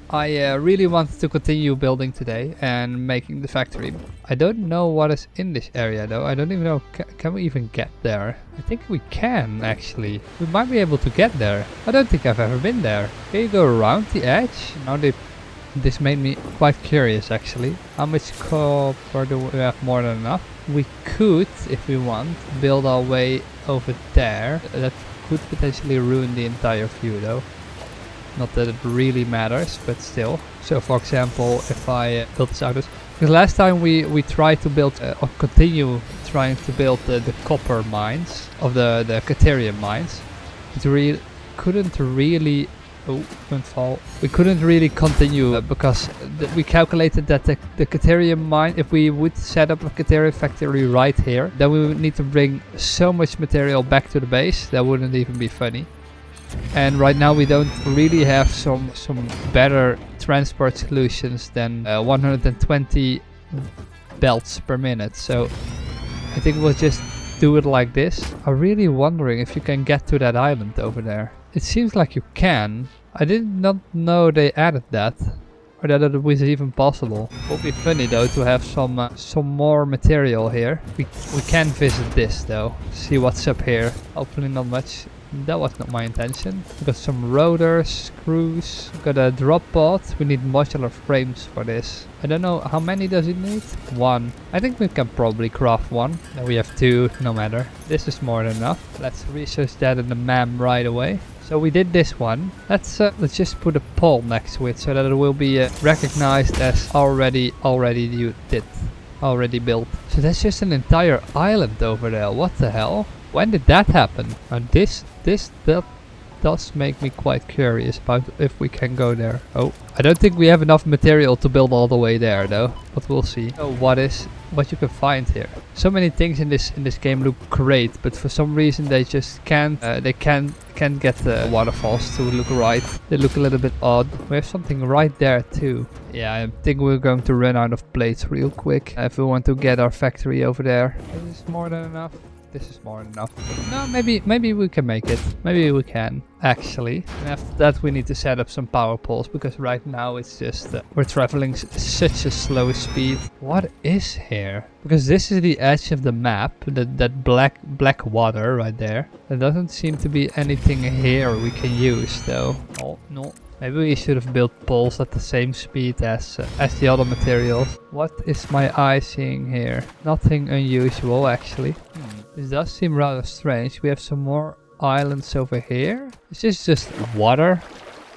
I really want to continue building today and making the factory. I don't know what is in this area though. I don't even know, can we even get there? I think we can actually. We might be able to get there. I don't think I've ever been there. Can you go around the edge? Now this made me quite curious actually. How much copper do we have? More than enough. We could, if we want, build our way over there. That could potentially ruin the entire view though. Not that it really matters, but still. So for example, if I build this out, because last time we tried to build or continue trying to build the copper mines of the Caterium mines, it couldn't really. Oh, don't fall. We couldn't really continue because we calculated that the Caterium mine, if we would set up a Caterium factory right here, then we would need to bring so much material back to the base. That wouldn't even be funny. And right now we don't really have some better transport solutions than 120 belts per minute. So I think we'll just do it like this. I'm really wondering if you can get to that island over there. It seems like you can. I did not know they added that, or that it was even possible. It would be funny though to have some more material here. We can visit this though. See what's up here. Hopefully not much. That was not my intention. We got some rotors, screws, we got a drop pod. We need modular frames for this. I don't know, how many does it need? One. I think we can probably craft one. Then we have two, no matter. This is more than enough. Let's research that in the map right away. So we did this one. Let's just put a pole next to it so that it will be recognized as already built. So that's just an entire island over there. What the hell? When did that happen? And that does make me quite curious about if we can go there. Oh, I don't think we have enough material to build all the way there though, but we'll see. So what you can find here. So many things in this game look great, but for some reason they just can't get the waterfalls to look right. They look a little bit odd. We have something right there too. Yeah, I think we're going to run out of plates real quick if we want to get our factory over there. Is this more than enough? This is more than enough. No, maybe we can make it. Maybe we can, actually. And after that we need to set up some power poles, because right now it's just we're traveling such a slow speed. What is here? Because this is the edge of the map, that black water right there. There doesn't seem to be anything here we can use though. Oh, no. Maybe we should have built poles at the same speed as the other materials. What is my eye seeing here? Nothing unusual actually. This does seem rather strange. We have some more islands over here. Is this just water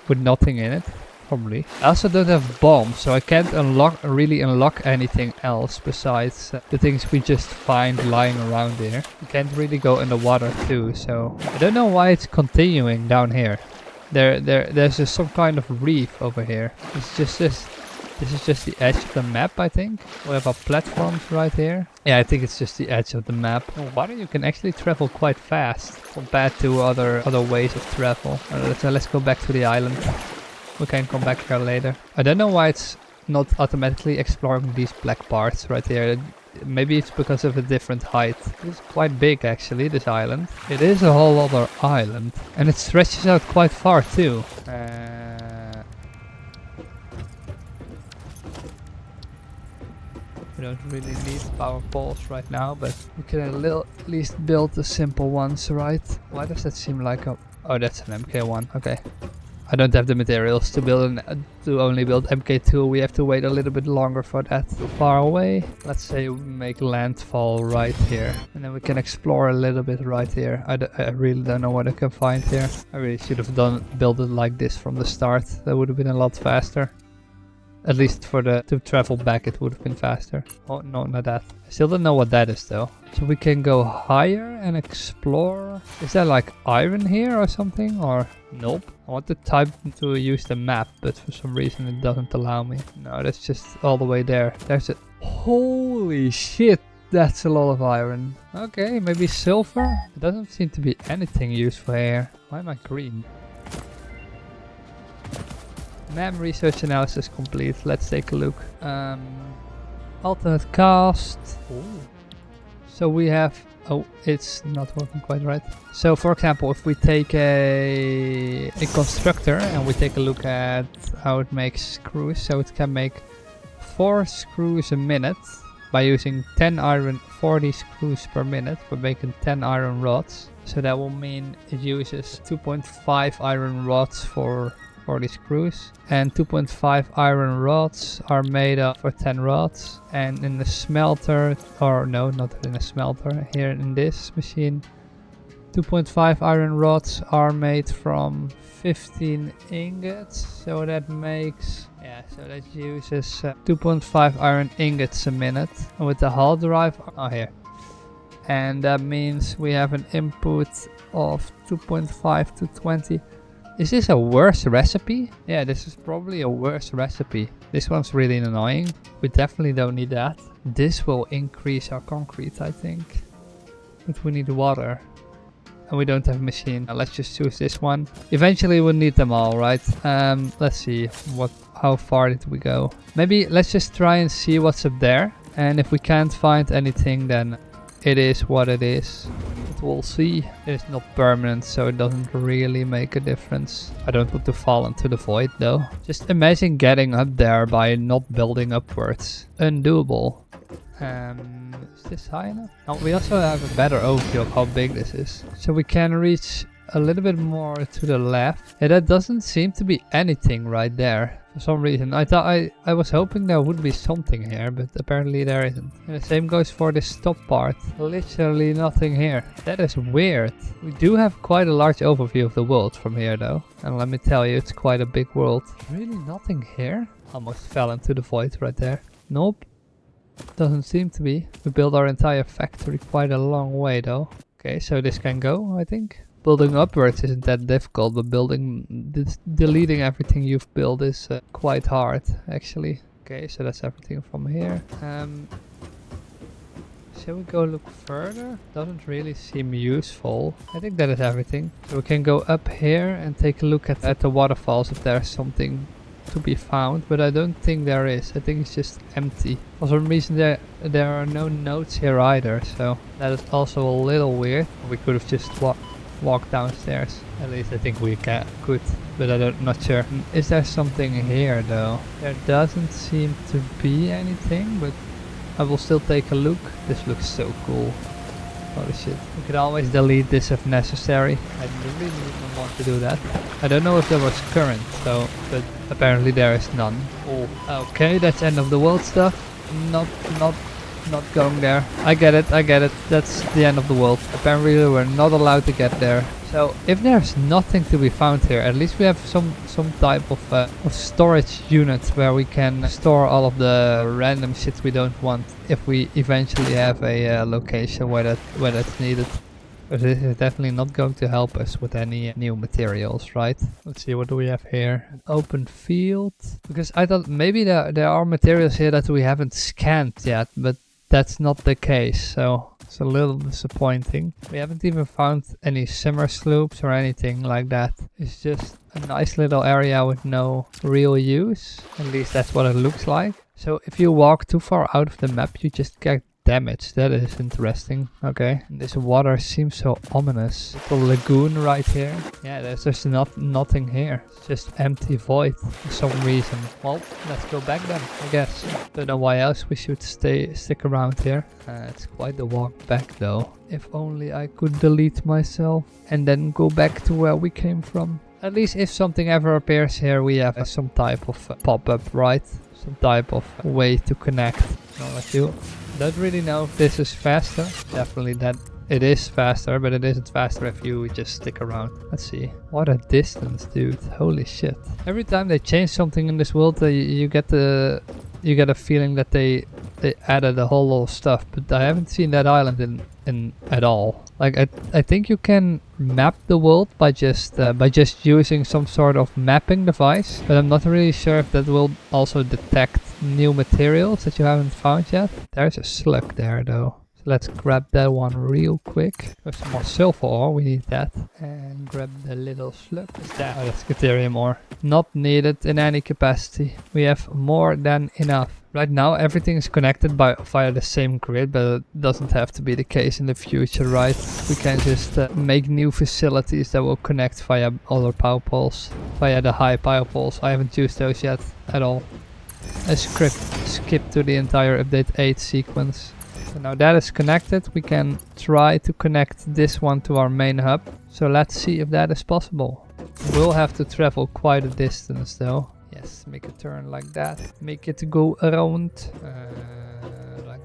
with nothing in it? Probably. I also don't have bombs, so I can't really unlock anything else besides the things we just find lying around here. You can't really go in the water too, so I don't know why it's continuing down here. There's just some kind of reef over here. It's just this is just the edge of the map, I think. We have our platforms right here. Yeah, I think it's just the edge of the map. Water, you can actually travel quite fast compared to other ways of travel. Let's go back to the island. We can come back here later. I don't know why it's not automatically exploring these black parts right here. Maybe it's because of a different height. It's quite big actually, this island. It is a whole other island. And it stretches out quite far too. We don't really need power poles right now, but we can at least build the simple ones, right? Why does that seem like a... Oh, that's an MK1, okay. I don't have the materials to only build MK2. We have to wait a little bit longer for that. Too far away. Let's say we make landfall right here, and then we can explore a little bit right here. I really don't know what I can find here. I really should have built it like this from the start. That would have been a lot faster. At least to travel back it would have been faster. Oh no, not that. I still don't know what that is though. So we can go higher and explore. Is there like iron here or something? Or nope. I want to use the map, but for some reason it doesn't allow me. No, that's just all the way there. There's a... Holy shit! That's a lot of iron. Okay, maybe silver? It doesn't seem to be anything useful here. Why am I green? Map research analysis complete. Let's take a look. Alternate cast. Ooh. So we have Oh, it's not working quite right. So for example, if we take a constructor and we take a look at how it makes screws, so it can make 4 screws a minute by using 10 iron, 40 screws per minute by making 10 iron rods. So that will mean it uses 2.5 iron rods for 40 screws, and 2.5 iron rods are made up for 10 rods. And in the smelter, or no, not in the smelter, here in this machine, 2.5 iron rods are made from 15 ingots, so that makes, yeah, so that uses 2.5 iron ingots a minute. And with the hard drive, oh here, and that means we have an input of 2.5 to 20. Is this a worse recipe? Yeah, this is probably a worse recipe. This one's really annoying. We definitely don't need that. This will increase our concrete, I think. But we need water. And we don't have a machine. Now let's just choose this one. Eventually we'll need them all, right? Let's see how far did we go. Maybe let's just try and see what's up there. And if we can't find anything, then it is what it is. But we'll see. It's not permanent, so it doesn't really make a difference. I don't want to fall into the void though. Just imagine getting up there by not building upwards. Undoable. Is this high enough? Oh, we also have a better overview of how big this is. So we can reach a little bit more to the left. Yeah, that doesn't seem to be anything right there. For some reason, I thought I was hoping there would be something here, but apparently there isn't. And the same goes for this top part. Literally nothing here. That is weird. We do have quite a large overview of the world from here though. And let me tell you, it's quite a big world. Really nothing here? Almost fell into the void right there. Nope. Doesn't seem to be. We built our entire factory quite a long way though. Okay, so this can go, I think. Building upwards isn't that difficult, but deleting everything you've built is quite hard, actually. Okay, so that's everything from here. Shall we go look further? Doesn't really seem useful. I think that is everything. So we can go up here and take a look at the waterfalls if there's something to be found, but I don't think there is. I think it's just empty. For some reason there are no notes here either, so that is also a little weird. We could have just walked downstairs. At least I think we could, but I'm not sure. Is there something here though? There doesn't seem to be anything, but I will still take a look. This looks so cool. Holy shit. We could always delete this if necessary. I really don't want to do that. I don't know if there was current, so, but apparently there is none. Oh, okay, that's end of the world stuff. Not going there. I get it. That's the end of the world. Apparently we're not allowed to get there. So if there's nothing to be found here, at least we have some type of storage unit where we can store all of the random shit we don't want if we eventually have a location where that's needed. But this is definitely not going to help us with any new materials, right? Let's see, what do we have here? An open field. Because I thought maybe there are materials here that we haven't scanned yet, but that's not the case, so it's a little disappointing. We haven't even found any simmer sloops or anything like that. It's just a nice little area with no real use. At least that's what it looks like. So if you walk too far out of the map, you just get damage. That is interesting. Okay, and this water seems so ominous. The lagoon right here. Yeah, there's just nothing here. It's just empty void for some reason. Well, let's go back then, I guess. Don't know why else we should stick around here. It's quite the walk back though. If only I could delete myself and then go back to where we came from. At least if something ever appears here, we have some type of pop-up, right? Some type of way to connect. Not like you. Don't really know if this is faster. Definitely that it is faster, but it isn't faster if you just stick around. Let's see. What a distance, dude. Holy shit. Every time they change something in this world, you get a feeling that they added a whole lot of stuff, but I haven't seen that island in at all. Like I think you can map the world by just using some sort of mapping device, but I'm not really sure if that will also detect new materials that you haven't found yet. There's a slug there though. So let's grab that one real quick. There's some more silver ore, we need that. And grab the little slug. What's that? Oh, that's Caterium ore. Not needed in any capacity. We have more than enough. Right now everything is connected via the same grid, but it doesn't have to be the case in the future, right? We can just make new facilities that will connect via other power poles, via the high power poles. I haven't used those yet at all. I skip to the entire update 8 sequence. So now that is connected, we can try to connect this one to our main hub. So let's see if that is possible. We'll have to travel quite a distance though. Yes, make a turn like that. Make it go around like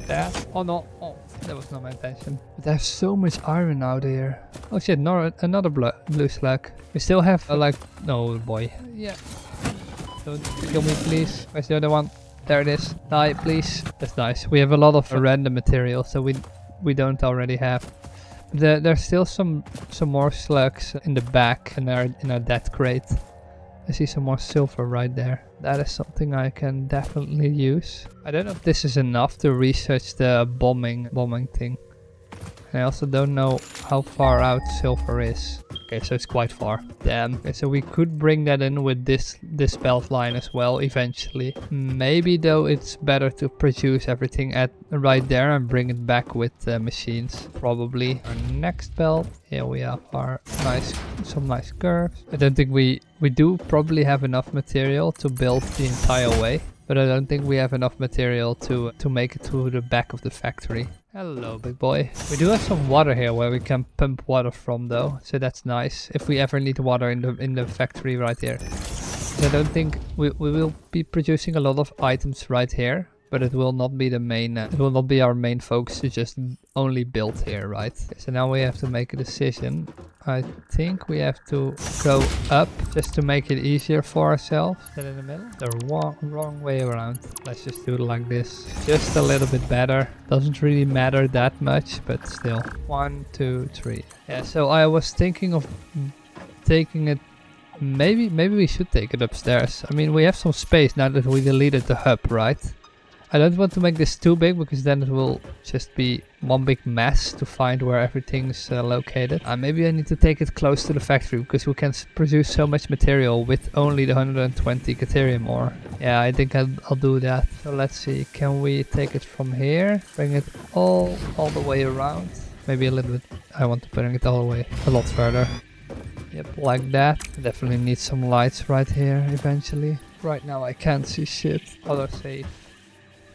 that. Oh no, oh, that was not my intention. But there's so much iron out here. Oh shit, no, another blue slug. We still have like, no boy. Yeah. Don't kill me please. Where's the other one? There it is. Die please. That's nice. We have a lot of random material, so we don't already have. There's still some more slugs in the back in our death crate. I see some more silver right there. That is something I can definitely use. I don't know if this is enough to research the bombing thing. And I also don't know how far out silver is. Okay, so it's quite far. Damn. Okay, so we could bring that in with this belt line as well eventually. Maybe though it's better to produce everything at right there and bring it back with machines. Probably. Our next belt. Here we have our some nice curves. I don't think we do probably have enough material to build the entire way. But I don't think we have enough material to make it to the back of the factory. Hello, big boy. We do have some water here where we can pump water from though, so that's nice. If we ever need water in the factory right here. So I don't think we will be producing a lot of items right here, but it will not be the main. It will not be our main focus to just only build here, right? So now we have to make a decision. I think we have to go up just to make it easier for ourselves. Is that in the middle? The wrong way around. Let's just do it like this. Just a little bit better. Doesn't really matter that much, but still. 1, 2, 3. Yeah, so I was thinking of taking it. Maybe we should take it upstairs. I mean, we have some space now that we deleted the hub, right? I don't want to make this too big because then it will just be one big mess to find where everything's located. Maybe I need to take it close to the factory because we can produce so much material with only the 120 Caterium ore. Yeah, I think I'll do that. So let's see, can we take it from here? Bring it all the way around? Maybe a little bit. I want to bring it all the way a lot further. Yep, like that. Definitely need some lights right here eventually. Right now I can't see shit. Autosave.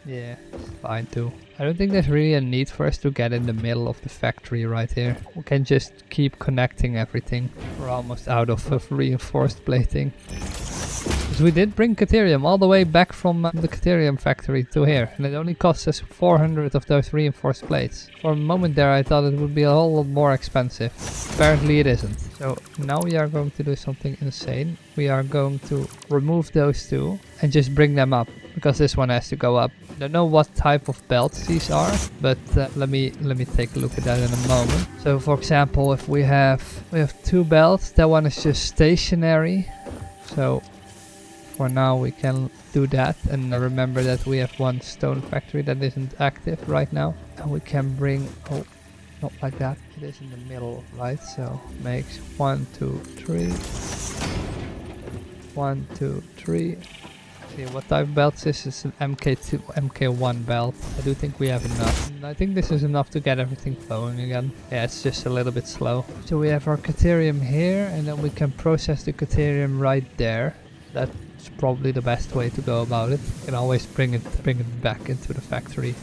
Yeah, it's fine too. I don't think there's really a need for us to get in the middle of the factory right here. We can just keep connecting everything. We're almost out of reinforced plating. Because we did bring Caterium all the way back from the Caterium factory to here. And it only cost us 400 of those reinforced plates. For a moment there I thought it would be a whole lot more expensive. Apparently it isn't. So now we are going to do something insane. We are going to remove those two and just bring them up. Because this one has to go up. I don't know what type of belts these are, but let me take a look at that in a moment. So for example, if we have 2 belts, that one is just stationary. So for now we can do that, and remember that we have one stone factory that isn't active right now. And we can bring, oh, not like that, it is in the middle, right? So makes 1, 2, 3. 1, 2, 3. What type of belt is this? It's an MK2, MK1 belt. I do think we have enough. And I think this is enough to get everything flowing again. Yeah, it's just a little bit slow. So we have our Caterium here, and then we can process the Caterium right there. That's probably the best way to go about it. You can always bring it back into the factory.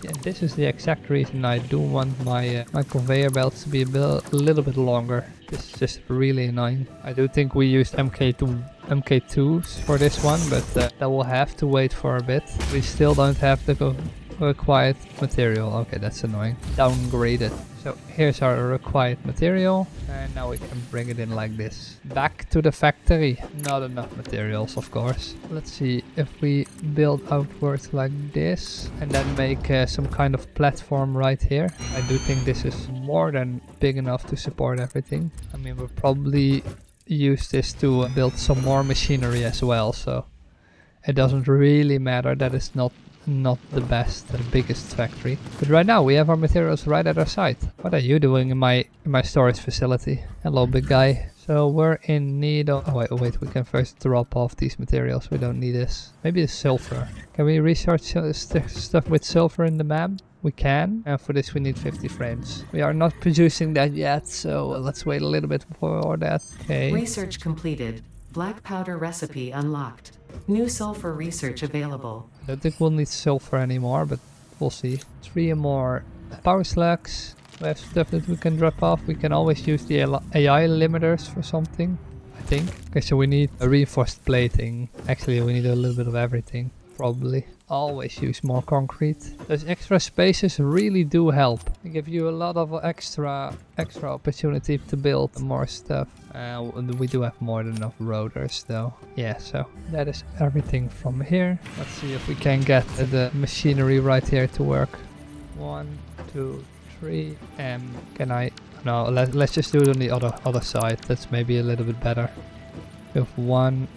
Yeah, this is the exact reason I do want my my conveyor belts to be a little bit longer. This is just really annoying. I do think we used MK2s for this one, but that will have to wait for a bit. We still don't have the required material. Okay, that's annoying. Downgraded. So here's our required material, and now we can bring it in like this. Back to the factory. Not enough materials, of course. Let's see if we build outwards like this, and then make some kind of platform right here. I do think this is more than big enough to support everything. I mean, we'll probably use this to build some more machinery as well, so it doesn't really matter that it's not not the best, the biggest factory. But right now we have our materials right at our site. What are you doing in my storage facility? Hello, big guy. So we're in need of... Oh, wait, we can first drop off these materials. We don't need this. Maybe it's silver. Can we research stuff with silver in the map? We can. And for this we need 50 frames. We are not producing that yet, so let's wait a little bit for that. Okay. Research completed. Black powder recipe unlocked. New sulfur research available. I don't think we'll need silver anymore, but we'll see. 3 more power slugs. We have stuff that we can drop off. We can always use the AI limiters for something, I think. Okay, so we need a reinforced plating. Actually, we need a little bit of everything, probably. Always use more concrete. Those extra spaces really do help. They give you a lot of extra opportunity to build more stuff. We do have more than enough rotors though. Yeah, so that is everything from here. Let's see if we can get the machinery right here to work. 1, 2, 3, and can I... No, let's just do it on the other side. That's maybe a little bit better. We have 1,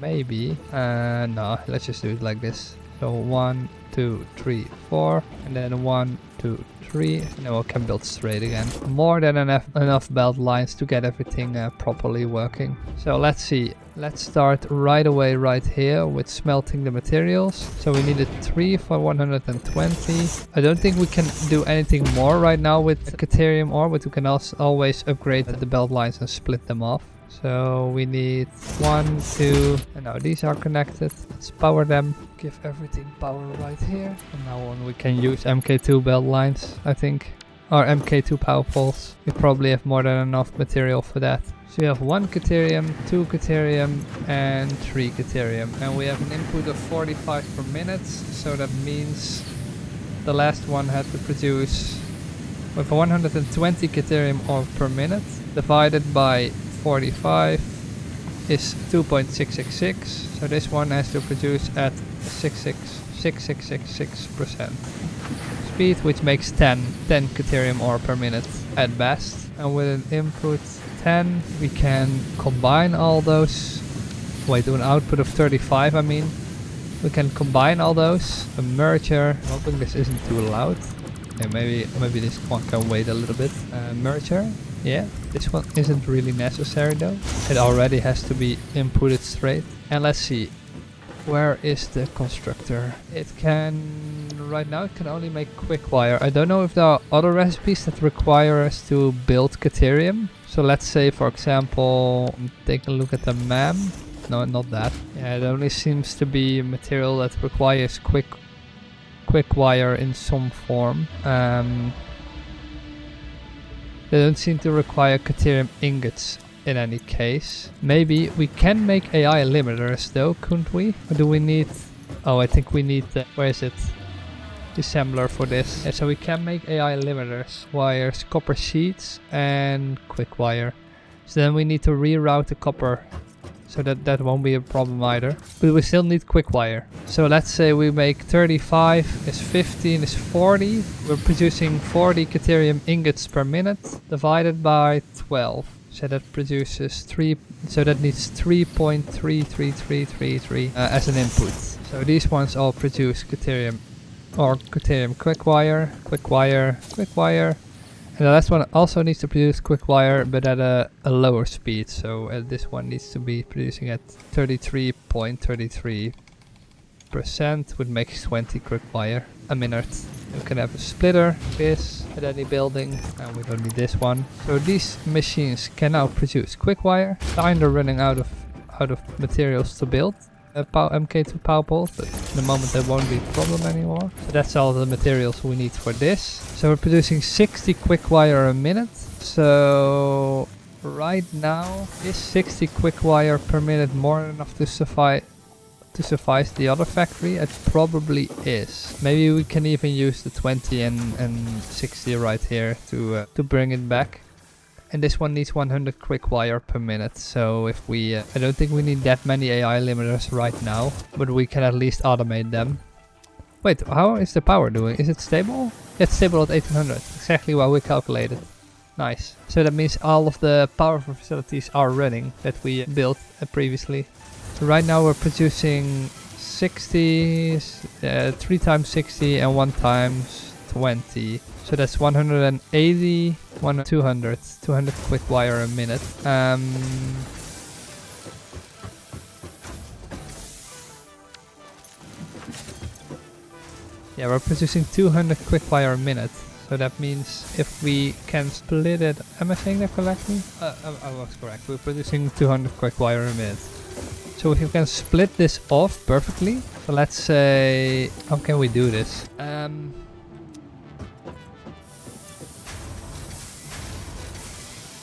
maybe. No, let's just do it like this. So 1, 2, 3, 4, and then 1, 2, 3, and then we can build straight again. More than enough belt lines to get everything properly working. So let's see. Let's start right away right here with smelting the materials. So we needed 3 for 120. I don't think we can do anything more right now with Caterium ore, but we can also always upgrade the belt lines and split them off. So we need 1, 2, and now these are connected. Let's power them. Give everything power right here. And now on we can use MK2 belt lines, I think. Or MK2 power poles. We probably have more than enough material for that. So we have 1 Caterium, 2 Caterium, and 3 Caterium. And we have an input of 45 per minute. So that means the last one had to produce with 120 Caterium ore per minute divided by 45 is 2.666, so this one has to produce at 6666% speed, which makes 10 Caterium ore per minute at best. And with an input 10 we can combine all those, wait, to an output of 35 I mean. We can combine all those, a merger. I'm hoping this isn't too loud. Okay, maybe this one can wait a little bit. Merger. Yeah, this one isn't really necessary though. It already has to be inputted straight. And let's see, where is the constructor? It can, right now it can only make quick wire. I don't know if there are other recipes that require us to build Caterium. So let's say for example, take a look at the map. No, not that. Yeah, it only seems to be a material that requires quick wire in some form. They don't seem to require Caterium ingots in any case. Maybe we can make AI limiters though, couldn't we? Or do we need... Oh, I think we need the... Where is it? Assembler for this. Yeah, so we can make AI limiters. Wires, copper sheets, and quick wire. So then we need to reroute the copper. So that won't be a problem either. But we still need quick wire. So let's say we make 35 is 15 is 40. We're producing 40 Caterium ingots per minute divided by 12. So that produces 3. So that needs 3.33333 as an input. So these ones all produce Caterium or Caterium quick wire, quick wire, quick wire. And the last one also needs to produce quick wire, but at a lower speed. So this one needs to be producing at 33.33%, which makes 20 quick wire a minute. You can have a splitter, this, at any building, and we don't need this one. So these machines can now produce quick wire. Kinda running out of materials to build MK2 power poles, but in the moment that won't be a problem anymore. So that's all the materials we need for this. So we're producing 60 quick wire a minute. So right now is 60 quick wire per minute more than enough to suffice the other factory? It probably is. Maybe we can even use the 20 and 60 right here to bring it back. And this one needs 100 quick wire per minute. So if we, I don't think we need that many AI limiters right now, but we can at least automate them. Wait, how is the power doing? Is it stable? Yeah, it's stable at 1800. Exactly what we calculated. Nice. So that means all of the power facilities are running that we built previously. So right now we're producing 60, 3 times 60 and 1 times 20. So that's 180, 200 quick wire a minute. Yeah, we're producing 200 quick wire a minute. So that means if we can split it, am I saying that correctly? I was correct. We're producing 200 quick wire a minute. So if you can split this off perfectly, so let's say, how can we do this?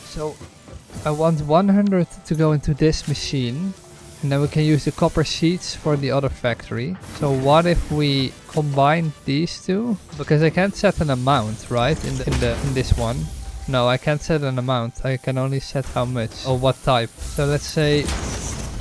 So I want 100 to go into this machine, and then we can use the copper sheets for the other factory. So what if we combine these two? Because I can't set an amount, right? In this one. No, I can't set an amount. I can only set how much or what type. So let's say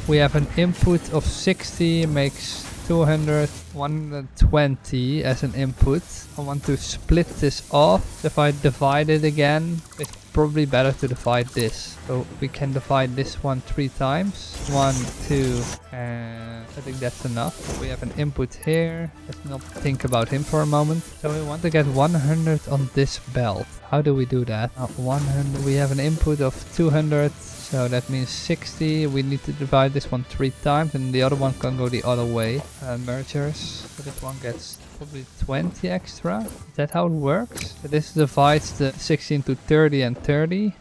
we have an input of 60 makes 200, 120 as an input. I want to split this off. If I divide it again, it's probably better to divide this. So we can divide this one 3 times. 1, 2, and I think that's enough. We have an input here. Let's not think about him for a moment. So we want to get 100 on this belt. How do we do that? 100. We have an input of 200. So that means 60. We need to divide this one 3 times, and the other one can go the other way. Mergers. So this one gets probably 20 extra. Is that how it works? So this divides the 60 into 30 and 30.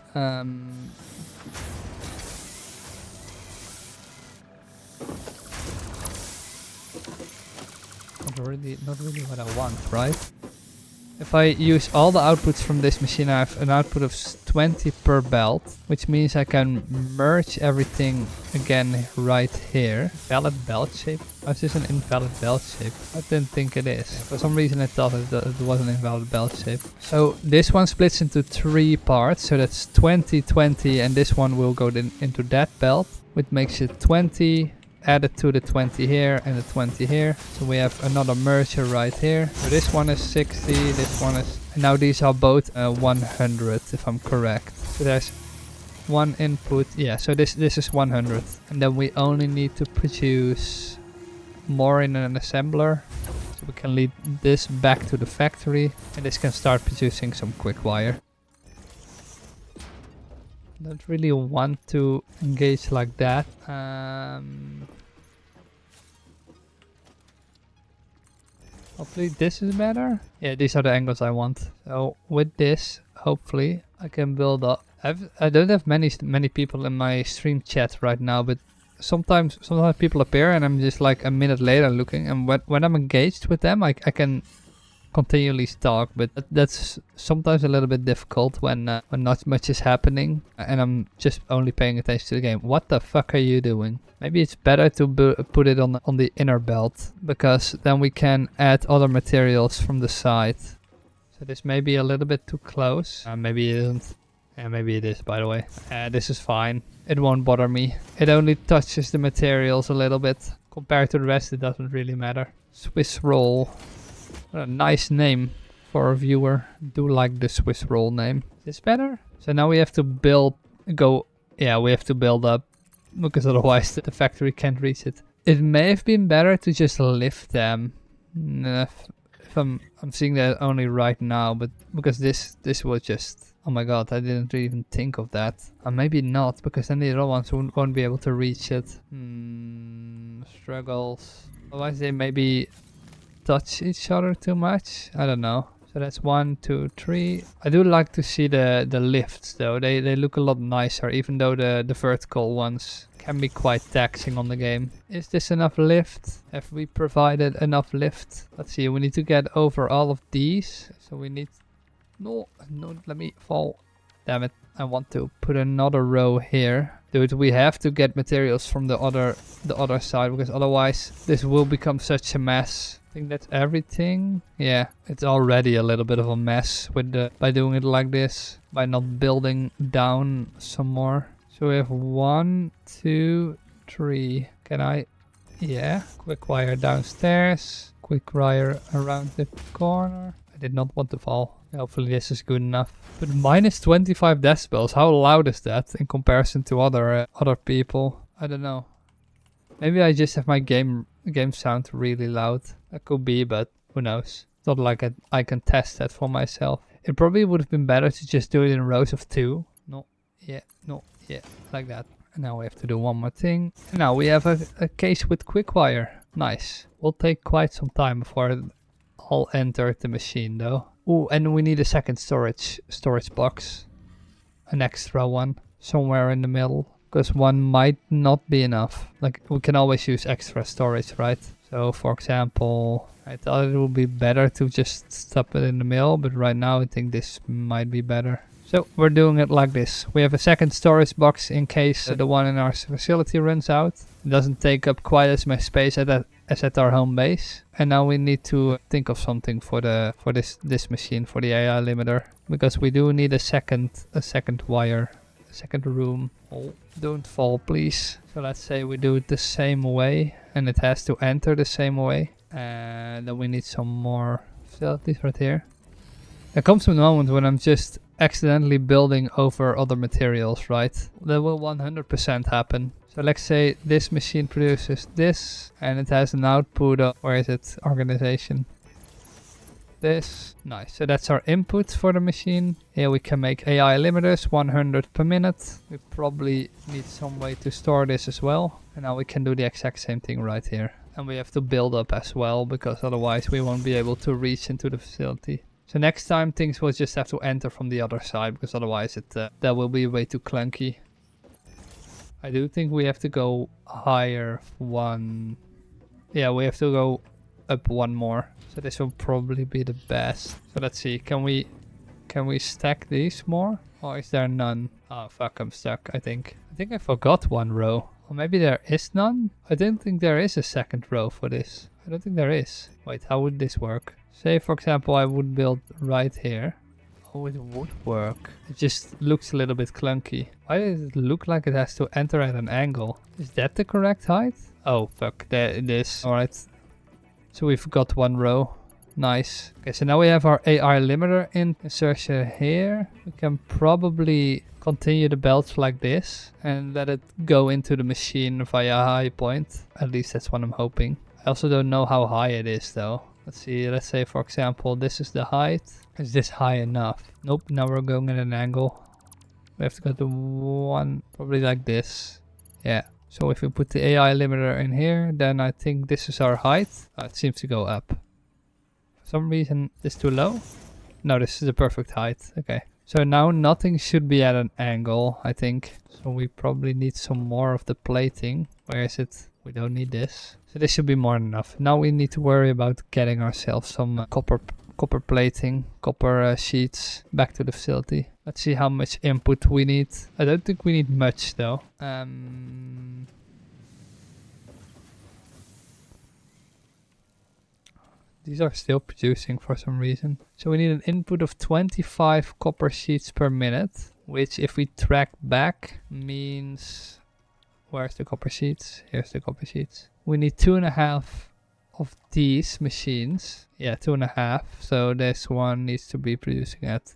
Not really what I want, right? If I use all the outputs from this machine, I have an output of 20 per belt, which means I can merge everything again right here. Valid belt shape? Oh, is this an invalid belt shape? I didn't think it is. For some reason I thought it was an invalid belt shape. So this one splits into 3 parts, so that's 20, 20, and this one will go into that belt, which makes it 20. Added to the 20 here and the 20 here. So we have another merger right here. So this one is 60, this one is... And now these are both 100 if I'm correct. So there's one input. Yeah, so this is 100. And then we only need to produce more in an assembler. So we can lead this back to the factory. And this can start producing some quick wire. Don't really want to engage like that. Hopefully this is better. Yeah, these are the angles I want. So with this, hopefully I can build up. I don't have many people in my stream chat right now, but sometimes people appear and I'm just like a minute later looking, and when I'm engaged with them, I can continually talk, but that's sometimes a little bit difficult when not much is happening and I'm just only paying attention to the game. What the fuck are you doing? Maybe it's better to put it on the inner belt, because then we can add other materials from the side. So this may be a little bit too close. Maybe it isn't. Yeah, maybe it is, by the way. This is fine. It won't bother me. It only touches the materials a little bit. Compared to the rest, it doesn't really matter. Swiss roll. What a nice name for a viewer. Do like the Swiss roll name. Is this better? So now we have to build up, because otherwise the factory can't reach it. It may have been better to just lift them. If I'm seeing that only right now, but because this was just, oh my god, I didn't even think of that. Maybe not, because then the other ones won't be able to reach it. Struggles. Otherwise they maybe touch each other too much. I don't know. So that's 1, 2, 3. I do like to see the lifts though. They look a lot nicer, even though the vertical ones can be quite taxing on the game. Is this enough lift? Have we provided enough lift? Let's see, we need to get over all of these. So we need... No, let me fall. Damn it. I want to put another row here. Dude, we have to get materials from the other side, because otherwise this will become such a mess. I think that's everything. Yeah, it's already a little bit of a mess by doing it like this, by not building down some more. So we have 1, 2, 3. Can I? Yeah. Quick wire downstairs. Quick wire around the corner. I did not want to fall. Hopefully this is good enough. But minus 25 decibels. How loud is that in comparison to other people? I don't know. Maybe I just have my game sound really loud. That could be, but who knows. It's not like I can test that for myself. It probably would have been better to just do it in rows of 2. No, yeah, no, yeah, like that. And now we have to do one more thing. And now we have a case with quick-wire. Nice. Will take quite some time before I'll enter the machine though. Ooh, and we need a second storage box. An extra one somewhere in the middle. Because one might not be enough. Like, we can always use extra storage, right? So, for example, I thought it would be better to just stop it in the middle, but right now I think this might be better. So, we're doing it like this. We have a second storage box in case the one in our facility runs out. It doesn't take up quite as much space as at our home base. And now we need to think of something for this machine, for the AI limiter. Because we do need a second wire. Second room. Oh, don't fall, please. So let's say we do it the same way, and it has to enter the same way. And then we need some more facilities right here. There comes a moment when I'm just accidentally building over other materials, right? That will 100% happen. So let's say this machine produces this, and it has an output of, where is it? Organization. This. Nice. So that's our input for the machine. Here we can make AI limiters 100 per minute. We probably need some way to store this as well. And now we can do the exact same thing right here. And we have to build up as well, because otherwise we won't be able to reach into the facility. So next time things will just have to enter from the other side, because otherwise that will be way too clunky. I do think we have to go higher one. Yeah, we have to go up one more. So this will probably be the best. So let's see, can we stack these more? Or is there none? Oh fuck, I'm stuck, I think. I think I forgot one row. Or maybe there is none? I don't think there is a second row for this. I don't think there is. Wait, how would this work? Say for example I would build right here. Oh, it would work. It just looks a little bit clunky. Why does it look like it has to enter at an angle? Is that the correct height? Oh fuck, there it is. Alright. So we've got one row. Nice. Okay, so now we have our AI limiter insertion here. We can probably continue the belt like this and let it go into the machine via a high point. At least that's what I'm hoping. I also don't know how high it is though. Let's see, let's say for example this is the height. Is this high enough? Nope, now we're going at an angle. We have to go to one, probably like this. Yeah. So if we put the AI limiter in here, then I think this is our height. It seems to go up. For some reason, this is too low. No, this is the perfect height. Okay. So now nothing should be at an angle, I think. So we probably need some more of the plating. Where is it? We don't need this. So this should be more than enough. Now we need to worry about getting ourselves some copper plating, copper sheets back to the facility. Let's see how much input we need. I don't think we need much though. These are still producing for some reason. So we need an input of 25 copper sheets per minute, which if we track back means... Where's the copper sheets? Here's the copper sheets. We need 2.5 of these machines. Yeah, 2.5. So this one needs to be producing at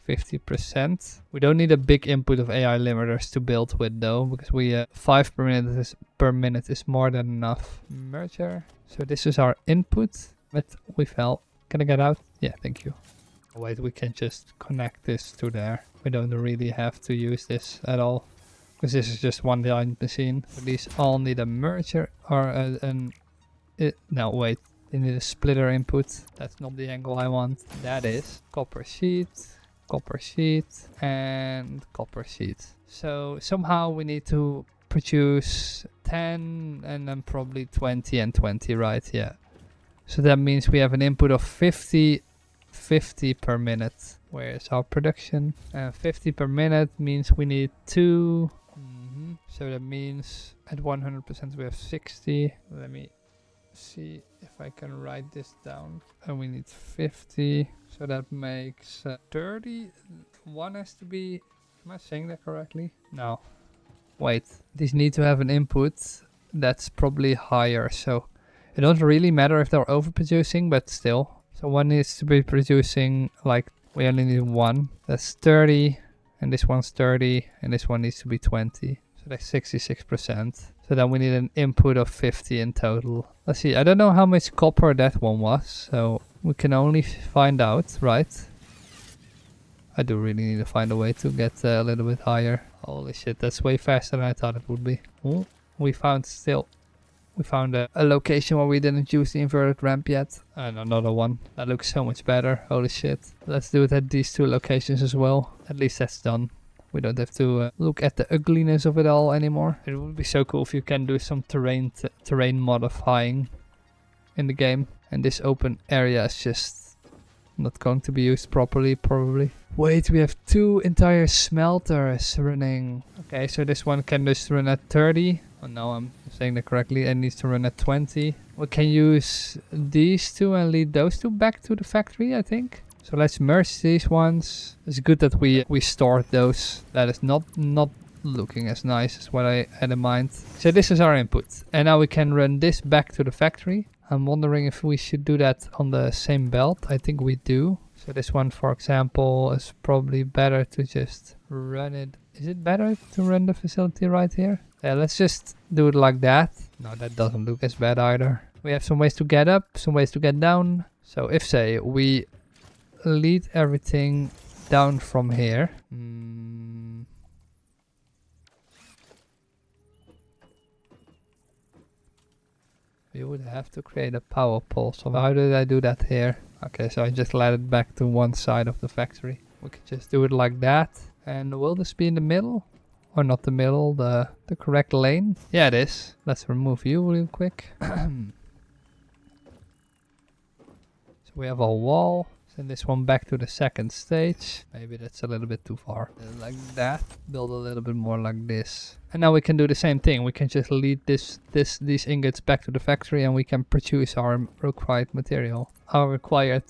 50%. We don't need a big input of AI limiters to build with though, because we 5 per minute is more than enough. Merger. So this is our input, but we fell. Can I get out? Yeah, thank you. Wait, we can just connect this to there. We don't really have to use this at all, because this is just one giant machine. So these all need a merger or no, wait. They need a splitter input. That's not the angle I want. That is copper sheet, and copper sheet. So somehow we need to produce 10 and then probably 20 and 20, right? Yeah. So that means we have an input of 50 per minute. Where is our production? 50 per minute means we need 2. So that means at 100% we have 60. Let me see if I can write this down. And we need 50. So that makes 30. One has to be... Am I saying that correctly? No. Wait. These need to have an input that's probably higher. So it doesn't really matter if they're overproducing, but still. So one needs to be producing, like, we only need 1. That's 30. And this one's 30. And this one needs to be 20. So that's 66%. So So then we need an input of 50 in total. Let's see, I don't know how much copper that one was, so we can only find out, right? I do really need to find a way to get a little bit higher. Holy shit, that's way faster than I thought it would be. Oh, we found a location where we didn't use the inverted ramp yet. And another one. That looks so much better. Holy shit. Let's do it at these 2 locations as well. At least that's done. We don't have to look at the ugliness of it all anymore. It would be so cool if you can do some terrain modifying in the game. And this open area is just not going to be used properly, probably. Wait, we have 2 entire smelters running. Okay, so this one can just run at 30. Oh no, I'm saying that correctly. It needs to run at 20. We can use these 2 and lead those 2 back to the factory, I think. So let's merge these ones. It's good that we stored those. That is not looking as nice as what I had in mind. So this is our input. And now we can run this back to the factory. I'm wondering if we should do that on the same belt. I think we do. So this one, for example, is probably better to just run it. Is it better to run the facility right here? Yeah, let's just do it like that. No, that doesn't look as bad either. We have some ways to get up, some ways to get down. So if, say, we lead everything down from here. We would have to create a power pole. So how did I do that here? Okay, so I just led it back to one side of the factory. We could just do it like that. And will this be in the middle? Or not the middle, the correct lane? Yeah, it is. Let's remove you real quick. So we have our wall. Send this one back to the second stage. Maybe that's a little bit too far. Like that. Build a little bit more like this. And now we can do the same thing. We can just lead these ingots back to the factory and we can produce our required material. Our required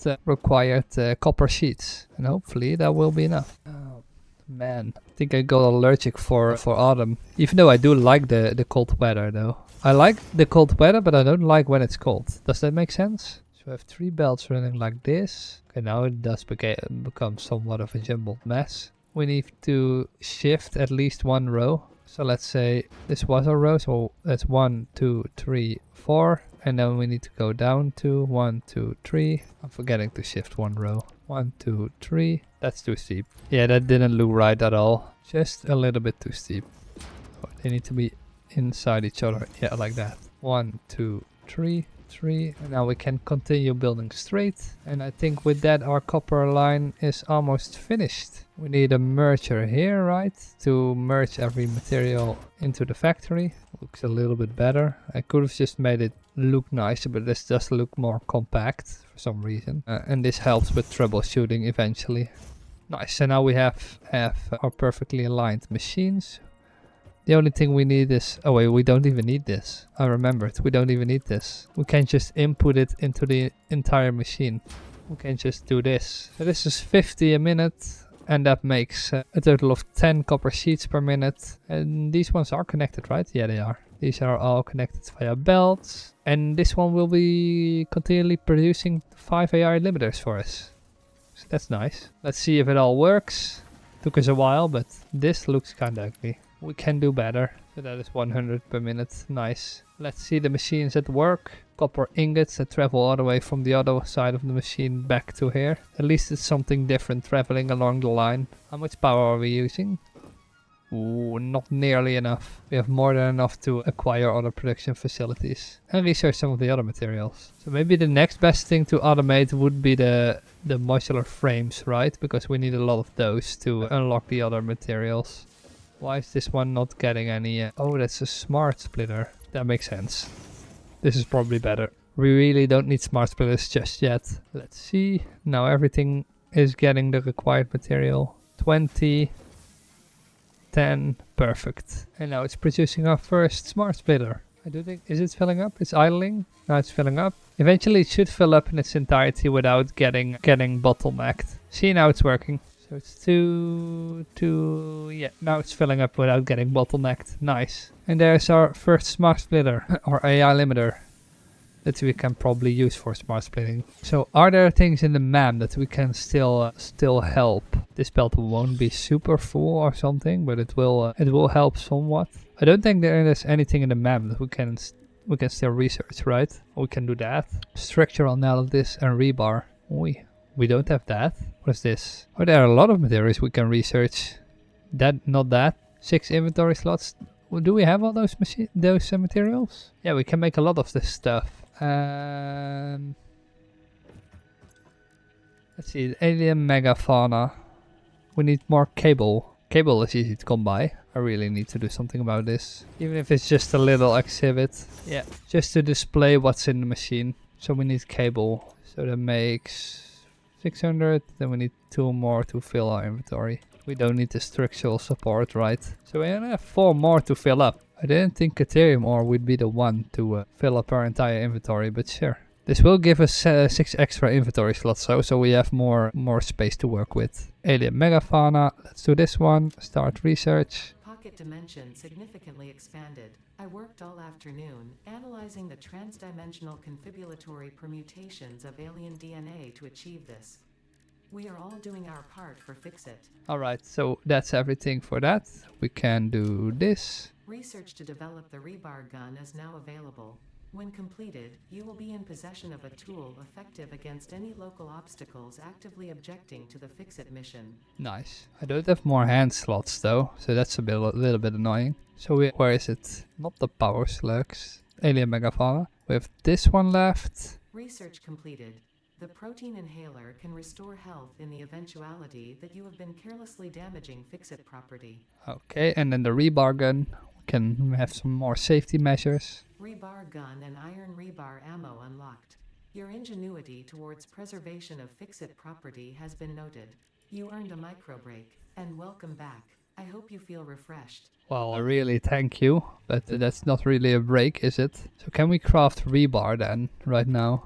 copper sheets. And hopefully that will be enough. Oh man, I think I got allergic for autumn. Even though I do like the cold weather though. I like the cold weather, but I don't like when it's cold. Does that make sense? So we have 3 belts running like this. Okay, now it does become somewhat of a jumbled mess. We need to shift at least 1 row. So let's say this was a row, so that's 1, 2, 3, 4. And then we need to go down to 1, 2, 3. I'm forgetting to shift 1 row. 1, 2, 3. That's too steep. Yeah, that didn't look right at all. Just a little bit too steep. Oh, they need to be inside each other. Yeah, like that. 1, 2, 3. 3, and now we can continue building straight. And I think with that our copper line is almost finished. We need a merger here, right, to merge every material into the factory. Looks a little bit better. I could have just made it look nicer, but this does look more compact for some reason, and this helps with troubleshooting eventually. Nice. So now we have our perfectly aligned machines. The only thing we need is... Oh wait, we don't even need this. I remembered, we don't even need this. We can just input it into the entire machine. We can just do this. So this is 50 a minute. And that makes a total of 10 copper sheets per minute. And these ones are connected, right? Yeah, they are. These are all connected via belts. And this one will be continually producing 5 AI limiters for us. So that's nice. Let's see if it all works. Took us a while, but this looks kind of ugly. We can do better. So that is 100 per minute. Nice. Let's see the machines at work. Copper ingots that travel all the way from the other side of the machine back to here. At least it's something different traveling along the line. How much power are we using? Ooh, not nearly enough. We have more than enough to acquire other production facilities and research some of the other materials. So maybe the next best thing to automate would be the modular frames, right? Because we need a lot of those to unlock the other materials. Why is this one not getting any... Oh, that's a smart splitter. That makes sense. This is probably better. We really don't need smart splitters just yet. Let's see. Now everything is getting the required material. 20... 10, perfect. And now it's producing our first smart splitter. I do think, is it filling up? It's idling. Now it's filling up. Eventually it should fill up in its entirety without getting bottlenecked. See, now it's working. So it's yeah, now it's filling up without getting bottlenecked. Nice. And there's our first smart splitter, or AI limiter, that we can probably use for smart splitting. So are there things in the map that we can still help This belt won't be super full or something, but it will help somewhat. I don't think there is anything in the map that we can still research, right? We can do that. Structural analysis and rebar. We don't have that. What is this? Oh, there are a lot of materials we can research. That, not that. 6 inventory slots. Well, do we have all those materials? Yeah, we can make a lot of this stuff. Let's see, alien megafauna. We need more cable. Cable is easy to come by. I really need to do something about this. Even if it's just a little exhibit. Yeah, just to display what's in the machine. So we need cable. So that makes 600. Then we need 2 more to fill our inventory. We don't need the structural support, right? So we only have 4 more to fill up. I didn't think Ethereum ore would be the one to fill up our entire inventory, but sure. This will give us 6 extra inventory slots, so we have more space to work with. Alien megafauna, let's do this one. Start research. Pocket dimension significantly expanded. I worked all afternoon analyzing the transdimensional confibulatory permutations of alien DNA to achieve this. We are all doing our part for Fix-It. Alright, so that's everything for that. We can do this. Research to develop the rebar gun is now available. When completed, you will be in possession of a tool effective against any local obstacles actively objecting to the Fix-It mission. Nice. I don't have more hand slots though, so that's a little bit annoying. So where is it? Not the power slugs. Alien megafauna. We have this one left. Research completed. The protein inhaler can restore health in the eventuality that you have been carelessly damaging Fix-It property. Okay, and then the rebar gun. We can have some more safety measures. Rebar gun and iron rebar ammo unlocked. Your ingenuity towards preservation of Fix-It property has been noted. You earned a micro break, and welcome back. I hope you feel refreshed. Well, really thank you, but that's not really a break, is it? So can we craft rebar then, right now?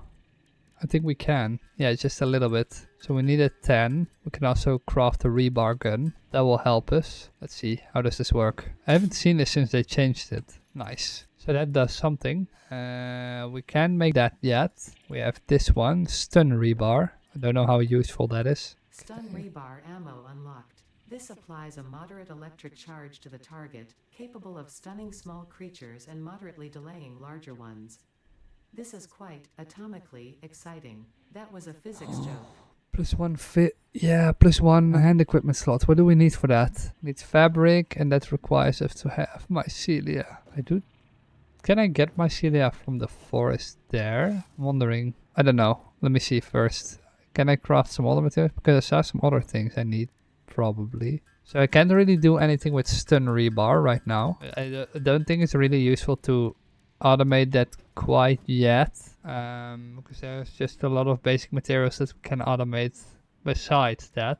I think we can. Yeah, just a little bit. So we need a 10. We can also craft a rebar gun. That will help us. Let's see, how does this work? I haven't seen this since they changed it. Nice. So that does something. We can't make that yet. We have this one, stun rebar. I don't know how useful that is. Stun rebar ammo unlocked. This applies a moderate electric charge to the target, capable of stunning small creatures and moderately delaying larger ones. This is quite atomically exciting. That was a physics joke. Plus 1 hand equipment slot. What do we need for that? Needs fabric, and that requires us to have mycelia. Can I get mycelia from the forest there? I'm wondering. I don't know. Let me see first. Can I craft some other materials? Because I saw some other things I need, probably. So I can't really do anything with stun rebar right now. I don't think it's really useful to automate that quite yet. Because there's just a lot of basic materials that we can automate besides that.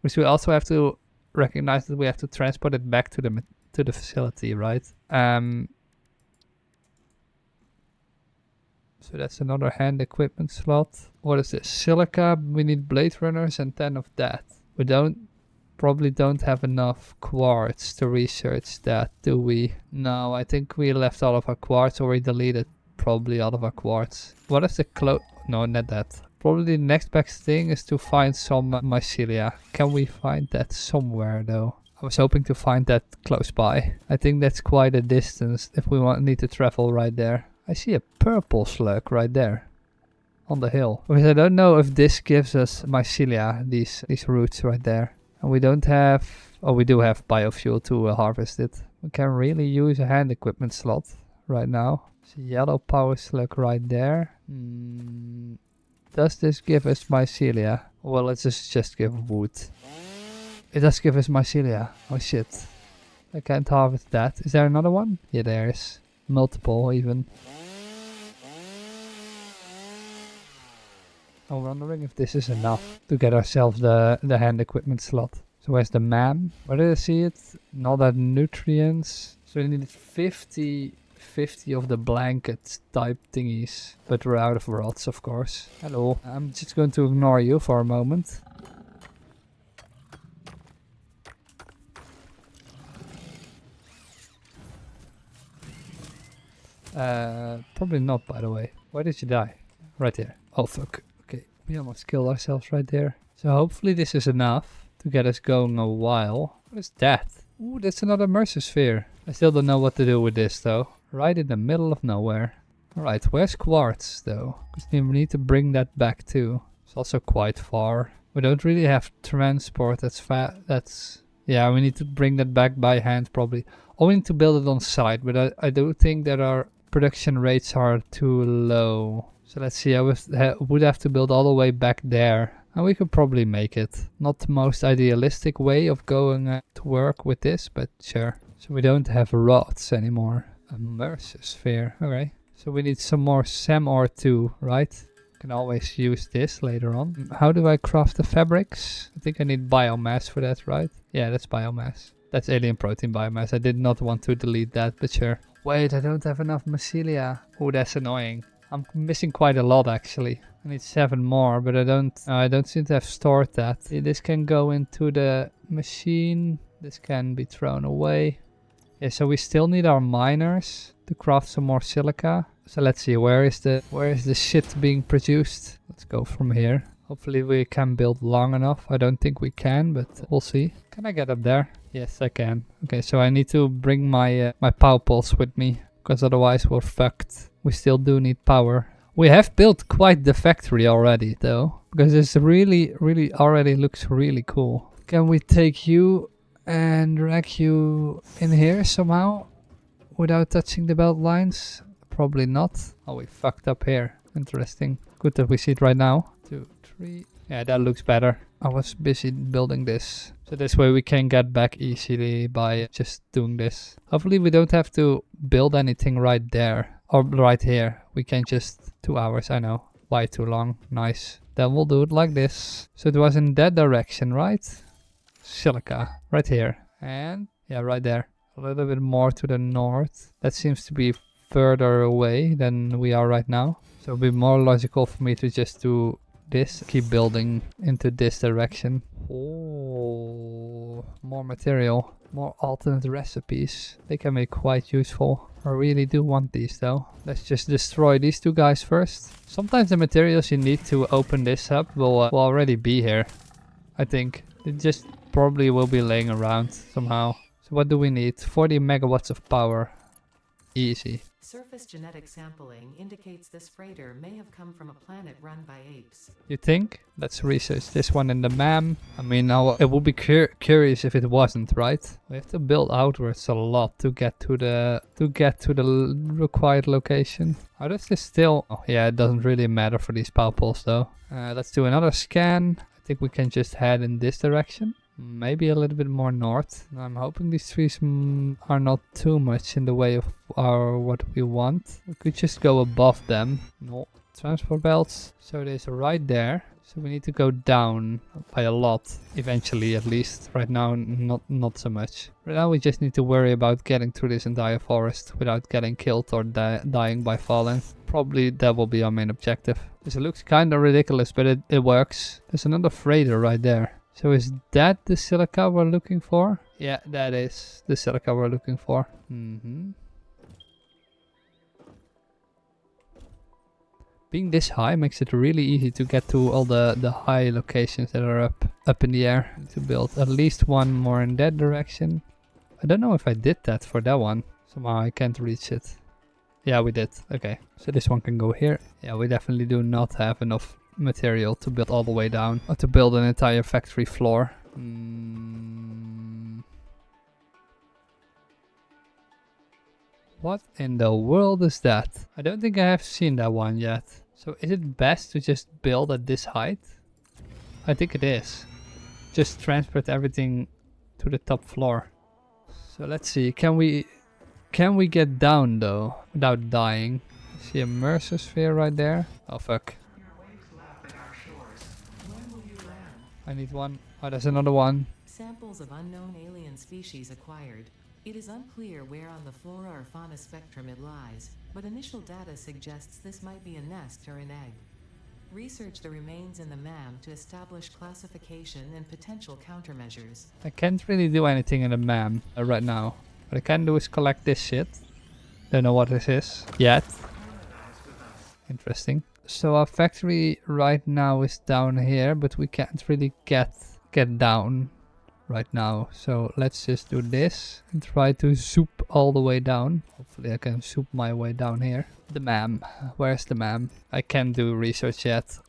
Because we also have to recognize that we have to transport it back to the facility, right? So that's another hand equipment slot. What is this? Silica. We need blade runners and 10 of that. We probably don't have enough quartz to research that, do we? No, I think we left all of our quartz, or we deleted probably all of our quartz. What is the no, not that. Probably the next best thing is to find some mycelia. Can we find that somewhere though? I was hoping to find that close by. I think that's quite a distance if we need to travel right there. I see a purple slug right there on the hill. Because I don't know if this gives us mycelia, these roots right there. And we don't have, we do have biofuel to harvest it. We can really use a hand equipment slot right now. It's a yellow power slug right there. Does this give us mycelia? Well, let's just give wood. It does give us mycelia. Oh shit. I can't harvest that. Is there another one? Yeah, there is. Multiple even. I'm wondering if this is enough to get ourselves the hand equipment slot. So where's the man? Where did I see it? Not that nutrients. So we need 50 of the blanket type thingies. But we're out of rods, of course. Hello. I'm just going to ignore you for a moment. Probably not, by the way. Where did you die? Right here. Oh fuck. Okay, we almost killed ourselves right there. So hopefully this is enough to get us going a while. What is that? Ooh, that's another Mercer sphere. I still don't know what to do with this though. Right in the middle of nowhere. Alright, where's quartz though? Because we need to bring that back too. It's also quite far. We don't really have transport that's yeah, we need to bring that back by hand probably. Or we need to build it on site, but I do think that our production rates are too low. So let's see, I would have to build all the way back there. And we could probably make it. Not the most idealistic way of going to work with this, but sure. So we don't have rods anymore. A Mercer sphere, okay. So we need some more SAM ore too, right? Can always use this later on. How do I craft the fabrics? I think I need biomass for that, right? Yeah, that's biomass. That's alien protein biomass. I did not want to delete that, but sure. Wait, I don't have enough mycelia. Oh, that's annoying. I'm missing quite a lot actually. I need 7 more, but I don't seem to have stored that. This can go into the machine. This can be thrown away. Yeah, so we still need our miners to craft some more silica. So let's see, where is the shit being produced? Let's go from here. Hopefully we can build long enough. I don't think we can, but we'll see. Can I get up there? Yes, I can. Okay, so I need to bring my my power poles with me, because otherwise we're fucked. We still do need power. We have built quite the factory already though, because this really already looks really cool. Can we take you and drag you in here somehow without touching the belt lines? Probably not. Oh, we fucked up here. Interesting. Good that we see it right now. 2, 3. Yeah, that looks better. I was busy building this. So this way we can get back easily by just doing this. Hopefully we don't have to build anything right there. Or right here. We can just 2 hours, I know. Why too long? Nice. Then we'll do it like this. So it was in that direction, right? Silica. Right here. And yeah, right there. A little bit more to the north. That seems to be further away than we are right now. So it'll be more logical for me to just do this. Keep building into this direction. Oh, more material. More alternate recipes. They can be quite useful. I really do want these though. Let's just destroy these 2 guys first. Sometimes the materials you need to open this up will already be here. I think. It just probably will be laying around somehow. So what do we need? 40 megawatts of power. Easy. Surface genetic sampling indicates this freighter may have come from a planet run by apes. You think? Let's research this one in the MAM. I mean, it would be curious if it wasn't, right? We have to build outwards a lot to get to the required location. How does this still? Oh, yeah, it doesn't really matter for these power poles though. Let's do another scan. I think we can just head in this direction. Maybe a little bit more north. I'm hoping these trees are not too much in the way of what we want. We could just go above them. No. Transport belts. So it is right there. So we need to go down by a lot. Eventually at least. Right now not so much. Right now we just need to worry about getting through this entire forest without getting killed or dying by falling. Probably that will be our main objective. This looks kind of ridiculous, but it works. There's another freighter right there. So is that the silica we're looking for? Yeah, that is the silica we're looking for. Being this high makes it really easy to get to all the high locations that are up in the air. To build at least one more in that direction. I don't know if I did that for that one. Somehow I can't reach it. Yeah, we did. Okay, so this one can go here. Yeah, we definitely do not have enough material to build all the way down, or to build an entire factory floor. What in the world is that? I don't think I have seen that one yet. So is it best to just build at this height? I think it is. Just transport everything to the top floor. So let's see, can we get down though without dying? See a Mercer sphere right there? Oh fuck. I need one. Oh, there's another one. Samples of unknown alien species acquired. It is unclear where on the flora or fauna spectrum it lies, but initial data suggests this might be a nest or an egg. Research the remains in the MAM to establish classification and potential countermeasures. I can't really do anything in the MAM right now. What I can do is collect this shit. Don't know what this is yet. Interesting. So our factory right now is down here, but we can't really get get down right now. So let's just do this and try to zoop all the way down. Hopefully I can zoop my way down here. The ma'am. Where's the ma'am? I can't do research yet.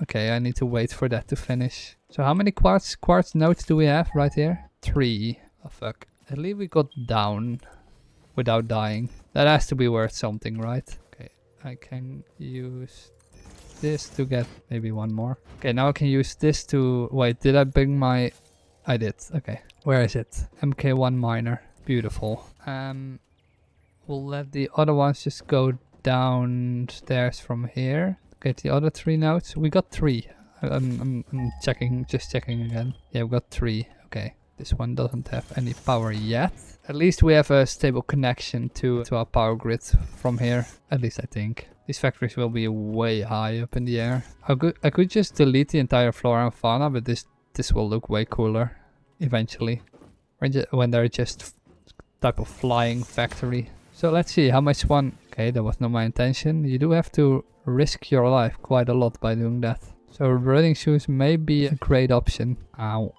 Okay, I need to wait for that to finish. So how many quartz nodes do we have right here? 3. Oh fuck. At least we got down without dying. That has to be worth something, right? Okay, I can use this to get maybe one more. Okay, now I can use this to... Wait, did I bring my... I did. Okay, where is it? MK1 miner. Beautiful. We'll let the other ones just go downstairs from here. Okay, the other 3 nodes. We got 3. I'm checking, just checking again. Yeah, we got 3. Okay, this one doesn't have any power yet. At least we have a stable connection to our power grid from here. At least I think. These factories will be way high up in the air. I could just delete the entire flora and fauna, but this will look way cooler eventually. When they're just type of flying factory. So let's see how much one... Okay, that was not my intention. You do have to risk your life quite a lot by doing that. So running shoes may be a great option. Ow.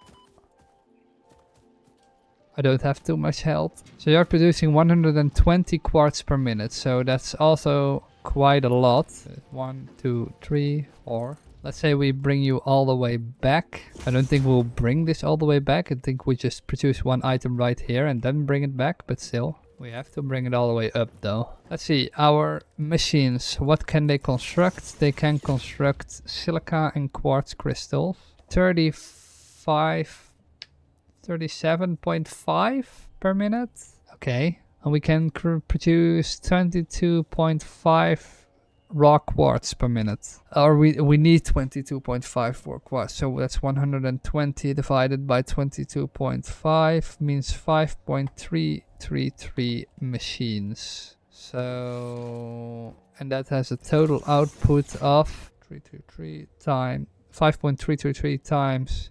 I don't have too much health. So you're producing 120 quartz per minute. So that's also quite a lot. 1, 2, 3, 4. Let's say we bring you all the way back. I don't think we'll bring this all the way back. I think we just produce one item right here and then bring it back. But still, we have to bring it all the way up though. Let's see, our machines. What can they construct? They can construct silica and quartz crystals. 37.5 per minute. Okay. And we can produce 22.5 raw quartz per minute. Or we need 22.5 for quartz. So that's 120 divided by 22.5 means 5.333 machines. So, and that has a total output of 323 times 5.333 times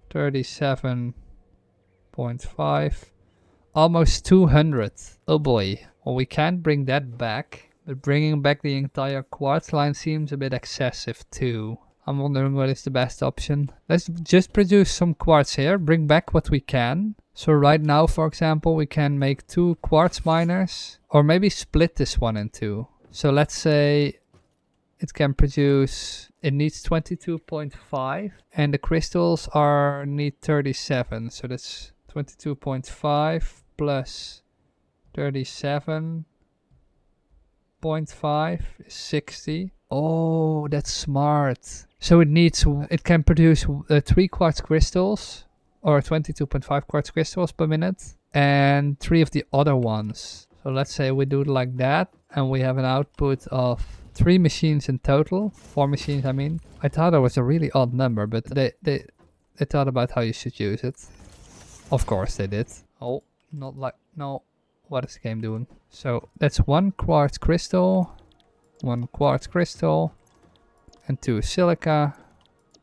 37.5. Almost 200. Oh boy. Well, we can't bring that back. But bringing back the entire quartz line seems a bit excessive too. I'm wondering what is the best option. Let's just produce some quartz here. Bring back what we can. So right now, for example, we can make 2 quartz miners. Or maybe split this one in 2. So let's say it can produce... It needs 22.5. And the crystals need 37. So that's 22.5 plus 37.5 is 60. Oh, that's smart. So it can produce 3 quartz crystals or 22.5 quartz crystals per minute and 3 of the other ones. So let's say we do it like that and we have an output of 3 machines in total. 4 machines, I mean. I thought it was a really odd number, but they thought about how you should use it. Of course they did. Oh, not like... No. What is the game doing? So that's 1 quartz crystal, 1 quartz crystal, and 2 silica,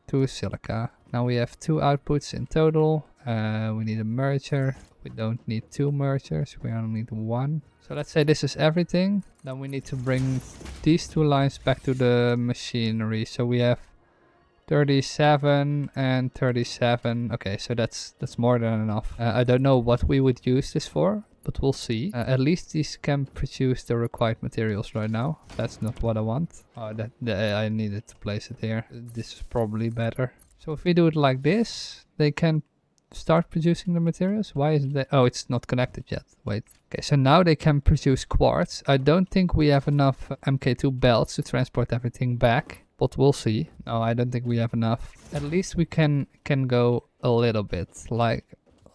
2 silica. Now we have 2 outputs in total. We need a merger. We don't need 2 mergers. We only need 1. So let's say this is everything. Then we need to bring these 2 lines back to the machinery. So we have 37 and 37. Okay, so that's more than enough. I don't know what we would use this for, but we'll see. At least these can produce the required materials right now. That's not what I want. Oh, I needed to place it here. This is probably better. So if we do it like this, they can start producing the materials. Why is that? Oh, it's not connected yet. Wait. Okay, so now they can produce quartz. I don't think we have enough MK2 belts to transport everything back, but we'll see. No, I don't think we have enough. At least we can go a little bit, like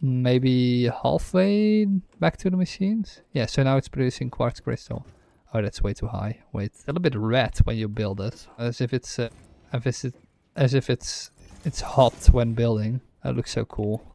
maybe halfway back to the machines. Yeah, so now it's producing quartz crystal. Oh, that's way too high. Wait, a little bit red when you build it, as if it's it's hot when building. That looks so cool.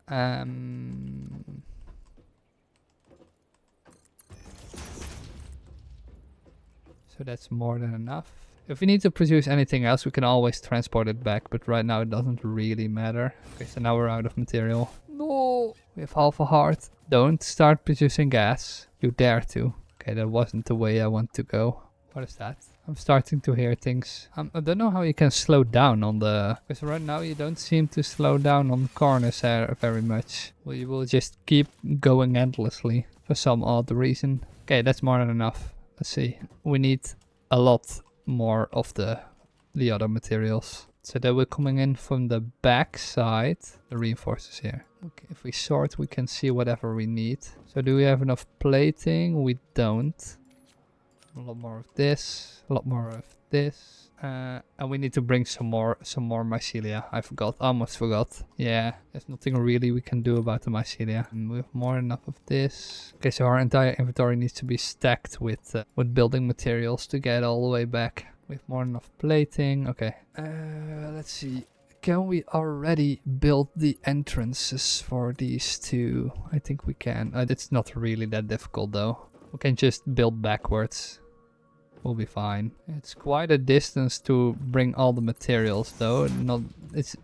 So that's more than enough. If we need to produce anything else, we can always transport it back, but right now it doesn't really matter. Okay, so now we're out of material. No! We have half a heart. Don't start producing gas. You dare to. Okay, that wasn't the way I want to go. What is that? I'm starting to hear things. I don't know how you can slow down on the... Because right now you don't seem to slow down on corners very much. Well, you will just keep going endlessly for some odd reason. Okay, that's more than enough. Let's see. We need a lot more of the other materials. So they were coming in from the back side. The reinforcers here. Okay, if we sort, we can see whatever we need. So do we have enough plating? We don't. A lot more of this. A lot more of this. And we need to bring some more mycelia. I forgot. Almost forgot. Yeah, there's nothing really we can do about the mycelia. And we have more than enough of this. Okay, so our entire inventory needs to be stacked with building materials to get all the way back. We have more than enough plating. Okay. Let's see. Can we already build the entrances for these two? I think we can. It's not really that difficult though. We can just build backwards. We'll be fine. It's quite a distance to bring all the materials though.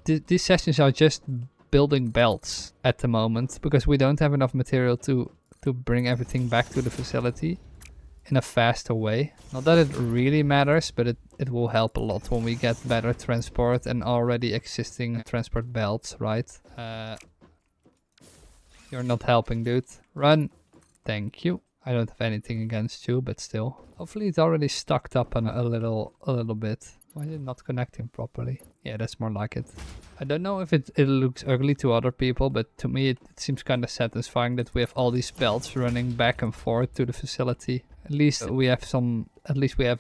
These sessions are just building belts at the moment because we don't have enough material to bring everything back to the facility in a faster way. Not that it really matters, but it will help a lot when we get better transport and already existing transport belts, right? You're not helping, dude. Run. Thank you. I don't have anything against you, but still. Hopefully it's already stocked up on a little bit. Why is it not connecting properly? Yeah, that's more like it. I don't know if it looks ugly to other people, but to me it seems kind of satisfying that we have all these belts running back and forth to the facility. At least we have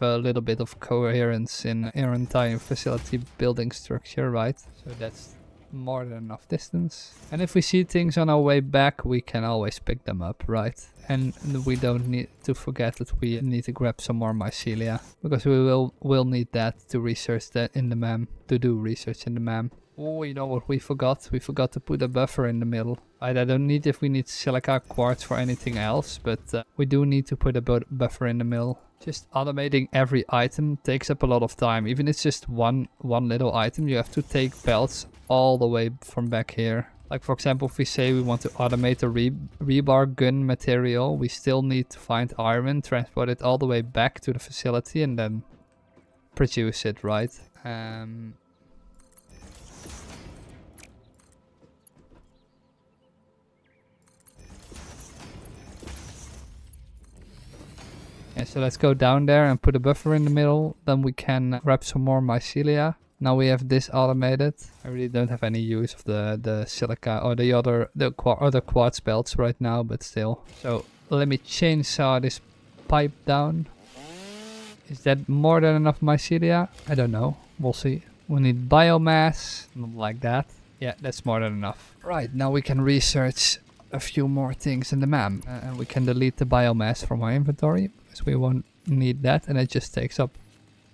a little bit of coherence in our entire facility building structure, right? So that's more than enough distance. And if we see things on our way back, we can always pick them up, right? And we don't need to forget that we need to grab some more mycelia, because we will need that to research that in the MAM, to do research in the MAM. Oh, you know what we forgot? We forgot to put a buffer in the middle. I don't need if we need silica quartz for anything else, but we do need to put a buffer in the middle. Just automating every item takes up a lot of time. Even if it's just one little item, you have to take belts all the way from back here. Like for example, if we say we want to automate a rebar gun material, we still need to find iron, transport it all the way back to the facility and then produce it, right? Yeah, so let's go down there and put a buffer in the middle. Then we can grab some more mycelia. Now we have this automated. I really don't have any use of the silica or the other quartz belts right now, but still. So let me chainsaw this pipe down. Is that more than enough mycelia? I don't know. We'll see. We need biomass. Not like that. Yeah, that's more than enough. Right, now we can research a few more things in the MAM. And we can delete the biomass from our inventory, because we won't need that, and it just takes up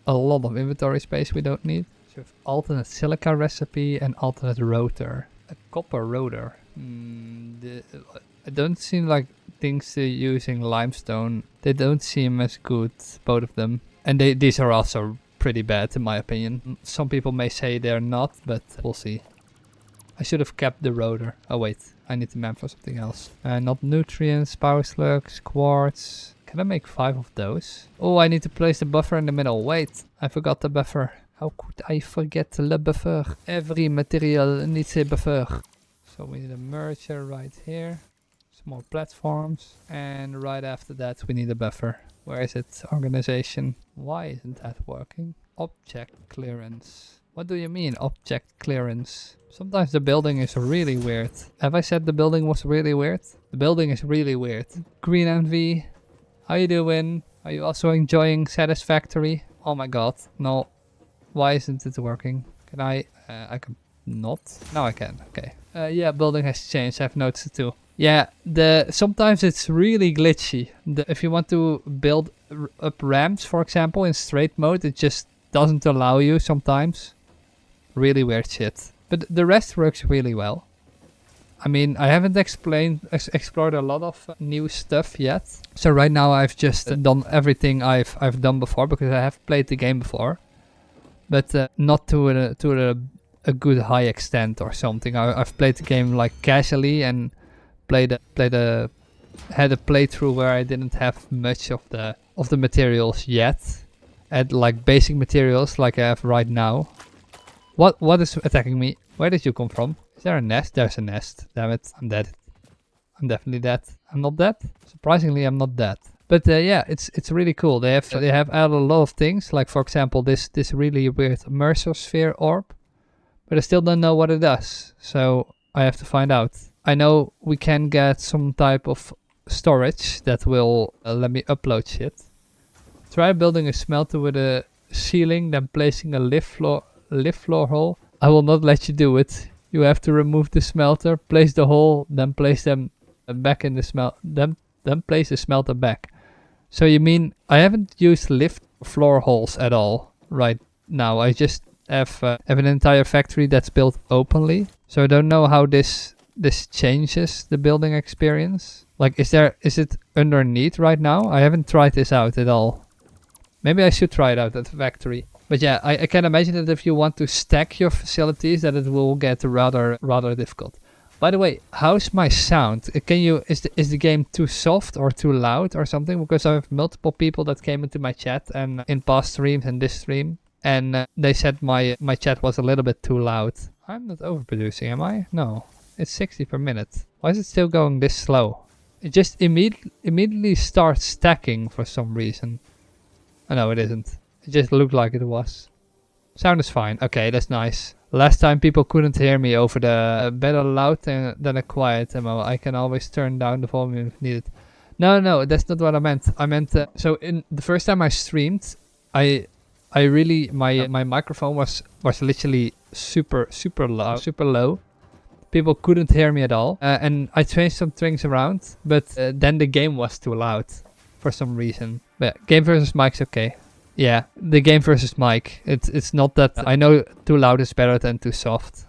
a lot of inventory space we don't need. So we have alternate silica recipe and alternate rotor. A copper rotor. It don't seem like things using limestone. They don't seem as good, both of them. And these are also pretty bad in my opinion. Some people may say they're not, but we'll see. I should have kept the rotor. Oh wait, I need the map for something else. Not nutrients, power slugs, quartz. Can I make 5 of those? Oh, I need to place the buffer in the middle. Wait, I forgot the buffer. How could I forget the buffer? Every material needs a buffer. So we need a merger right here. Some more platforms. And right after that we need a buffer. Where is it? Organization. Why isn't that working? Object clearance. What do you mean, object clearance? Sometimes the building is really weird. Have I said the building was really weird? The building is really weird. Green MV, how you doing? Are you also enjoying Satisfactory? Oh my god, no. Why isn't it working? Can I can not? Now I can, okay. Yeah, building has changed, I've noticed it too. Yeah, sometimes it's really glitchy. If you want to build up ramps, for example, in straight mode, it just doesn't allow you sometimes. Really weird shit. But the rest works really well. I mean, I haven't explored a lot of new stuff yet. So right now I've just done everything I've done before, because I have played the game before. But not to a good high extent or something. I've played the game like casually and had a playthrough where I didn't have much of the materials yet. at like basic materials like I have right now. What is attacking me? Where did you come from? Is there a nest? There's a nest. Damn it, I'm dead. I'm definitely dead. I'm not dead. Surprisingly, I'm not dead. But yeah, it's really cool. They have added a lot of things, like for example this really weird Mercer orb, but I still don't know what it does. So I have to find out. I know we can get some type of storage that will let me upload shit. Try building a smelter with a ceiling, then placing a lift floor hole. I will not let you do it. You have to remove the smelter, place the hole, then place them back in the then place the smelter back. So you mean I haven't used lift floor holes at all right now. I just have an entire factory that's built openly. So I don't know how this changes the building experience. Like is it underneath right now? I haven't tried this out at all. Maybe I should try it out at the factory. But yeah, I can imagine that if you want to stack your facilities, that it will get rather difficult. By the way, how's my sound? Is the game too soft or too loud or something? Because I have multiple people that came into my chat and in past streams and this stream, and they said my chat was a little bit too loud. I'm not overproducing, am I? No, it's 60 per minute. Why is it still going this slow? It just immediately starts stacking for some reason. Oh no, it isn't. It just looked like it was. Sound is fine. Okay, that's nice. Last time people couldn't hear me over the better loud than a quiet demo. I can always turn down the volume if needed. No, that's not what I meant. I meant so in the first time I streamed, I really my microphone was literally super loud, super low. People couldn't hear me at all, and I changed some things around, but then the game was too loud for some reason. But game versus mic's okay. Yeah, the game versus mic. It's not that I know too loud is better than too soft.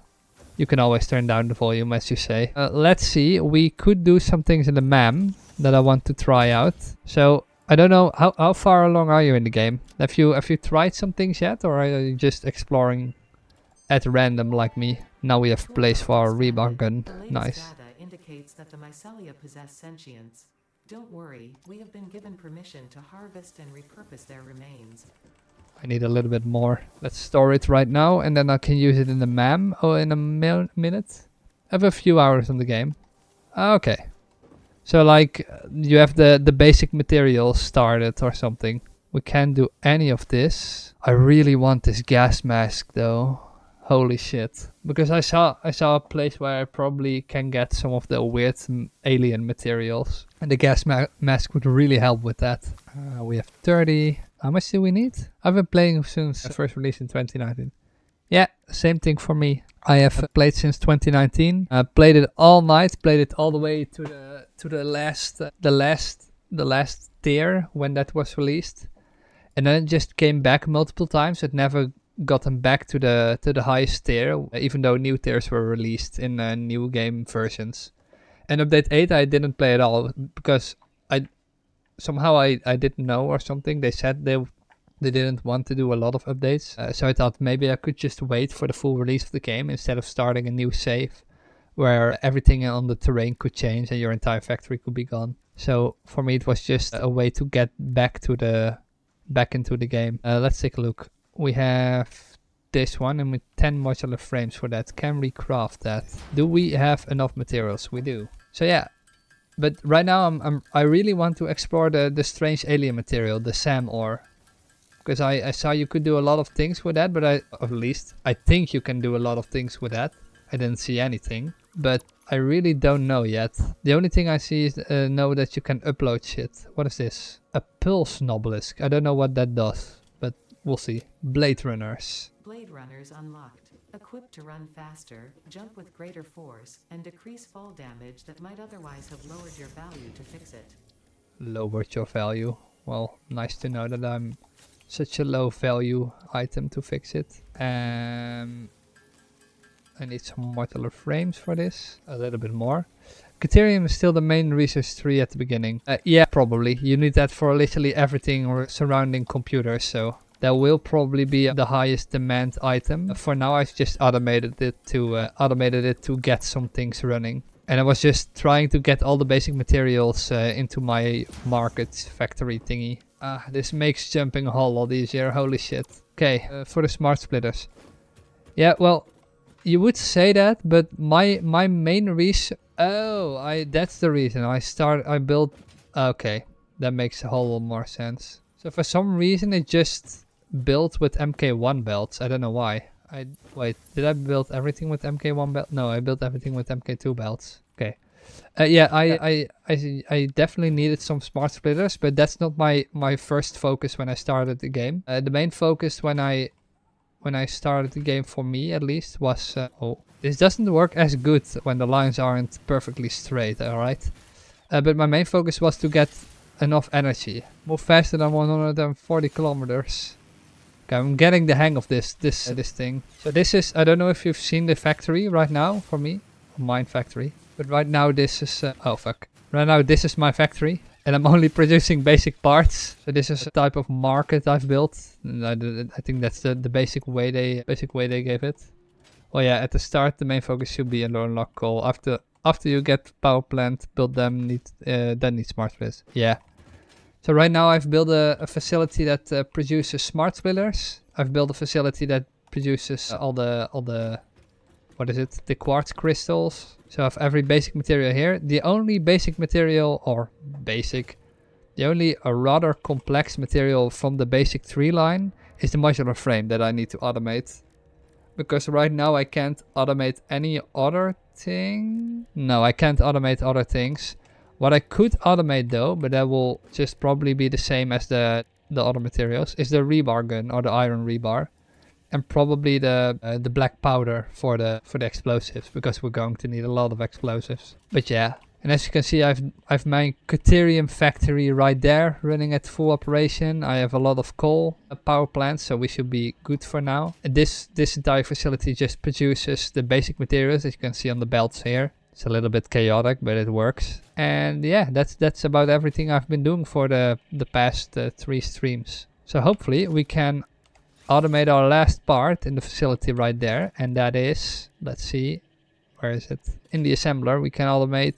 You can always turn down the volume, as you say. Let's see. We could do some things in the MAM that I want to try out. So I don't know how far along are you in the game? Have you tried some things yet, or are you just exploring at random like me? Now we have place for our rebar gun. Nice. Data indicates that the mycelia possess sentience. Don't worry, we have been given permission to harvest and repurpose their remains. I need a little bit more. Let's store it right now, and then I can use it in the MAM in a minute. I have a few hours on the game. Okay. So like, you have the basic materials started or something. We can't do any of this. I really want this gas mask though. Holy shit. Because I saw a place where I probably can get some of the weird alien materials. And the gas mask would really help with that. We have 30. How much do we need? I've been playing since the first release in 2019. Yeah, same thing for me. I have played since 2019. Played it all night. Played it all the way to the last tier when that was released. And then it just came back multiple times. It never gotten back to the highest tier, even though new tiers were released in new game versions. And update 8 I didn't play at all because I didn't know or something. They said they didn't want to do a lot of updates, so I thought maybe I could just wait for the full release of the game instead of starting a new save where everything on the terrain could change and your entire factory could be gone. So for me it was just a way to get back into the game. Let's take a look. We have this one and with 10 modular frames for that. Can we craft that? Do we have enough materials? We do. So yeah, but right now I really want to explore the strange alien material, the SAM ore. Because I saw you could do a lot of things with that, but at least I think you can do a lot of things with that. I didn't see anything, but I really don't know yet. The only thing I see is know that you can upload shit. What is this? A pulse obelisk. I don't know what that does, but we'll see. Blade runners. Blade runners unlocked. Equipped to run faster, jump with greater force, and decrease fall damage that might otherwise have lowered your value to fix it. Lowered your value. Well, nice to know that I'm such a low value item to fix it. I need some modular frames for this. A little bit more. Caterium is still the main research tree at the beginning. Yeah, probably. You need that for literally everything surrounding computers, so that will probably be the highest demand item. For now, I've just automated it to get some things running. And I was just trying to get all the basic materials into my market factory thingy. This makes jumping a whole lot easier. Holy shit. Okay, for the smart splitters. Yeah, well, you would say that, but my main reason... Oh, that's the reason. I built... Okay, that makes a whole lot more sense. So for some reason it just built with MK1 belts. I don't know why. Wait, did I build everything with MK1 belt? No, I built everything with MK2 belts. Okay. Yeah, I definitely needed some smart splitters, but that's not my first focus when I started the game. The main focus when I started the game, for me at least, was... oh, this doesn't work as good when the lines aren't perfectly straight, alright? But my main focus was to get enough energy. Move faster than 140 kilometers. Okay, I'm getting the hang of this thing. So this is... I don't know if you've seen the factory right now, for me. Mine factory. But right now this is... oh, fuck. Right now this is my factory. And I'm only producing basic parts. So this is a type of market I've built. And I think that's the basic way they gave it. Well, yeah, at the start the main focus should be unlock coal. After you get power plant, build them, then need smart splitters. Yeah. So right now I've built a facility that produces smart splitters. I've built a facility that produces all the what is it? The quartz crystals. So I have every basic material here. The only basic material, or basic, the only rather complex material from the basic tree line is the modular frame that I need to automate. Because right now I can't automate any other thing. No, I can't automate other things. What I could automate though, but that will just probably be the same as the other materials, is the rebar gun or the iron rebar. And probably the black powder for the explosives, because we're going to need a lot of explosives. But yeah, and as you can see, I've my Caterium factory right there running at full operation. I have a lot of coal power plants, so we should be good for now. And this entire facility just produces the basic materials, as you can see on the belts here. It's a little bit chaotic, but it works. And yeah, that's about everything I've been doing for the past 3 streams. So hopefully we can automate our last part in the facility right there, and that is, let's see, where is it? In the assembler we can automate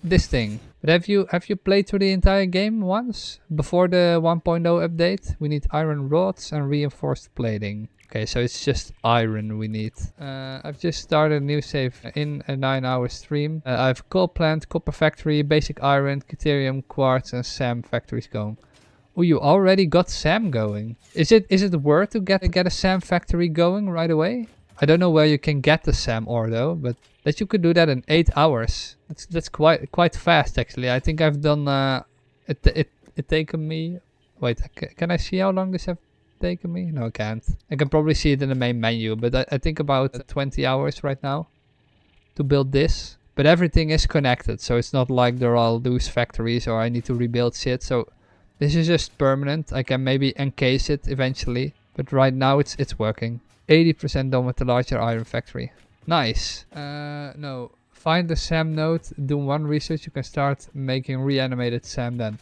this thing. But have you played through the entire game once before the 1.0 update? We need iron rods and reinforced plating. Okay, so it's just iron we need. I've just started a new save in a 9-hour stream. I have coal plant, copper factory, basic iron, Caterium, quartz and SAM factories going. Oh, you already got SAM going. Is it worth to get a SAM factory going right away? I don't know where you can get the SAM ore though, but that you could do that in 8 hours. That's quite fast actually. I think I've done it taken me... Wait, can I see how long this have taken me? No, I can't. I can probably see it in the main menu, but I think about 20 hours right now to build this. But everything is connected, so it's not like they're all loose factories or I need to rebuild shit. So this is just permanent. I can maybe encase it eventually, but right now it's working. 80% done with the larger iron factory. Nice. No. Find the SAM node, do 1 research, you can start making reanimated SAM then.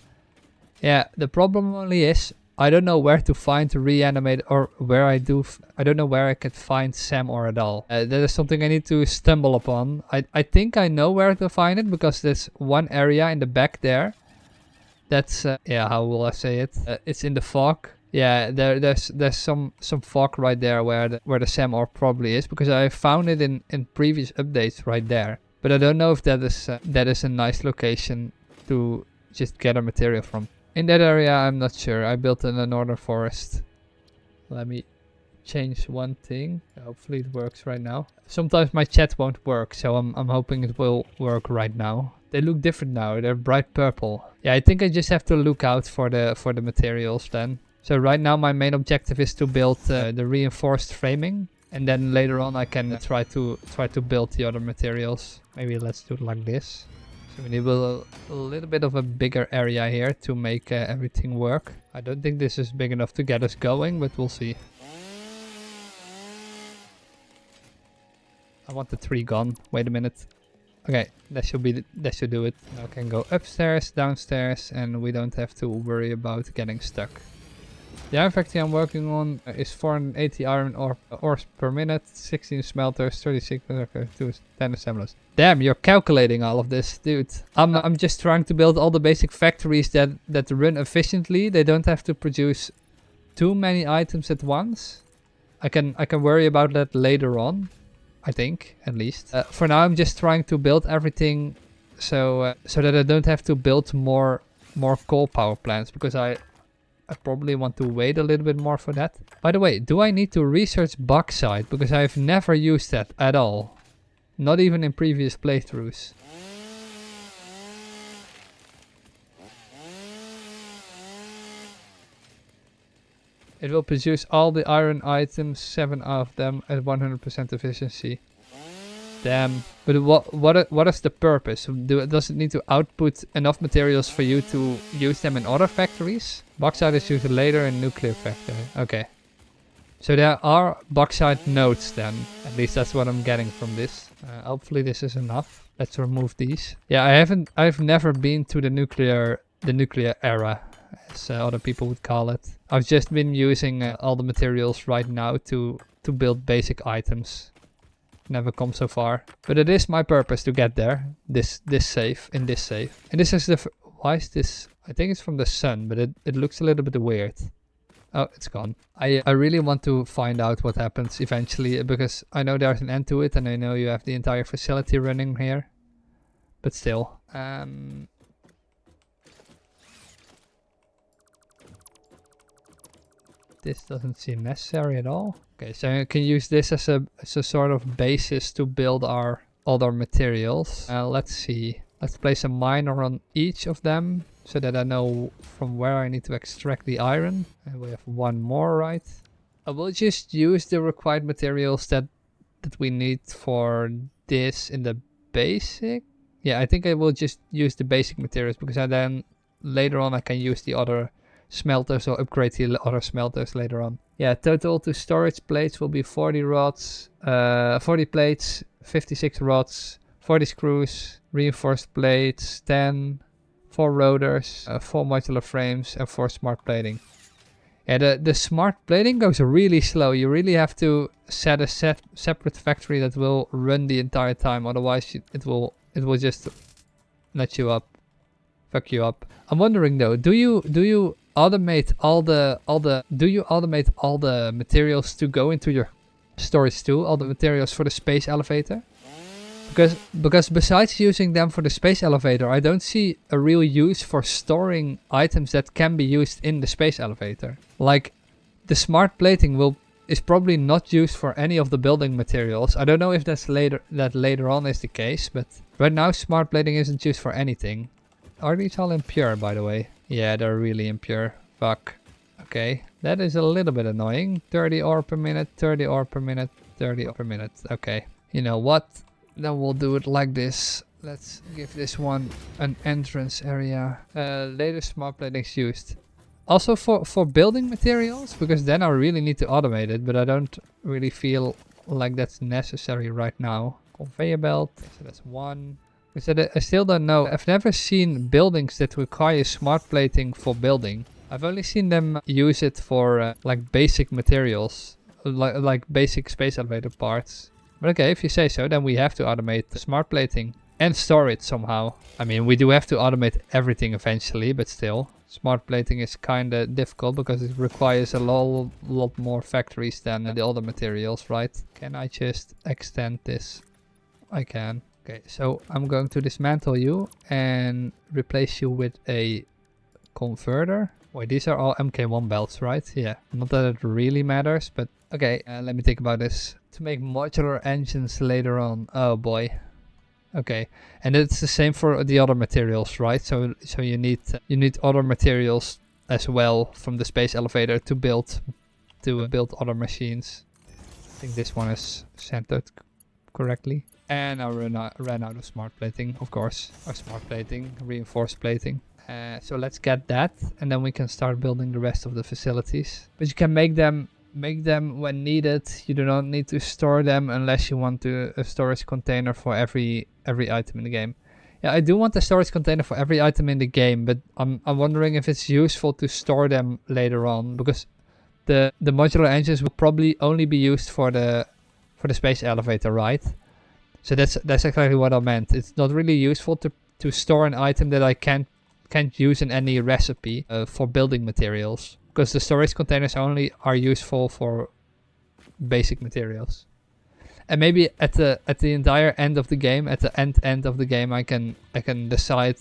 Yeah, the problem only is I don't know where to find reanimate, or where I don't know where I can find SAM ore at all. That is something I need to stumble upon. I think I know where to find it, because there's one area in the back there. That's yeah, how will I say it? It's in the fog. Yeah, there's some fog right there where the SAM ore probably is, because I found it in previous updates right there. But I don't know if that is a nice location to just gather material from. In that area, I'm not sure. I built in the northern forest. Let me change one thing. Hopefully it works right now. Sometimes my chat won't work, so I'm hoping it will work right now. They look different now. They're bright purple. Yeah, I think I just have to look out for the materials then. So right now my main objective is to build the reinforced framing, and then later on I can try to build the other materials. Maybe let's do it like this. So we need a little bit of a bigger area here to make everything work. I don't think this is big enough to get us going, but we'll see. I want the tree gone. Wait a minute. Okay, that should do it. Now I can go upstairs, downstairs, and we don't have to worry about getting stuck. The iron factory I'm working on is 480 iron ores per minute, 16 smelters, 36 10 assemblers. Damn, you're calculating all of this, dude. I'm just trying to build all the basic factories that run efficiently. They don't have to produce too many items at once. I can worry about that later on, I think, at least. For now, I'm just trying to build everything so that I don't have to build more coal power plants, because I probably want to wait a little bit more for that. By the way, do I need to research bauxite? Because I've never used that at all. Not even in previous playthroughs. It will produce all the iron items, 7 of them at 100% efficiency. Damn. But what is the purpose? Does it need to output enough materials for you to use them in other factories? Bauxite is used later in nuclear factory. Okay. So there are bauxite nodes then. At least that's what I'm getting from this. Hopefully this is enough. Let's remove these. Yeah, I've never been to the nuclear era, as other people would call it. I've just been using all the materials right now to build basic items. Never come so far, but it is my purpose to get there. This safe, and this is the why is this? I think it's from the sun, but it looks a little bit weird. Oh, it's gone. I really want to find out what happens eventually, because I know there's an end to it, and I know you have the entire facility running here, but still. This doesn't seem necessary at all. Okay, so I can use this as a sort of basis to build our other materials. Let's see. Let's place a miner on each of them so that I know from where I need to extract the iron. And we have one more, right? I will just use the required materials that we need for this in the basic. Yeah, I think I will just use the basic materials, because then later on I can use the other smelters or upgrade the other smelters later on. Yeah, total to storage plates will be 40 rods, 40 plates, 56 rods, 40 screws, reinforced plates, 10, 4 rotors, 4 modular frames, and 4 smart plating. Yeah, the smart plating goes really slow. You really have to set a separate factory that will run the entire time. Otherwise, it will just let you up, fuck you up. I'm wondering though, do you automate all the materials to go into your storage too? All the materials for the space elevator? Because besides using them for the space elevator, I don't see a real use for storing items that can be used in the space elevator. Like, the smart plating is probably not used for any of the building materials. I don't know if that later on is the case, but right now smart plating isn't used for anything. Are these all impure, by the way? Yeah, they're really impure. Fuck. Okay, that is a little bit annoying. 30 ore per minute, 30 ore per minute, 30 ore per minute. Okay, you know what? Then we'll do it like this. Let's give this one an entrance area. Later smart plating is used. Also for building materials, because then I really need to automate it, but I don't really feel like that's necessary right now. Conveyor belt, so that's one. I still don't know. I've never seen buildings that require smart plating for building. I've only seen them use it for like basic materials, like basic space elevator parts. But okay, if you say so, then we have to automate the smart plating and store it somehow. I mean, we do have to automate everything eventually, but still. Smart plating is kinda difficult because it requires a lot more factories than the other materials, right? Can I just extend this? I can. Okay, so I'm going to dismantle you and replace you with a converter. Wait, these are all MK1 belts, right? Yeah, not that it really matters, but okay, let me think about this. To make modular engines later on. Oh boy. Okay, and it's the same for the other materials, right? So you need other materials as well from the space elevator to build other machines. I think this one is centered correctly. And I ran out of smart plating, of course. Or smart plating, reinforced plating. So let's get that, and then we can start building the rest of the facilities. But you can make them when needed. You do not need to store them unless you want a storage container for every item in the game. Yeah, I do want a storage container for every item in the game, but I'm wondering if it's useful to store them later on, because the modular engines will probably only be used for the space elevator, right? So that's exactly what I meant. It's not really useful to store an item that I can't use in any recipe for building materials, because the storage containers only are useful for basic materials. And maybe at the entire end of the game, at the end of the game, I can decide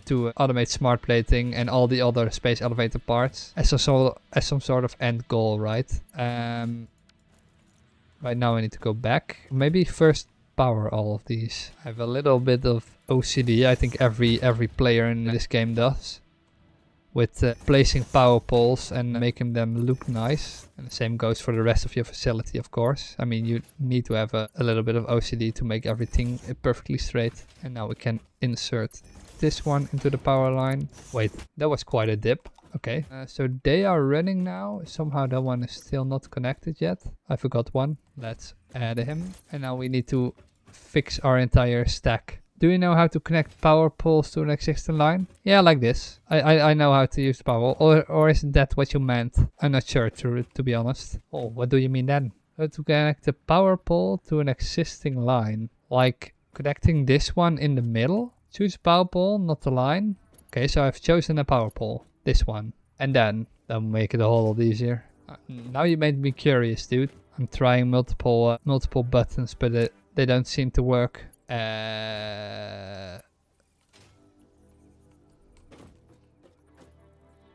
to automate smart plating and all the other space elevator parts as some sort of end goal, right? Right now I need to go back. Maybe first power all of these. I have a little bit of OCD. I think every player in this game does, with placing power poles and making them look nice. And the same goes for the rest of your facility, of course. I mean, you need to have a little bit of OCD to make everything perfectly straight. And now we can insert this one into the power line. Wait, that was quite a dip. Okay, so they are running now. Somehow that one is still not connected yet. I forgot one. Let's add him. And now we need to fix our entire stack. Do you know how to connect power poles to an existing line? Yeah, like this. I know how to use the power, or isn't that what you meant? I'm not sure, to be honest. Oh, what do you mean then? How to connect the power pole to an existing line? Like connecting this one in the middle? Choose power pole, not the line. Okay, so I've chosen a power pole. This one. And then that'll make it a whole lot easier. Now you made me curious, dude. I'm trying multiple buttons, but they don't seem to work.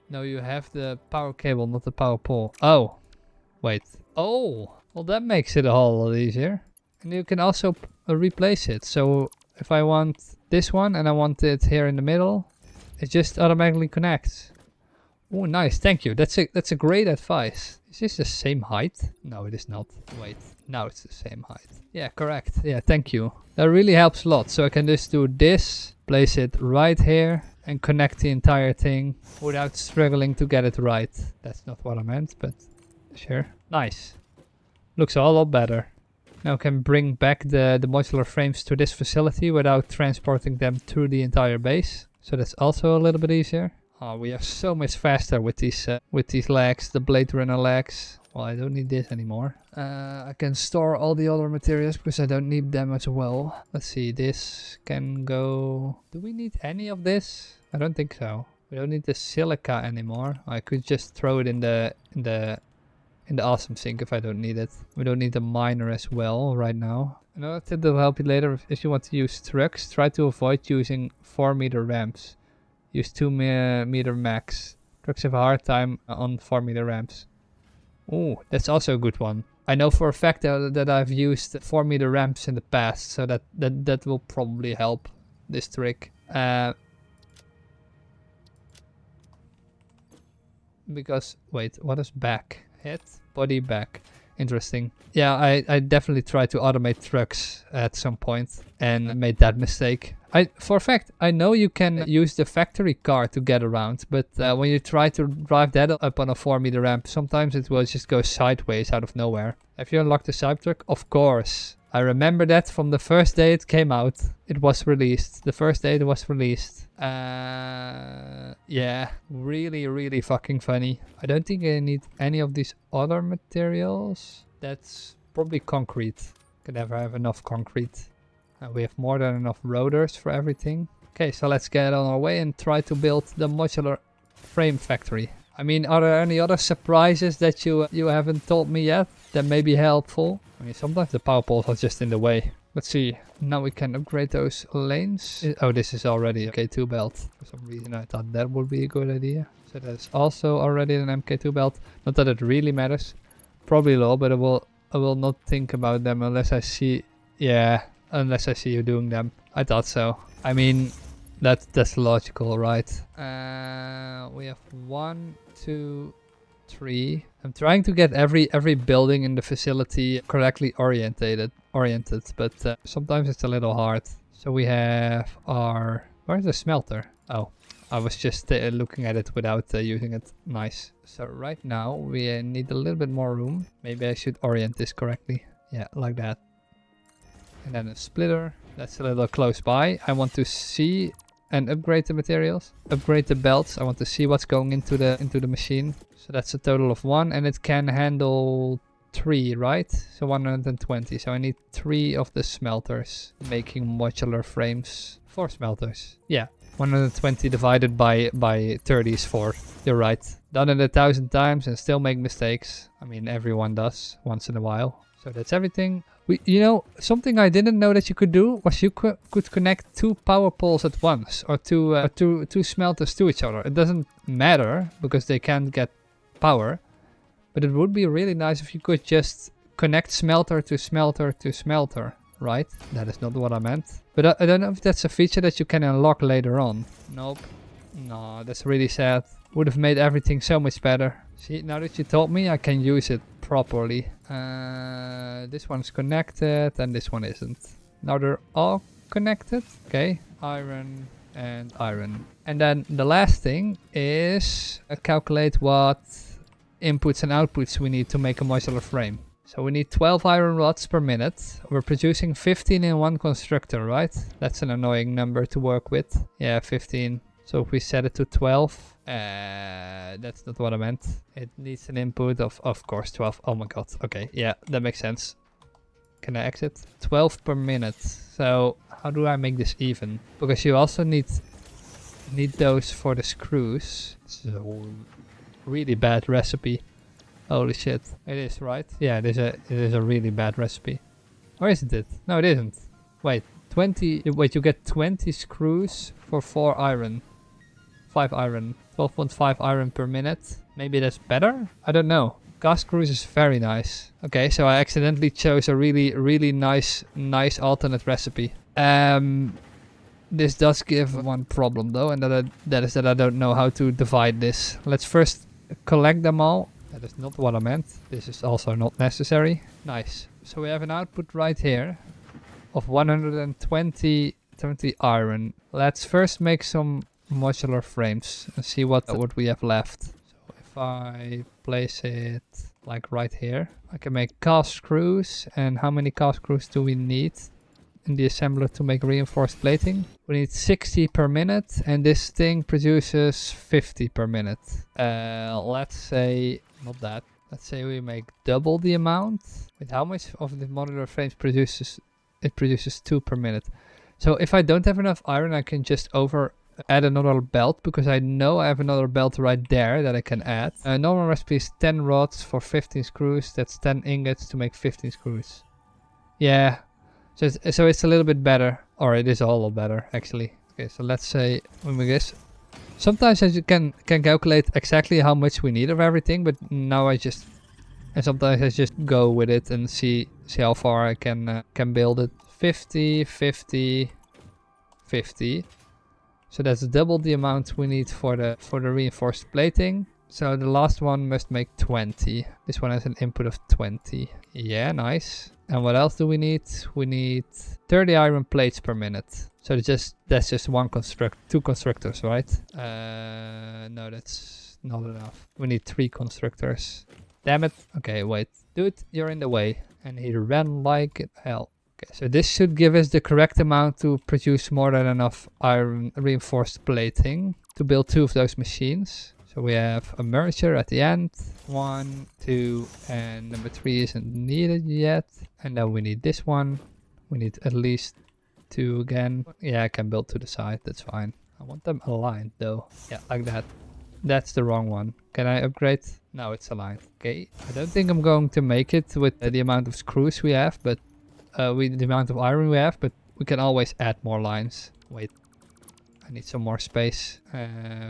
No, you have the power cable, not the power pole. Oh, wait. Oh, well that makes it a whole lot easier. And you can also replace it. So if I want this one and I want it here in the middle, it just automatically connects. Oh, nice. Thank you. That's a great advice. Is this the same height? No, it is not. Wait. Now it's the same height. Yeah, correct. Yeah, thank you. That really helps a lot. So I can just do this, place it right here, and connect the entire thing without struggling to get it right. That's not what I meant, but sure. Nice. Looks a lot better. Now I can bring back the modular frames to this facility without transporting them through the entire base. So that's also a little bit easier. Oh, we are so much faster with these legs, the Blade Runner legs. Well, I don't need this anymore. I can store all the other materials because I don't need them as well. Let's see, this can go... Do we need any of this? I don't think so. We don't need the silica anymore. I could just throw it in the awesome sink if I don't need it. We don't need the miner as well right now. Another tip that will help you later if you want to use trucks, try to avoid using 4-meter ramps. Use 2-meter max. Trucks have a hard time on 4-meter ramps. Oh, that's also a good one. I know for a fact that I've used 4-meter ramps in the past, so that will probably help this trick. Because, wait, what is back? Head, body, back. Interesting. Yeah, I definitely tried to automate trucks at some point and made that mistake. For a fact, I know you can use the factory car to get around, but when you try to drive that up on a 4-meter ramp, sometimes it will just go sideways out of nowhere. Have you unlocked the Cybertruck? Of course. I remember that from the first day it came out. It was released. The first day it was released. Yeah, really fucking funny. I don't think I need any of these other materials. That's probably concrete. Can never have enough concrete. We have more than enough rotors for everything. Okay, so let's get on our way and try to build the modular frame factory. I mean, are there any other surprises that you haven't told me yet that may be helpful? I mean, sometimes the power poles are just in the way. Let's see. Now we can upgrade those lanes. Oh, this is already MK2 belt. For some reason I thought that would be a good idea. So that's also already an MK2 belt. Not that it really matters. Probably low, but I will not think about them unless I see... Yeah, unless I see you doing them. I thought so. I mean, that's logical, right? We have 1, 2, 3. I'm trying to get every building in the facility correctly oriented, but sometimes it's a little hard. So we have our... Where's the smelter? Oh, I was just looking at it without using it. Nice. So right now we need a little bit more room. Maybe I should orient this correctly. Yeah, like that. And then a splitter. That's a little close by. I want to see and upgrade the materials. Upgrade the belts. I want to see what's going into the machine. So that's a total of 1, and it can handle 3, right? So 120. So I need 3 of the smelters, making modular frames. 4 smelters. Yeah. 120 divided by 30 is 4. You're right. Done it 1,000 times and still make mistakes. I mean, everyone does once in a while. So that's everything. You know, something I didn't know that you could do was you could connect 2 power poles at once, or two smelters to each other. It doesn't matter because they can't get power, but it would be really nice if you could just connect smelter to smelter to smelter, right? That is not what I meant. But I don't know if that's a feature that you can unlock later on. Nope. No, that's really sad. Would have made everything so much better. See, now that you told me, I can use it properly. This one's connected and this one isn't. Now they're all connected. Okay, iron and iron. And then the last thing is calculate what inputs and outputs we need to make a modular frame. So we need 12 iron rods per minute. We're producing 15 in one constructor, right? That's an annoying number to work with. Yeah, 15. So if we set it to 12, that's not what I meant. It needs an input of course, 12. Oh my god. Okay, yeah, that makes sense. Can I exit? 12 per minute. So how do I make this even? Because you also need those for the screws. It's a really bad recipe. Holy shit. It is, right? Yeah, it is a really bad recipe. Or isn't it? No, it isn't. Wait, 20. Wait, you get 20 screws for 4 iron. 5 iron. 12.5 iron per minute. Maybe that's better? I don't know. Cast screws is very nice. Okay, so I accidentally chose a really nice alternate recipe. This does give one problem though, and that is that I don't know how to divide this. Let's first collect them all. That is not what I meant. This is also not necessary. Nice. So we have an output right here of 120 iron. Let's first make some modular frames and see what we have left. So if I place it like right here, I can make cast screws. And how many cast screws do we need in the assembler to make reinforced plating? We need 60 per minute, and this thing produces 50 per minute. Let's say not that. Let's say we make double the amount. With how much of the modular frames produces? It produces 2 per minute. So if I don't have enough iron, I can just add another belt, because I know I have another belt right there that I can add. Normal recipe is 10 rods for 15 screws. That's 10 ingots to make 15 screws. Yeah. So it's a little bit better, or it is a lot better actually. Okay, so let's say we make this. Sometimes you can calculate exactly how much we need of everything, but now sometimes I just go with it and see how far I can build it. 50, 50, 50. So that's double the amount we need for the reinforced plating. So the last one must make 20. This one has an input of 20. Yeah, nice. And what else do we need? We need 30 iron plates per minute. So that's just two constructors, right? No, that's not enough. We need 3 constructors. Damn it. Okay, wait. Dude, you're in the way. And he ran like hell. Okay, so this should give us the correct amount to produce more than enough iron reinforced plating to build 2 of those machines. So we have a merger at the end. 1, 2, and number 3 isn't needed yet. And then we need this one. We need at least 2 again. Yeah, I can build to the side. That's fine. I want them aligned though. Yeah, like that. That's the wrong one. Can I upgrade? No, it's aligned. Okay. I don't think I'm going to make it with the amount of screws we have, but with the amount of iron we have, but we can always add more lines. Wait. I need some more space.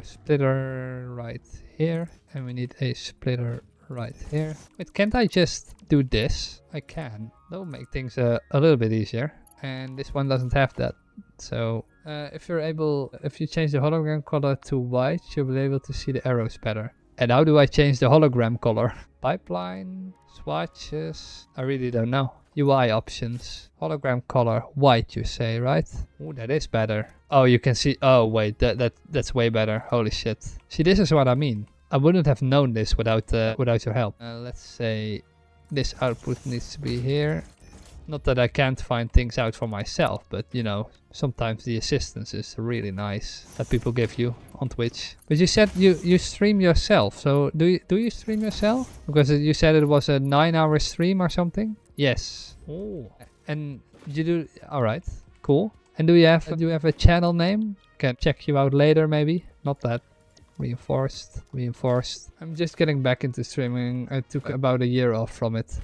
Splitter right here. And we need a splitter right here. Wait, can't I just do this? I can. That will make things a little bit easier. And this one doesn't have that. So if you change the hologram color to white, you'll be able to see the arrows better. And how do I change the hologram color? Pipeline, swatches, I really don't know. UI options, hologram color, white you say, right? Oh, that is better. Oh, you can see, oh wait, that's way better. Holy shit. See, this is what I mean. I wouldn't have known this without your help. Let's say this output needs to be here. Not that I can't find things out for myself, but you know, sometimes the assistance is really nice that people give you on Twitch. But you said you stream yourself, so do you stream yourself? Because you said it was a 9-hour stream or something. Yes. Oh. And you do. All right. Cool. And do you have a channel name? Can check you out later, maybe. Not that. Reinforced. I'm just getting back into streaming. I took about a year off from it.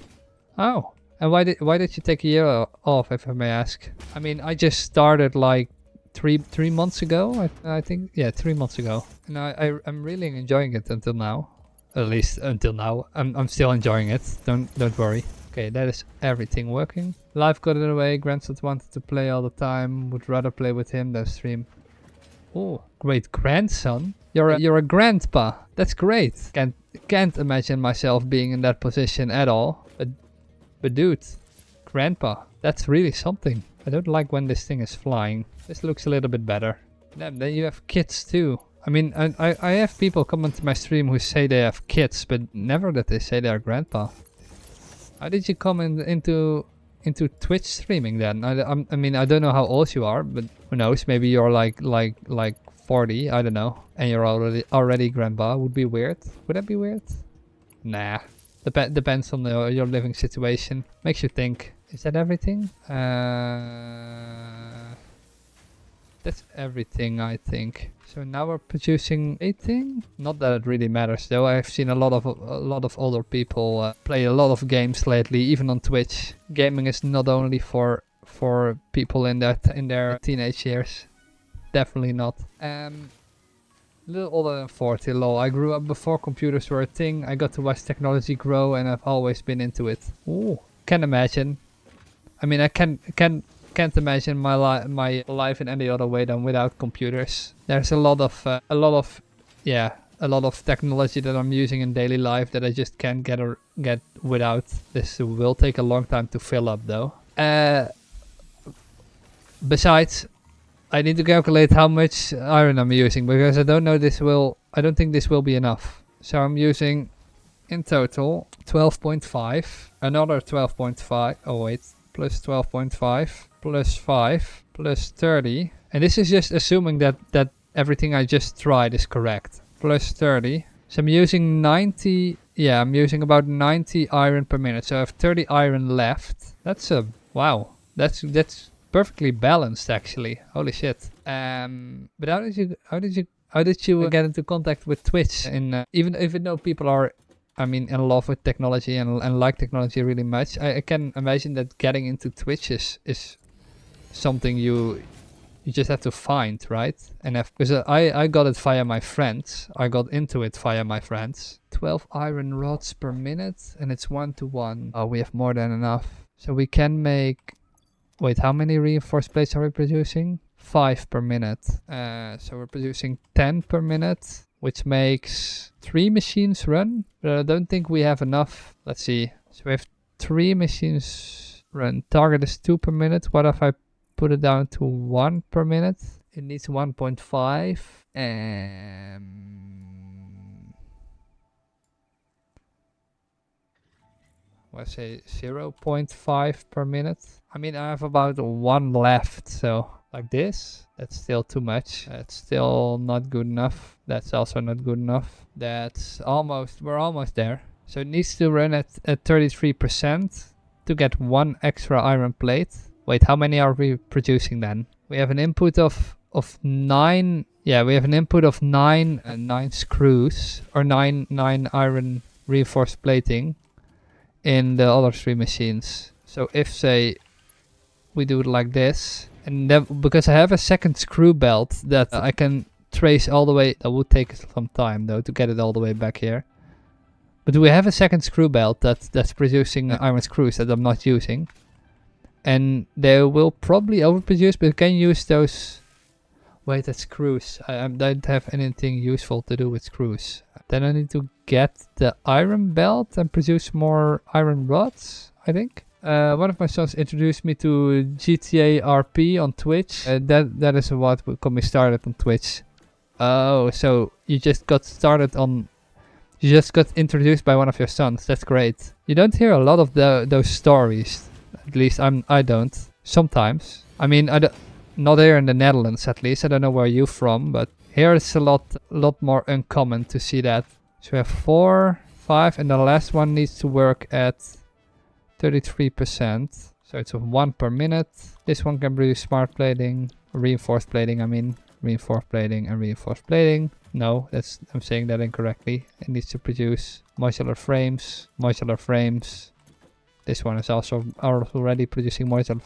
Oh. And why did you take a year off, if I may ask? I mean, I just started like three months ago. I think, yeah, 3 months ago. And I'm really enjoying it until now. At least until now. I'm still enjoying it. Don't worry. Okay, that is everything working. Life got in the way. Grandson wanted to play all the time. Would rather play with him than stream. Oh, great grandson. You're a grandpa. That's great. Can't imagine myself being in that position at all. But dude, grandpa, that's really something. I don't like when this thing is flying. This looks a little bit better. Damn, then you have kids too. I mean, I have people come into my stream who say they have kids, but never that they say they're grandpa. How did you come into Twitch streaming then? I mean, I don't know how old you are, but who knows? Maybe you're like 40, I don't know, and you're already grandpa. Would be weird. Would that be weird? Nah. Depends on your living situation. Makes you think. Is that everything? That's everything, I think. So now we're producing 18. Not that it really matters though. I've seen a lot of older people play a lot of games lately, even on Twitch. Gaming is not only for people in their teenage years. Definitely not. A little older than 40, lol. I grew up before computers were a thing. I got to watch technology grow and I've always been into it. Ooh, can't imagine. I mean, I can't imagine my life in any other way than without computers. There's a lot of technology that I'm using in daily life that I just can't get without. This will take a long time to fill up though. Besides, I need to calculate how much iron I'm using because I don't think this will be enough. So I'm using in total 12.5, another 12.5, oh wait, plus 12.5, plus 5, plus 30. And this is just assuming that everything I just tried is correct. Plus 30. So I'm using 90, yeah, I'm using about 90 iron per minute. So I have 30 iron left. That's wow. That's perfectly balanced actually. Holy shit. But how did you get into contact with Twitch? Even though people are, I mean, in love with technology and like technology really much, I can imagine that getting into Twitch is something you just have to find, right? And because I got it via my friends. I got into it via my friends. 12 iron rods per minute, and it's 1-to-1. Oh, we have more than enough. So we can make. Wait, how many reinforced plates are we producing? 5 per minute. So we're producing 10 per minute, which makes 3 machines run. But I don't think we have enough. Let's see. So we have 3 machines run. Target is 2 per minute. What if I put it down to 1 per minute? It needs 1.5. Let's say 0.5 per minute. I mean, I have about 1 left, so like this, that's still too much. That's still not good enough. That's also not good enough. We're almost there. So it needs to run at 33% to get 1 extra iron plate. Wait, how many are we producing then? We have an input of 9. Yeah, we have an input of 9 screws or 9 iron reinforced plating in the other 3 machines. So if, say, we do it like this, and then because I have a second screw belt that I can trace all the way, that would take some time though to get it all the way back here. But we have a second screw belt that's producing iron screws that I'm not using. And they will probably overproduce, but you can use those. Wait, that's screws. I don't have anything useful to do with screws. Then I need to get the iron belt and produce more iron rods, I think. One of my sons introduced me to GTA RP on Twitch. That is what got me started on Twitch. Oh, so you just got introduced by one of your sons. That's great. You don't hear a lot of those stories. At least I don't. Sometimes. I mean, not here in the Netherlands at least. I don't know where you're from, but here it's a lot more uncommon to see that. So we have 4, 5, and the last one needs to work at 33%. So it's 1 per minute. This one can produce smart plating, reinforced plating, I mean. Reinforced plating and reinforced plating. No, I'm saying that incorrectly. It needs to produce modular frames, modular frames. This one is also already producing modular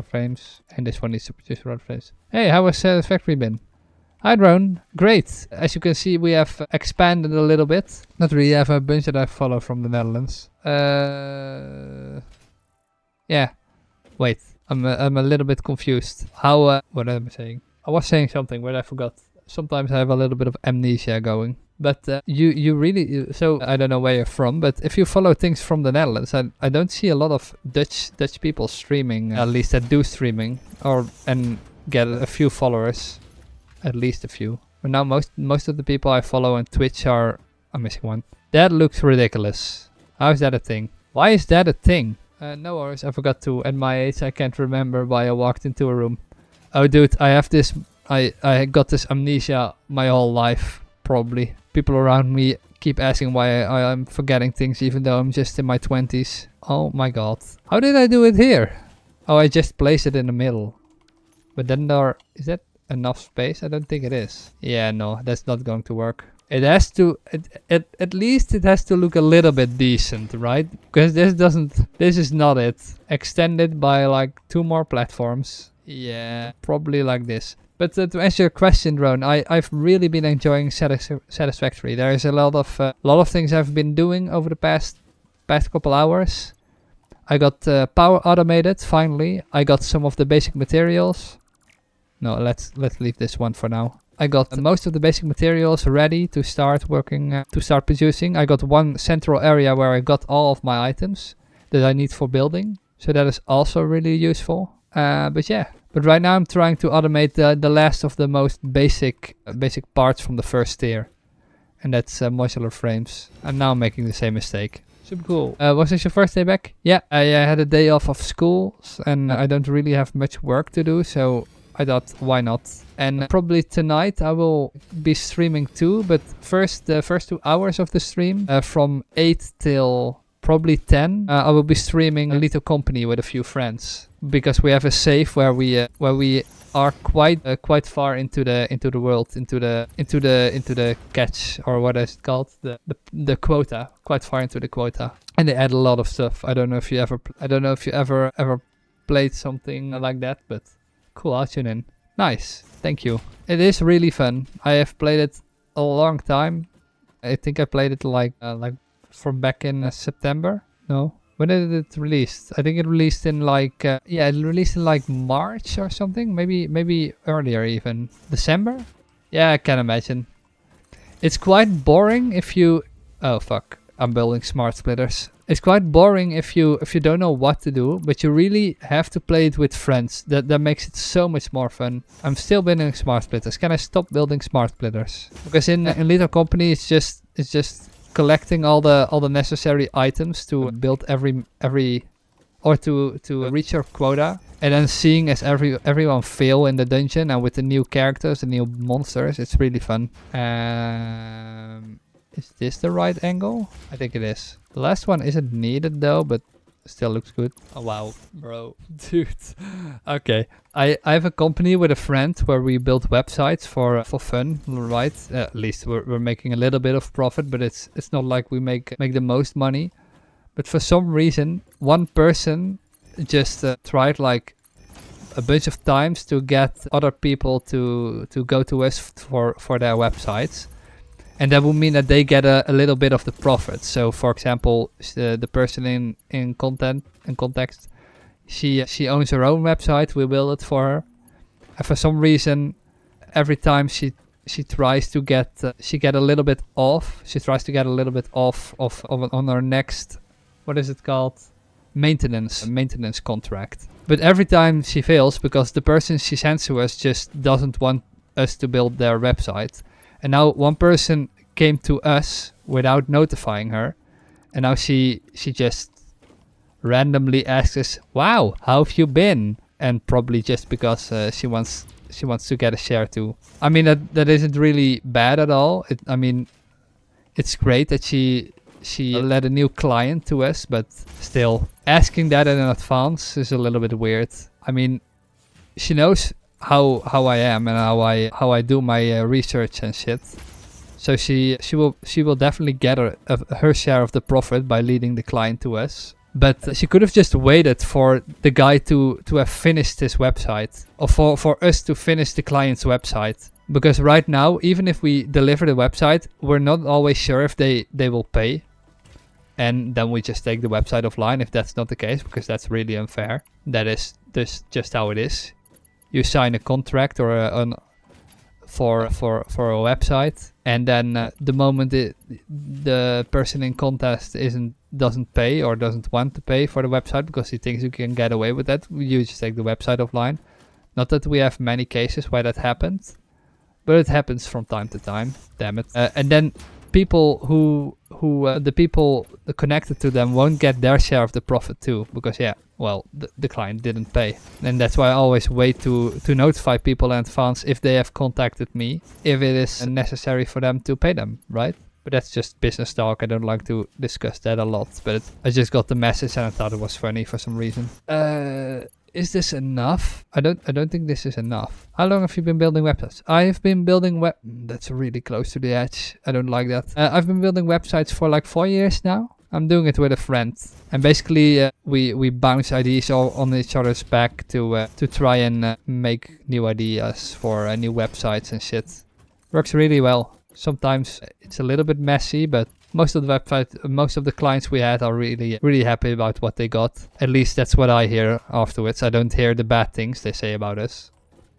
frames, and this one needs to produce modular frames. Hey, how has factory been? Hi drone, great. As you can see, we have expanded a little bit. Not really, I have a bunch that I follow from the Netherlands. Yeah, wait, I'm a little bit confused. How, what am I saying? I was saying something, but I forgot. Sometimes I have a little bit of amnesia going. But you really, so I don't know where you're from, but if you follow things from the Netherlands, I don't see a lot of Dutch people streaming, at least that do streaming, and get a few followers, at least a few. But now most of the people I follow on Twitch are, I'm missing one. That looks ridiculous. How is that a thing? Why is that a thing? No worries, I forgot to, at my age, I can't remember why I walked into a room. Oh dude, I have this, I got this amnesia my whole life, probably. People around me keep asking why I'm forgetting things even though I'm just in my 20s. Oh my god. How did I do it here? Oh, I just placed it in the middle. But then is that enough space? I don't think it is. Yeah, no, that's not going to work. It has to, at least it has to look a little bit decent, right? Because this is not it. Extended by like 2 more platforms. Yeah, probably like this. But to answer your question, Drone, I've really been enjoying Satisfactory. There is a lot of things I've been doing over the past couple hours. I got power automated finally. I got some of the basic materials. No, let's leave this one for now. I got most of the basic materials ready to start working, to start producing. I got one central area where I got all of my items that I need for building. So that is also really useful. But yeah. But right now I'm trying to automate the last of the most basic parts from the first tier. And that's modular frames. I'm now making the same mistake. Super cool. Was this your first day back? Yeah, I had a day off of school and I don't really have much work to do, so I thought, why not? And probably tonight I will be streaming too, but first, the first 2 hours of the stream, from 8 till probably 10, I will be streaming a little company with a few friends. Because we have a save where we are quite far into the world, into the catch, or what is it called, the quota, quite far into the quota, and they add a lot of stuff. I don't know if you ever played something like that, but cool, I'll tune in. Nice, thank you. It is really fun. I have played it a long time. I think I played it like from back in September. No. When did it release? I think it released in like, yeah, it released in like March or something. Maybe earlier even. December? Yeah, I can imagine. It's quite boring if you... Oh, fuck. I'm building smart splitters. It's quite boring if you don't know what to do, but you really have to play it with friends. That makes it so much more fun. I'm still building smart splitters. Can I stop building smart splitters? Because in Little Company, it's just collecting all the necessary items to build every or to reach your quota, and then seeing as everyone fail in the dungeon, and with the new characters and new monsters, it's really fun. Is this the right angle? I think it is. The last one isn't needed though, but still looks good. Oh wow, bro, dude. Okay, I have a company with a friend where we build websites for fun, right? At least we're making a little bit of profit, but it's not like we make the most money. But for some reason, one person just tried like a bunch of times to get other people to go to us for their websites. And that would mean that they get a little bit of the profit. So, for example, the person in context, she owns her own website. We build it for her. And for some reason, every time she tries to get she get a little bit off. She tries to get a little bit off on her next, what is it called, maintenance contract. But every time she fails because the person she sends to us just doesn't want us to build their website. And now one person came to us without notifying her, and now she just randomly asks us, "Wow, how have you been?" And probably just because she wants to get a share too. I mean that isn't really bad at all. I mean, it's great that she led a new client to us, but still asking that in advance is a little bit weird. I mean, she knows how I am and how I do my research and shit. So she will definitely get her share of the profit by leading the client to us. But she could have just waited for the guy to have finished his website, or for us to finish the client's website. Because right now, even if we deliver the website, we're not always sure if they will pay. And then we just take the website offline if that's not the case, because that's really unfair. That is just how it is. You sign a contract or for a website, and then the moment the person in contest doesn't pay or doesn't want to pay for the website because he thinks you can get away with that, you just take the website offline. Not that we have many cases where that happens, but it happens from time to time. Damn it! And then people the people connected to them won't get their share of the profit too, because the client didn't pay. And that's why I always wait to notify people in advance if they have contacted me, if it is necessary for them to pay them, right? But that's just business talk. I don't like to discuss that a lot, but I just got the message and I thought it was funny for some reason. Is this enough? I don't think this is enough. How long have you been building websites? I have been building That's really close to the edge. I don't like that. I've been building websites for like 4 years now. I'm doing it with a friend, and basically we bounce ideas all on each other's back to try and make new ideas for new websites and shit. Works really well. Sometimes it's a little bit messy, but most of the clients we had are really happy about what they got. At least that's what I hear afterwards. I don't hear the bad things they say about us,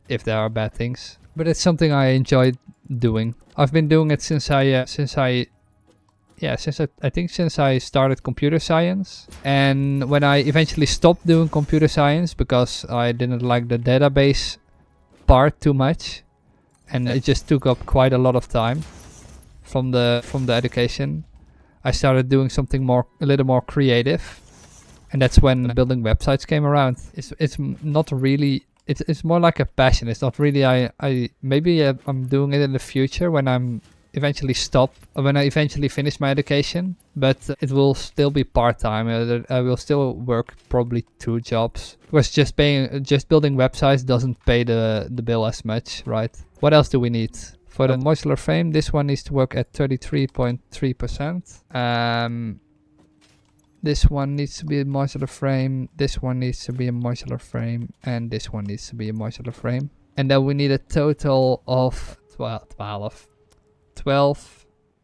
if there are bad things. But it's something I enjoy doing. I've been doing it since I started computer science. And when I eventually stopped doing computer science because I didn't like the database part too much, and it just took up quite a lot of time from the education, I started doing something a little more creative, and that's when building websites came around. It's not really. It's more like a passion. It's not really. I'm doing it in the future when I'm eventually when I eventually finish my education, but it will still be part-time. I will still work probably 2 jobs, because just building websites doesn't pay the bill as much, right? What else do we need? For the modular frame, this one needs to work at 33.3%. This one needs to be a modular frame, this one needs to be a modular frame, and this one needs to be a modular frame. And then we need a total of 12.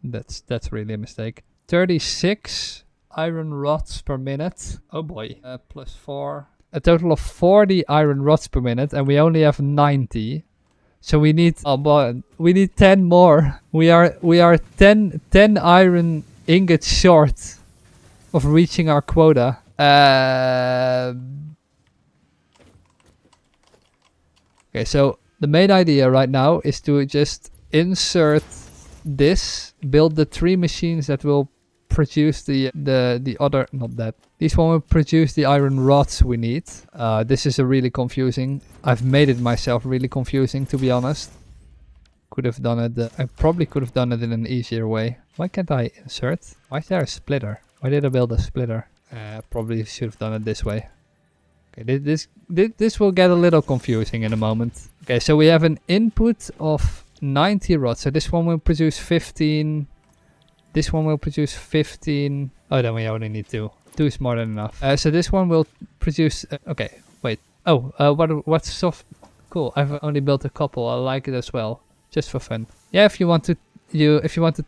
That's really a mistake. 36 iron rods per minute. Oh boy. Plus 4. A total of 40 iron rods per minute, and we only have 90. So we need 10 more. We are 10 iron ingots short of reaching our quota. Okay, so the main idea right now is to just insert this, build the 3 machines that will produce the other, not that. These one will produce the iron rods we need. This is really confusing. I've made it myself really confusing, to be honest. Could have done it. I probably could have done it in an easier way. Why can't I insert? Why is there a splitter? Why did I build a splitter? Probably should have done it this way. Okay, this will get a little confusing in a moment. Okay, so we have an input of 90 rods. So this one will produce 15. This one will produce 15. Oh, then we only need 2. 2 is more than enough. So this one will produce. Okay, wait. Oh, what's soft? Cool. I've only built a couple. I like it as well, just for fun. Yeah, if you want to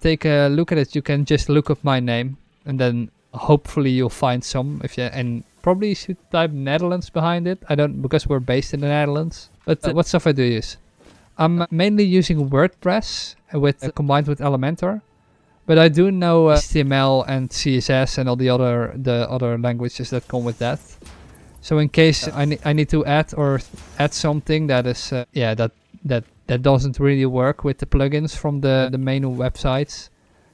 take a look at it, you can just look up my name, and then hopefully you'll find some. And probably should type Netherlands behind it. I don't, because we're based in the Netherlands. But what software do you use? I'm mainly using WordPress combined with Elementor. But I do know HTML and CSS and all the other languages that come with that. So in case I need to add something that is that doesn't really work with the plugins from the main websites,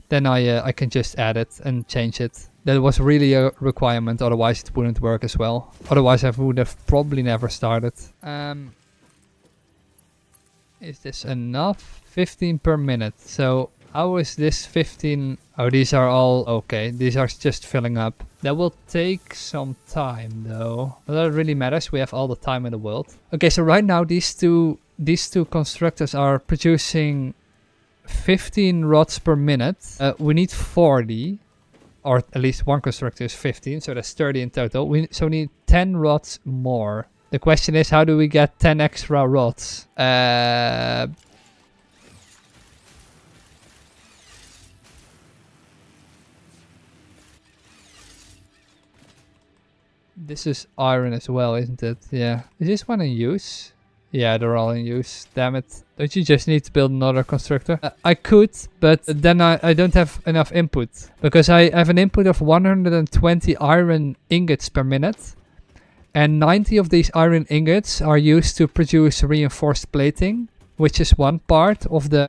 then I can just add it and change it. That was really a requirement, otherwise it wouldn't work as well. Otherwise I would have probably never started. Is this enough? 15 per minute. So how is this 15? Oh, these are all okay. These are just filling up. That will take some time though. But that really matters. We have all the time in the world. Okay, so right now these two constructors are producing 15 rods per minute. We need 40. Or at least one constructor is 15, so that's 30 in total. We need 10 rods more. The question is, how do we get 10 extra rods? This is iron as well, isn't it? Yeah. Is this one in use? Yeah, they're all in use. Damn it. Don't you just need to build another constructor? I could, but then I don't have enough input. Because I have an input of 120 iron ingots per minute. And 90 of these iron ingots are used to produce reinforced plating. Which is one part of the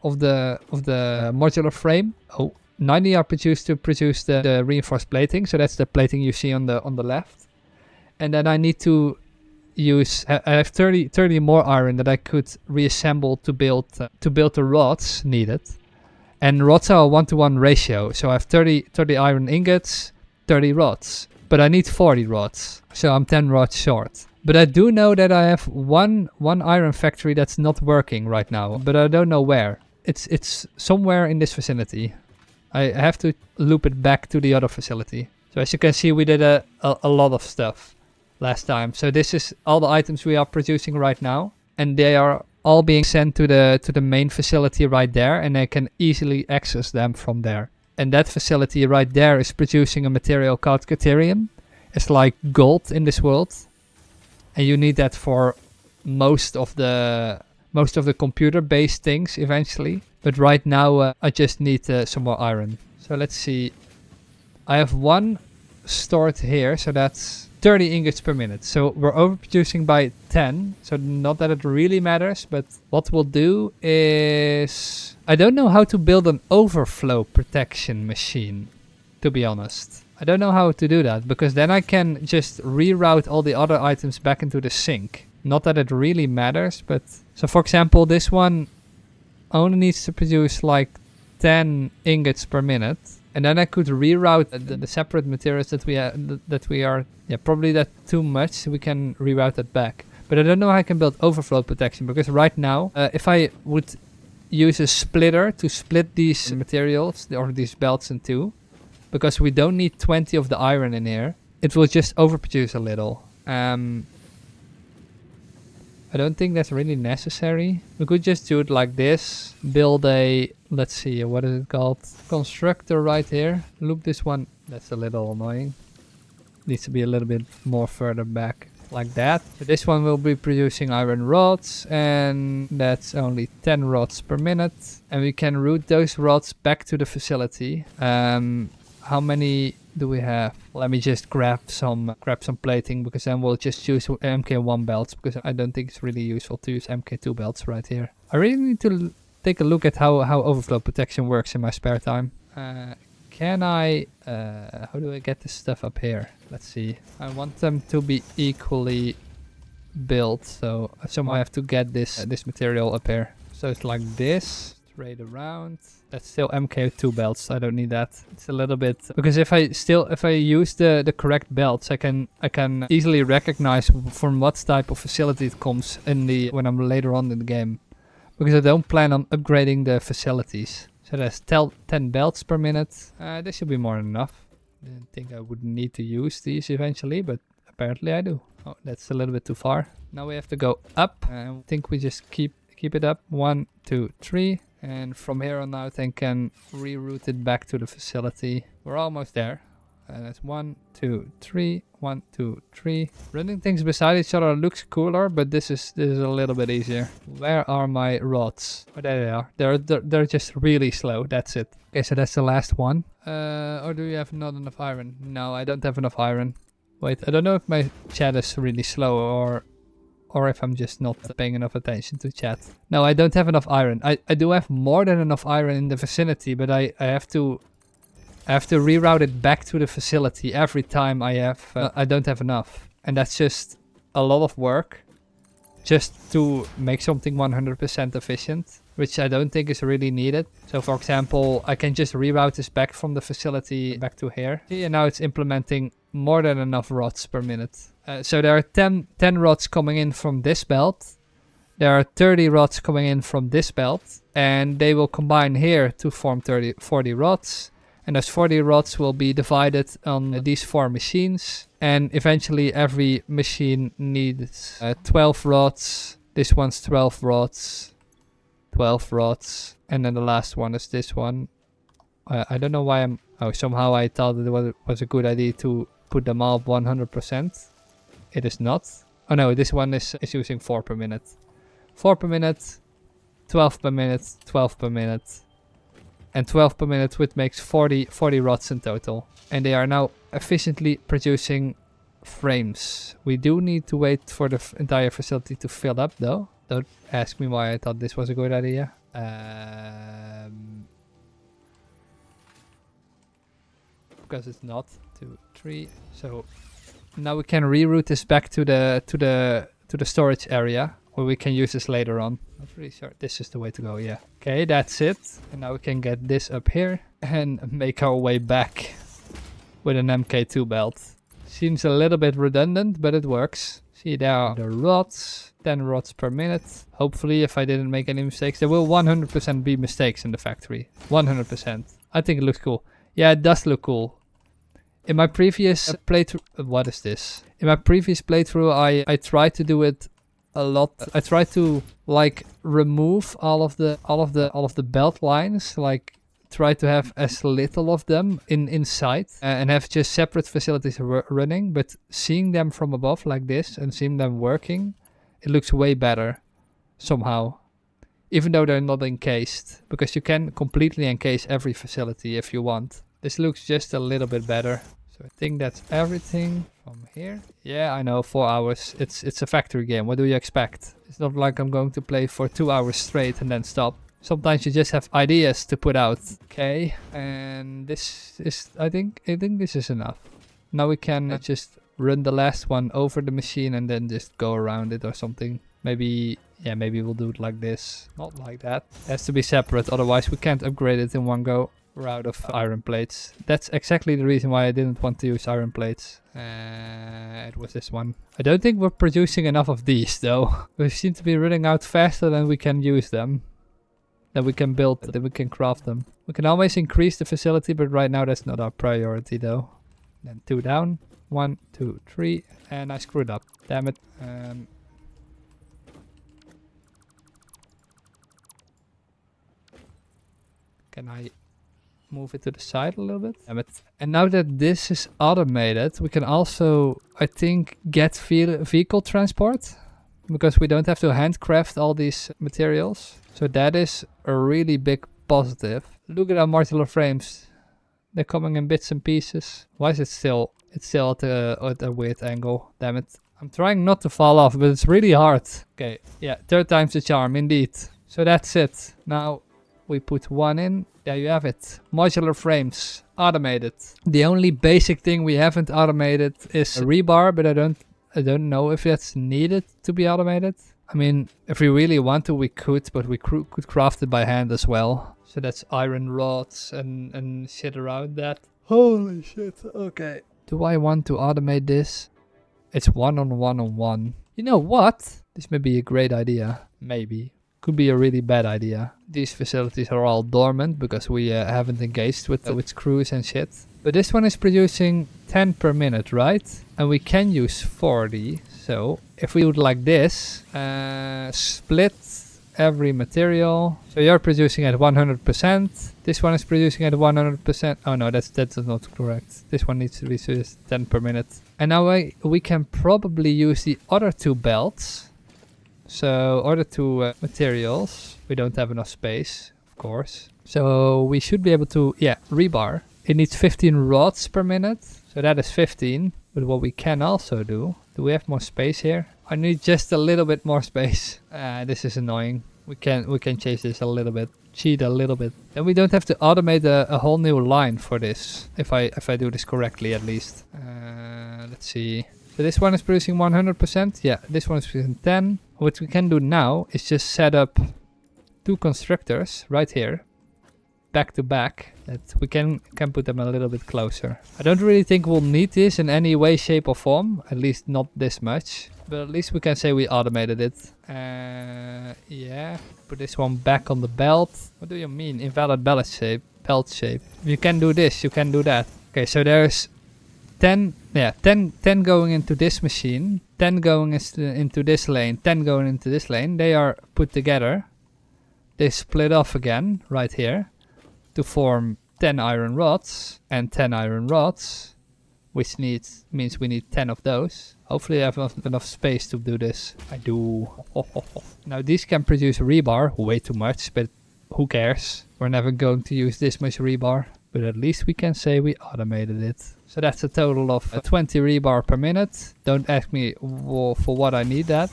modular frame. Oh, 90 are produced to produce the reinforced plating. So that's the plating you see on the left. And then I need to I have 30 more iron that I could reassemble to build the rods needed. And rods are a 1-to-1 ratio. So I have 30 iron ingots, 30 rods. But I need 40 rods. So I'm 10 rods short. But I do know that I have one iron factory that's not working right now. But I don't know where. It's somewhere in this vicinity. I have to loop it back to the other facility. So as you can see, we did a lot of stuff last time. So this is all the items we are producing right now, and they are all being sent to the main facility right there, and I can easily access them from there. And that facility right there is producing a material called Caterium. It's like gold in this world, and you need that for most of the computer-based things eventually. But right now I just need some more iron. So let's see. I have one stored here, so that's 30 ingots per minute. So we're overproducing by 10. So not that it really matters, but what we'll do is... I don't know how to build an overflow protection machine, to be honest. I don't know how to do that, because then I can just reroute all the other items back into the sink. Not that it really matters, but... So for example, this one only needs to produce like 10 ingots per minute. And then I could reroute the separate materials that we are... Yeah, probably that too much, so we can reroute that back. But I don't know how I can build overflow protection, because right now, if I would use a splitter to split these materials, or these belts in two, because we don't need 20 of the iron in here, it will just overproduce a little. I don't think that's really necessary. We could just do it like this. Build a, let's see, what is it called? Constructor right here. Loop this one. That's a little annoying. Needs to be a little bit more further back. Like that. But this one will be producing iron rods. And that's only 10 rods per minute. And we can route those rods back to the facility. How many do we have? Let me just grab some plating, because then we'll just use MK1 belts, because I don't think it's really useful to use MK2 belts right here. I really need to take a look at how overflow protection works in my spare time. Can I... how do I get this stuff up here? Let's see. I want them to be equally built, so somehow I have to get this material up here. So it's like this. Trade around. That's still MK2 belts. I don't need that. It's a little bit, because if I use the correct belts, I can easily recognize from what type of facility it comes when I'm later on in the game, because I don't plan on upgrading the facilities. So that's 10 belts per minute. This should be more than enough. I didn't think I would need to use these eventually, but apparently I do. Oh, that's a little bit too far. Now we have to go up, and I think we just keep it up. 1, 2, 3. And from here on out, I can reroute it back to the facility. We're almost there. That's 1, 2, 3. 1, 2, 3. Running things beside each other looks cooler, but this is a little bit easier. Where are my rods? Oh, there they are. They're just really slow. That's it. Okay, so that's the last one. Or do you have not enough iron? No, I don't have enough iron. Wait, I don't know if my chat is really slow or if I'm just not paying enough attention to chat. No, I don't have enough iron. I do have more than enough iron in the vicinity, but I have to I have to reroute it back to the facility every time I don't have enough. And that's just a lot of work just to make something 100% efficient, which I don't think is really needed. So for example, I can just reroute this back from the facility back to here. See, and now it's implementing more than enough rods per minute. So there are 10 rods coming in from this belt. There are 30 rods coming in from this belt, and they will combine here to form 40 rods. And those 40 rods will be divided on these 4 machines. And eventually every machine needs 12 rods. This one's 12 rods. 12 rods. And then the last one is this one. I don't know why I'm... Oh, somehow I thought it was a good idea to put them all 100%. It is not. Oh no, this one is using 4 per minute. 4 per minute. 12 per minute. 12 per minute. And 12 per minute, which makes 40 rods in total. And they are now efficiently producing frames. We do need to wait for the entire facility to fill up though. Don't ask me why I thought this was a good idea. Because it's not. 2, 3. So now we can reroute this back to the storage area, where we can use this later on. Not really sure. This is the way to go, yeah. Okay, that's it. And now we can get this up here and make our way back with an MK2 belt. Seems a little bit redundant, but it works. See, there are the rods. 10 rods per minute. Hopefully, if I didn't make any mistakes, there will 100% be mistakes in the factory. 100%. I think it looks cool. Yeah, it does look cool. In my previous playthrough... what is this? In my previous playthrough, I tried to do it a lot. I tried to like remove all of the belt lines, like try to have as little of them inside and have just separate facilities running. But seeing them from above like this and seeing them working, it looks way better somehow. Even though they're not encased, because you can completely encase every facility if you want. This looks just a little bit better. So I think that's everything from here. Yeah, I know, 4 hours. It's a factory game. What do you expect? It's not like I'm going to play for 2 hours straight and then stop. Sometimes you just have ideas to put out. Okay, and this is, I think this is enough. Now we can just run the last one over the machine and then just go around it or something. Maybe, yeah, maybe we'll do it like this. Not like that. It has to be separate, otherwise we can't upgrade it in one go. We're out of iron plates. That's exactly the reason why I didn't want to use iron plates. It was this one. I don't think we're producing enough of these though. We seem to be running out faster than we can use them. Then we can build, then we can craft them. We can always increase the facility, but right now that's not our priority though. Then 2 down. 1, 2, 3. And I screwed up. Damn it. Can I move it to the side a little bit? Damn it. And now that this is automated, we can also, I think, get vehicle transport. Because we don't have to handcraft all these materials. So that is a really big positive. Look at our modular frames. They're coming in bits and pieces. Why is it still? It's still at a weird angle. Damn it. I'm trying not to fall off, but it's really hard. Okay, yeah, 3rd time's the charm, indeed. So that's it. Now we put 1 in. There you have it. Modular frames, automated. The only basic thing we haven't automated is a rebar, but I don't know if that's needed to be automated. I mean, if we really want to, we could, but we could craft it by hand as well. So that's iron rods and shit around that. Holy shit, okay. Do I want to automate this? It's 1-on-1-on-1. You know what? This may be a great idea. Maybe. Could be a really bad idea. These facilities are all dormant because we haven't engaged with crews and shit. But this one is producing 10 per minute, right? And we can use 40. So if we do it like this, split every material. So you're producing at 100%. This one is producing at 100%. Oh no, that's not correct. This one needs to be 10 per minute. And now we can probably use the other 2 belts. So other 2 materials. We don't have enough space, of course. So we should be able to, yeah, rebar. It needs 15 rods per minute. So that is 15. But what we can also do we have more space here? I need just a little bit more space. This is annoying. We can change this a little bit, cheat a little bit. Then we don't have to automate a whole new line for this. If I do this correctly, at least. Let's see. So this one is producing 100%. Yeah, this one is producing 10. What we can do now is just set up 2 constructors right here, back to back. That we can put them a little bit closer. I don't really think we'll need this in any way, shape, or form. At least not this much. But at least we can say we automated it. Yeah. Put this one back on the belt. What do you mean? Invalid belt shape. Belt shape. You can do this. You can do that. Okay, so there's 10. Yeah, 10 going into this machine. 10 going into this lane. 10 going into this lane. They are put together. They split off again right here to form 10 iron rods and 10 iron rods, which means we need 10 of those. Hopefully I have enough space to do this. I do. Now these can produce rebar, way too much, but who cares? We're never going to use this much rebar, but at least we can say we automated it. So that's a total of 20 rebar per minute. Don't ask me for what I need that.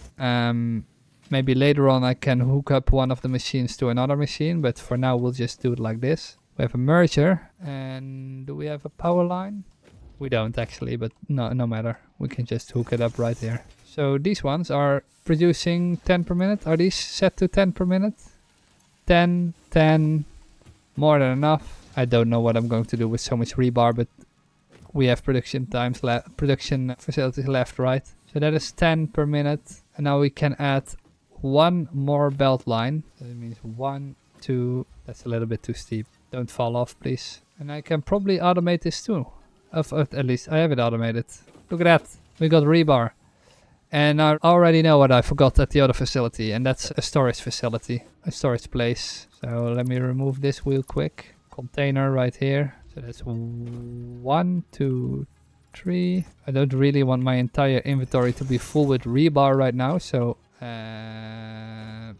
Maybe later on I can hook up one of the machines to another machine, but for now we'll just do it like this. We have a merger, and do we have a power line? We don't actually, but no matter. We can just hook it up right here. So these ones are producing 10 per minute. Are these set to 10 per minute? 10, 10, more than enough. I don't know what I'm going to do with so much rebar, but we have production facilities left, right? So that is 10 per minute. And now we can add one more belt line. That means 1, 2. That's a little bit too steep. Don't fall off, please. And I can probably automate this too. At least I have it automated. Look at that. We got rebar. And I already know what I forgot at the other facility. And that's a storage facility. A storage place. So let me remove this real quick. Container right here. So that's 1, 2, 3. I don't really want my entire inventory to be full with rebar right now. So I'm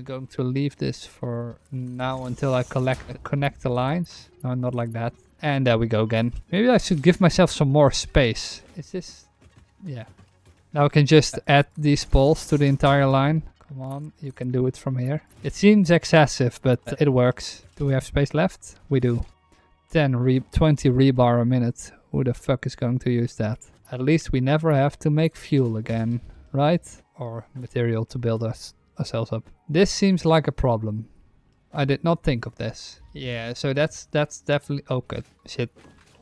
going to leave this for now until I connect the lines. No, not like that. And there we go again. Maybe I should give myself some more space. Is this... Yeah. Now I can just add these poles to the entire line. Come on, you can do it from here. It seems excessive, but it works. Do we have space left? We do. 20 rebar a minute. Who the fuck is going to use that? At least we never have to make fuel again, right? Or material to build ourselves up. This seems like a problem. I did not think of this. Yeah, so that's definitely... Oh, good. Shit.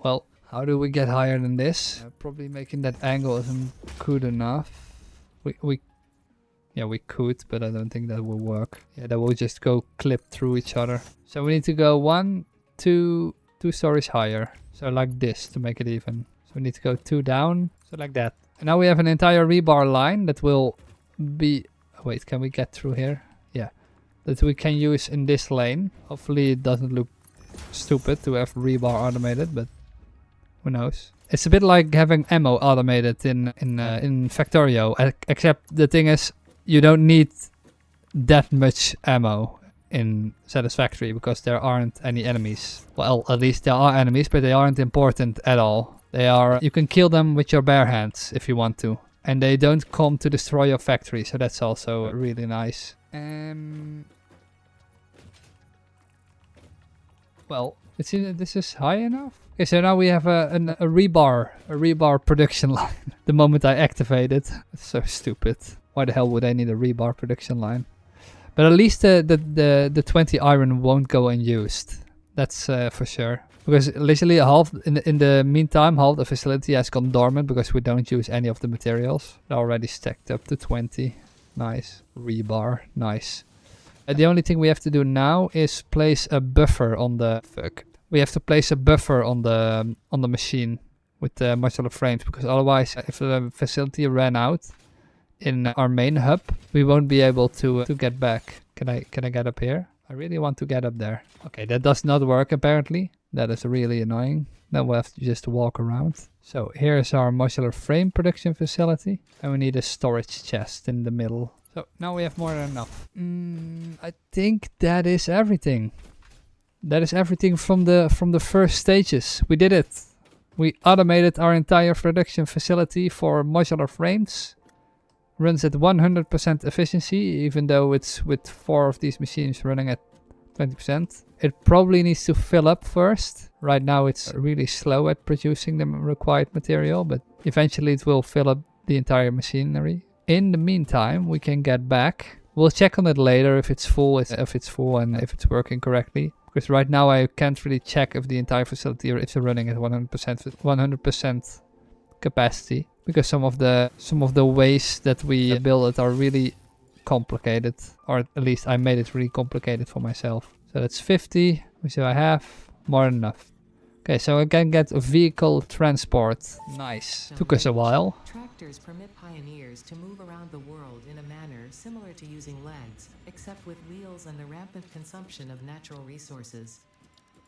Well, how do we get higher than this? Probably making that angle isn't good enough. Yeah, we could, but I don't think that will work. Yeah, that will just go clip through each other. So we need to go 1, 2 stories higher. So like this to make it even. So we need to go 2 down. So like that. And now we have an entire rebar line that will be... Oh, wait, can we get through here? Yeah. That we can use in this lane. Hopefully it doesn't look stupid to have rebar automated, but who knows. It's a bit like having ammo automated in Factorio, except the thing is you don't need that much ammo in Satisfactory because there aren't any enemies. Well, at least there are enemies, but they aren't important at all. You can kill them with your bare hands if you want to. And they don't come to destroy your factory, so that's also really nice. Well, it seems that this is high enough. Okay, so now we have a rebar production line. The moment I activate it, it's so stupid. Why the hell would I need a rebar production line? But at least the 20 iron won't go unused. That's for sure. Because literally in the meantime, half the facility has gone dormant because we don't use any of the materials. They're already stacked up to 20. Nice. Rebar. Nice. The only thing we have to do now is place a buffer on the... Fuck. We have to place a buffer on the machine with the modular frames, because otherwise, if the facility ran out in our main hub, we won't be able to get back. Can I get up here? I really want to get up there. Okay, that does not work apparently. That is really annoying. Then we'll have to just walk around. So here's our modular frame production facility, and we need a storage chest in the middle. So now we have more than enough. I think that is everything. That is everything from the first stages. We did it. We automated our entire production facility for modular frames. runs at 100% efficiency, even though it's with 4 of these machines running at 20%. It probably needs to fill up first. Right now it's really slow at producing the required material, but eventually it will fill up the entire machinery. In the meantime, we can get back. We'll check on it later if it's full, and if it's working correctly. Because right now I can't really check if the entire facility is running at 100% capacity. Because some of the ways that we build it are really complicated, or at least I made it really complicated for myself. So that's 50, which I have more than enough. Okay, so I can get a vehicle transport. Nice. Took us a while. Tractors permit pioneers to move around the world in a manner similar to using legs, except with wheels and the rampant consumption of natural resources.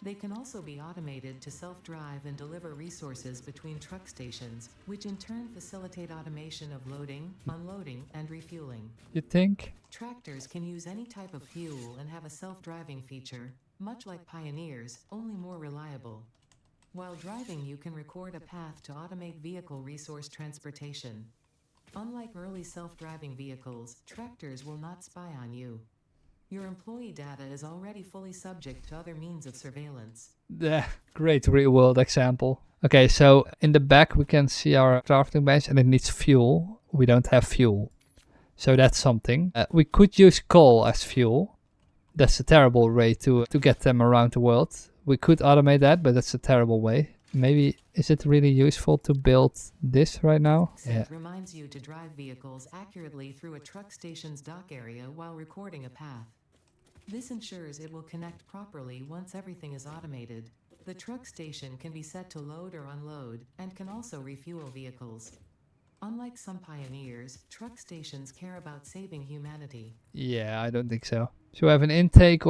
They can also be automated to self-drive and deliver resources between truck stations, which in turn facilitate automation of loading, unloading, and refueling. You think? Tractors can use any type of fuel and have a self-driving feature, much like pioneers, only more reliable. While driving, you can record a path to automate vehicle resource transportation. Unlike early self-driving vehicles, tractors will not spy on you. Your employee data is already fully subject to other means of surveillance. Great real-world example. Okay, so in the back we can see our crafting bench and it needs fuel. We don't have fuel. So that's something. We could use coal as fuel. That's a terrible way to get them around the world. We could automate that, but that's a terrible way. Maybe, is it really useful to build this right now? It reminds you to drive vehicles accurately through a truck station's dock area while recording a path. This ensures it will connect properly once everything is automated. The truck station can be set to load or unload, and can also refuel vehicles. Unlike some pioneers, truck stations care about saving humanity. Yeah, I don't think so. So we have an intake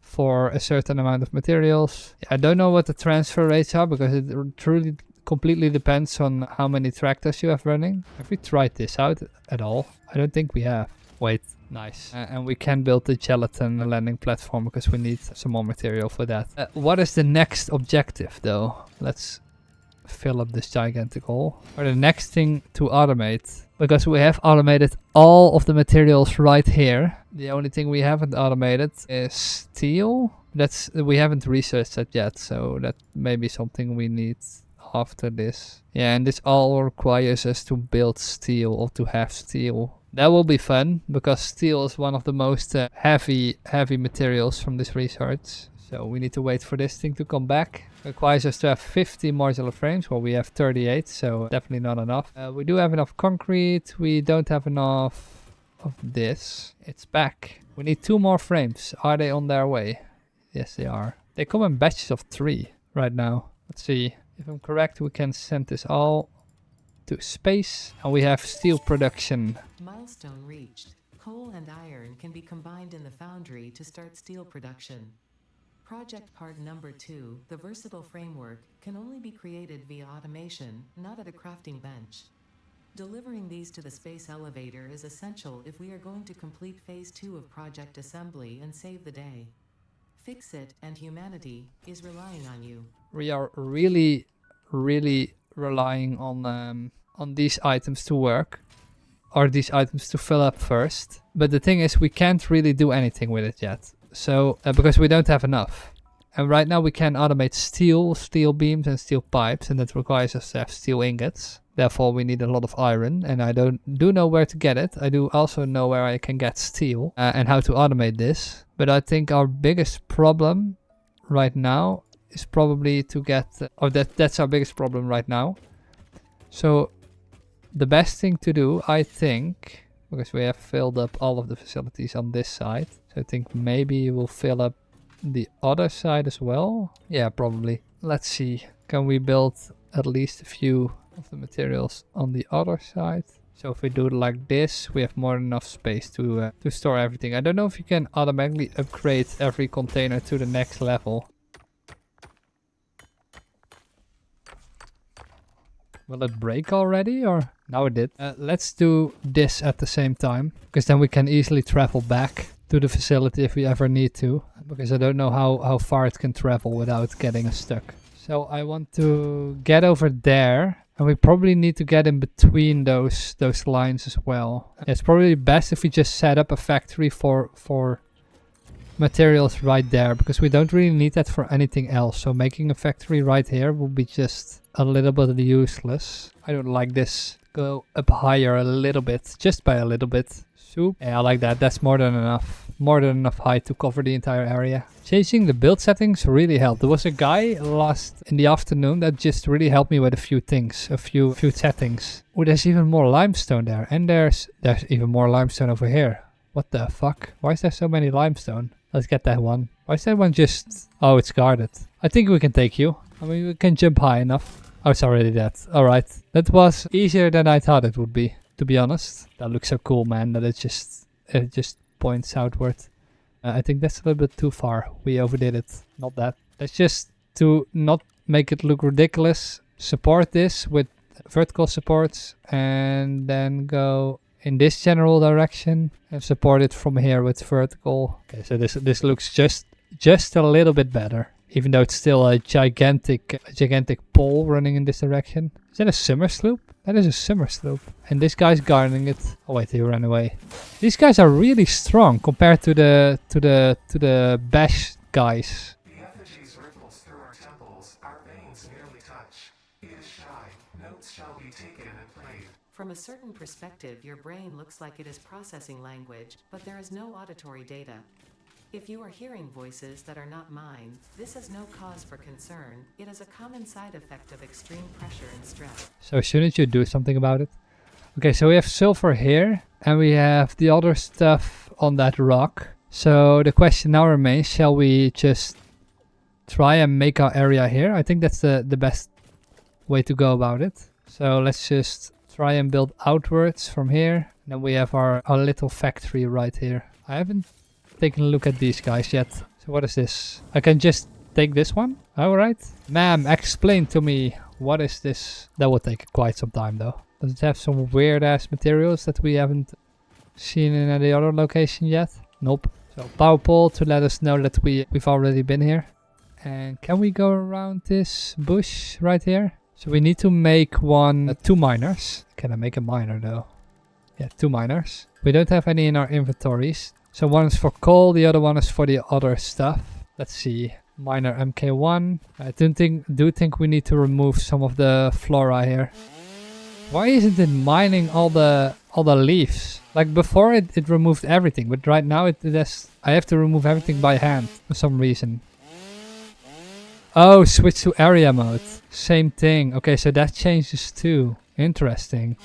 for a certain amount of materials. I don't know what the transfer rates are because it truly completely depends on how many tractors you have running. Have we tried this out at all? I don't think we have. Wait, nice. And we can build the gelatin landing platform because we need some more material for that. What is the next objective though? Let's fill up this gigantic hole. Or the next thing to automate, because we have automated all of the materials right here. The only thing we haven't automated is steel. We haven't researched that yet, so that may be something we need after this. Yeah, and this all requires us to build steel or to have steel. That will be fun because steel is one of the most heavy materials from this research. So we need to wait for this thing to come back. It requires us to have 50 modular frames. Well, we have 38, so definitely not enough. We do have enough concrete. We don't have enough of this. It's back. We need 2 more frames. Are they on their way? Yes, they are. They come in batches of 3 right now. Let's see. If I'm correct, we can send this all to space. And we have steel production. Milestone reached. Coal and iron can be combined in the foundry to start steel production. Project part number 2, the versatile framework, can only be created via automation, not at a crafting bench. Delivering these to the space elevator is essential if we are going to complete phase 2 of project assembly and save the day. Fix it, and humanity is relying on you. We are really relying on these items to work, or these items to fill up first. But the thing is, we can't really do anything with it yet. So, because we don't have enough. And right now we can automate steel beams and steel pipes, and that requires us to have steel ingots. Therefore we need a lot of iron, and I do know where to get it. I do also know where I can get steel and how to automate this. But I think our biggest problem right now is probably to get, that's our biggest problem right now. So the best thing to do, I think, because we have filled up all of the facilities on this side. So I think maybe we'll fill up the other side as well. Yeah, probably. Let's see. Can we build at least a few of the materials on the other side? So if we do it like this, we have more than enough space to store everything. I don't know if you can automatically upgrade every container to the next level. Will it break already, or? Now it did. Let's do this at the same time, because then we can easily travel back to the facility if we ever need to, because I don't know how far it can travel without getting us stuck. So I want to get over there And we probably need to get in between those lines as well. It's probably best if we just set up a factory for materials right there, because we don't really need that for anything else. So making a factory right here will be just a little bit useless. I don't like this. Go up higher a little bit, just by a little bit. Soup. Yeah, I like that. That's more than enough. More than enough height to cover the entire area. Changing the build settings really helped. There was a guy last in the afternoon that just really helped me with a few things, a few settings. Oh, there's even more limestone there, and there's even more limestone over here. What the fuck? Why is there so many limestone? Let's get that one. Why is that one just... Oh, it's guarded. I think we can take you. I mean, we can jump high enough. Oh, it's already dead. Alright. That was easier than I thought it would be, to be honest. That looks so cool, man, that it just points outward. I think that's a little bit too far. We overdid it. Not that. Let's just, to not make it look ridiculous, support this with vertical supports and then go in this general direction and support it from here with vertical. Okay, so this looks just a little bit better, even though it's still a gigantic pole running in this direction. Is that a summer sloop? That is a summer sloop. And this guy's guarding it. Oh wait, he ran away. These guys are really strong compared to the bash guys. The effigies ripples through our temples, our veins nearly touch. It is shy, notes shall be taken and played. From a certain perspective, your brain looks like it is processing language, but there is no auditory data. If you are hearing voices that are not mine, this is no cause for concern. It is a common side effect of extreme pressure and stress. So shouldn't you do something about it? Okay, so we have silver here, and we have the other stuff on that rock. So the question now remains, shall we just try and make our area here? I think that's the best way to go about it. So let's just try and build outwards from here. And then we have our little factory right here. I haven't taken a look at these guys yet. So what is this? I can just take this one? Alright. Ma'am, explain to me, what is this? That will take quite some time though. Does it have some weird ass materials that we haven't seen in any other location yet? Nope. So power pole to let us know that we've already been here. And can we go around this bush right here? So we need to make two miners. Can I make a miner though? Yeah, 2 miners. We don't have any in our inventories. So one is for coal, the other one is for the other stuff. Let's see. Miner MK1. I do think we need to remove some of the flora here. Why isn't it mining all the leaves? Like before it removed everything, but right now I have to remove everything by hand for some reason. Oh, switch to area mode. Same thing. Okay, so that changes too. Interesting.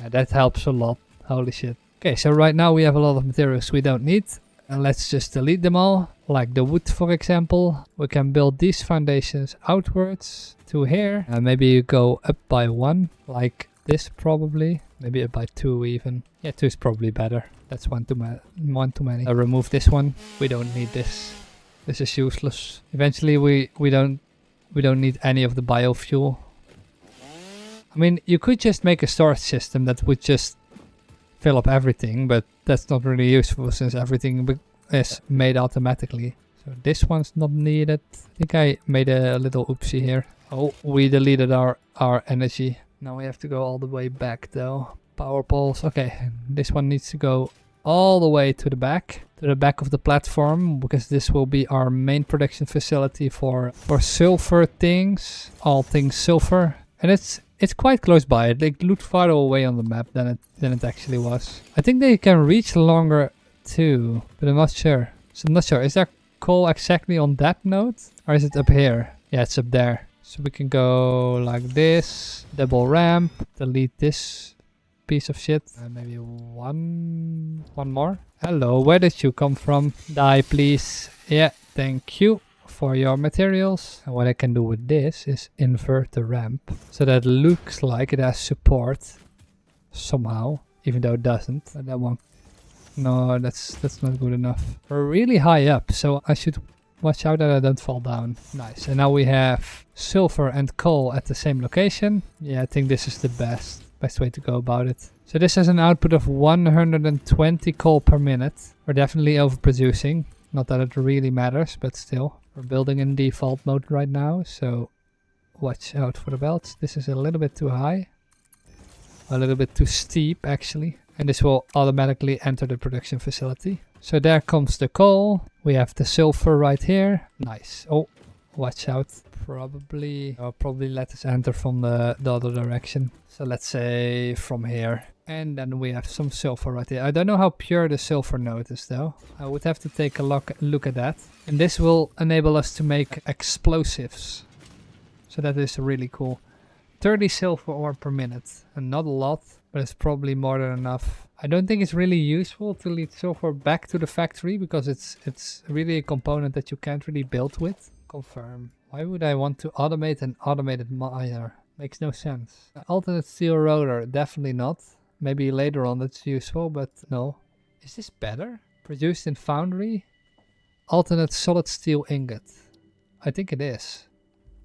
That helps a lot. Holy shit. Okay, so right now we have a lot of materials we don't need. And let's just delete them all. Like the wood, for example. We can build these foundations outwards to here. And maybe you go up by 1, like this probably. Maybe up by 2 even. Yeah, 2 is probably better. That's one too many. I'll remove this one. We don't need this. This is useless. Eventually we don't need any of the biofuel. I mean, you could just make a storage system that would just fill up everything, but that's not really useful since everything is made automatically. So this one's not needed. I think I made a little oopsie here. Oh, we deleted our energy. Now we have to go all the way back though. Power poles. Okay, this one needs to go all the way to the back of the platform, because this will be our main production facility for silver things, all things silver. And it's quite close by. It looked farther away on the map than it actually was. I think they can reach longer too, but I'm not sure. So I'm not sure. Is there coal exactly on that node, or is it up here? Yeah, it's up there. So we can go like this, double ramp, delete this piece of shit, and maybe one more. Hello, where did you come from? Die, please. Yeah, thank you for your materials. And what I can do with this is invert the ramp so that it looks like it has support somehow, even though it doesn't. But that one, no, that's not good enough. We're really high up, so I should watch out that I don't fall down. Nice. And now we have silver and coal at the same location. Yeah, I think this is the best way to go about it. So this has an output of 120 coal per minute. We're definitely overproducing. Not that it really matters, but still. We're building in default mode right now, so watch out for the belts. This is a little bit too high. A little bit too steep actually. And this will automatically enter the production facility. So there comes the coal. We have the silver right here. Nice. Oh, watch out. Probably let us enter from the other direction. So let's say from here. And then we have some silver right here. I don't know how pure the silver node is though. I would have to take a look at that. And this will enable us to make explosives. So that is really cool. 30 silver ore per minute. And not a lot, but it's probably more than enough. I don't think it's really useful to lead silver back to the factory because it's really a component that you can't really build with. Confirm. Why would I want to automate an automated miner? Makes no sense. Alternate steel rotor, definitely not. Maybe later on that's useful, but no. Is this better? Produced in foundry? Alternate solid steel ingot. I think it is.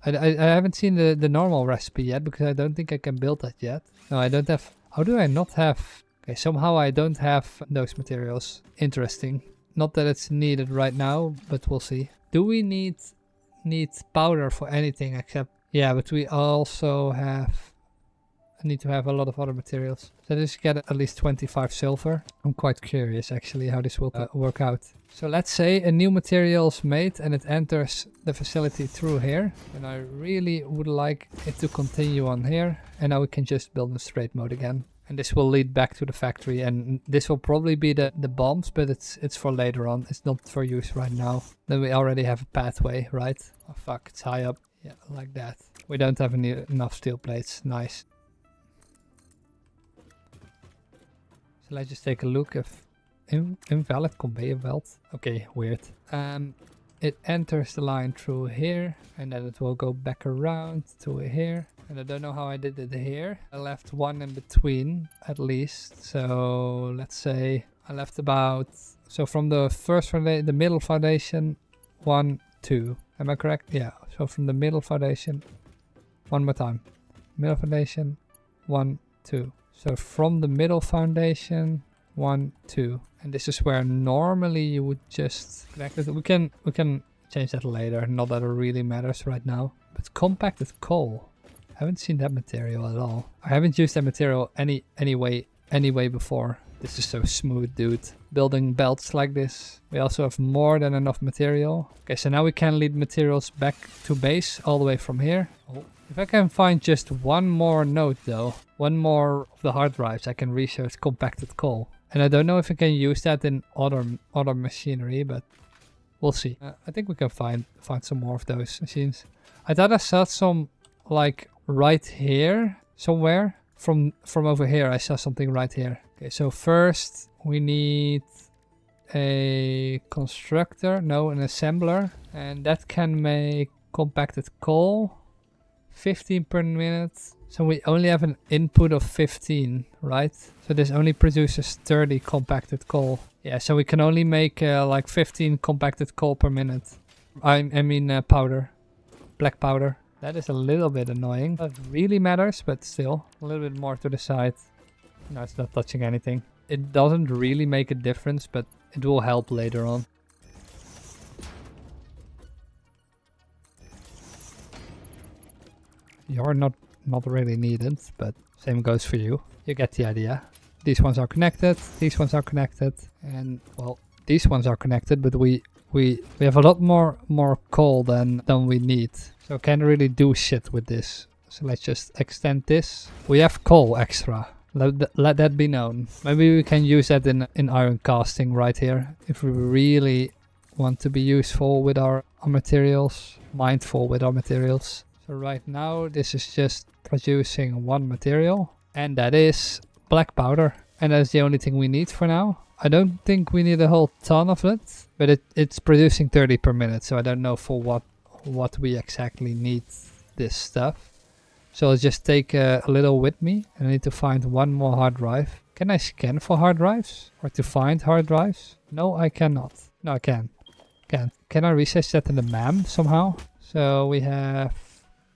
I haven't seen the normal recipe yet because I don't think I can build that yet. No, I don't have... How do I not have... Okay, somehow I don't have those materials. Interesting. Not that it's needed right now, but we'll see. Do we need powder for anything except... Yeah, but we also have... need to have a lot of other materials. So let's get at least 25 silver. I'm quite curious actually how this will work out. So let's say a new material is made and it enters the facility through here. And I really would like it to continue on here. And now we can just build in straight mode again. And this will lead back to the factory. And this will probably be the bombs, but it's for later on. It's not for use right now. Then we already have a pathway, right? Oh fuck, it's high up. Yeah, like that. We don't have enough steel plates. Nice. So let's just take a look if invalid conveyor belt. Okay, weird. It enters the line through here and then it will go back around to here. And I don't know how I did it here. I left one in between at least. So let's say I left about, so from the first foundation, the middle foundation, 1, 2. Am I correct? Yeah. So from the middle foundation, one more time. Middle foundation, 1, 2. So from the middle foundation, 1, 2. And this is where normally you would just connect it. We can change that later. Not that it really matters right now. But compacted coal. I haven't seen that material at all. I haven't used that material anyway before. This is so smooth, dude. Building belts like this. We also have more than enough material. Okay, so now we can lead materials back to base all the way from here. Oh. If I can find just one more node though, one more of the hard drives, I can research compacted coal. And I don't know if I can use that in other machinery, but we'll see. I think we can find some more of those machines. I thought I saw some like right here somewhere. From over here I saw something right here. Okay, so first we need a constructor, no, an assembler, and that can make compacted coal. 15 per minute. So we only have an input of 15, right? So this only produces 30 compacted coal. Yeah, so we can only make like 15 compacted coal per minute. I mean powder. Black powder. That is a little bit annoying. That really matters, but still. A little bit more to the side. No, it's not touching anything. It doesn't really make a difference, but it will help later on. You're not really needed, but same goes for you. You get the idea. These ones are connected, these ones are connected, and well, these ones are connected, but we have a lot more coal than we need. So can't really do shit with this. So let's just extend this. We have coal extra. Let that be known. Maybe we can use that in iron casting right here. If we really want to be useful with our materials, mindful with our materials. So right now this is just producing one material, and that is black powder, and that's the only thing we need for now. I don't think we need a whole ton of it, but it's producing 30 per minute, so I don't know for what we exactly need this stuff. So I'll just take a little with me, and I need to find one more hard drive. Can I scan for hard drives or to find hard drives? No, I cannot. No, I can. Can I research that in the MAM somehow? So we have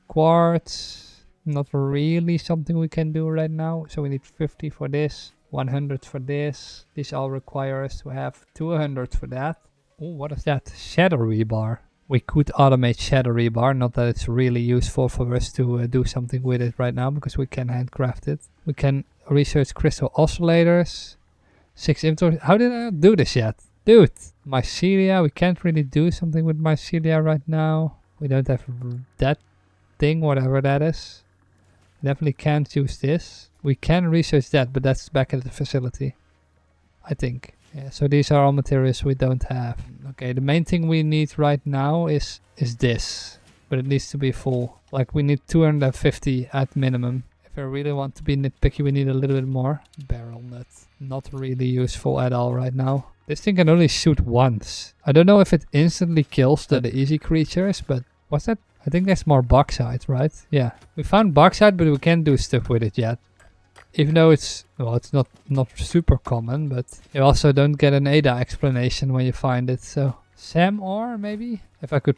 quartz, not really something we can do right now. So we need 50 for this, 100 for this. These all require us to have 200 for that. Oh, what is that? Shadow rebar. We could automate shadow rebar, not that it's really useful for us to do something with it right now, because we can handcraft it. We can research crystal oscillators. 6 inventory. How did I not do this yet? Dude! Mycelia, we can't really do something with mycelia right now. We don't have that thing, whatever that is. Definitely can't use this. We can research that, but that's back at the facility, I think. Yeah, so these are all materials we don't have. Okay, the main thing we need right now is this, but it needs to be full. Like we need 250 at minimum. If I really want to be nitpicky, we need a little bit more. Barrel nut, not really useful at all right now. This thing can only shoot once. I don't know if it instantly kills the easy creatures, but what's that? I think there's more bauxite, right? Yeah, we found bauxite, but we can't do stuff with it yet. Even though it's, well, it's not super common, but you also don't get an ADA explanation when you find it. So Sam ore, maybe? If I could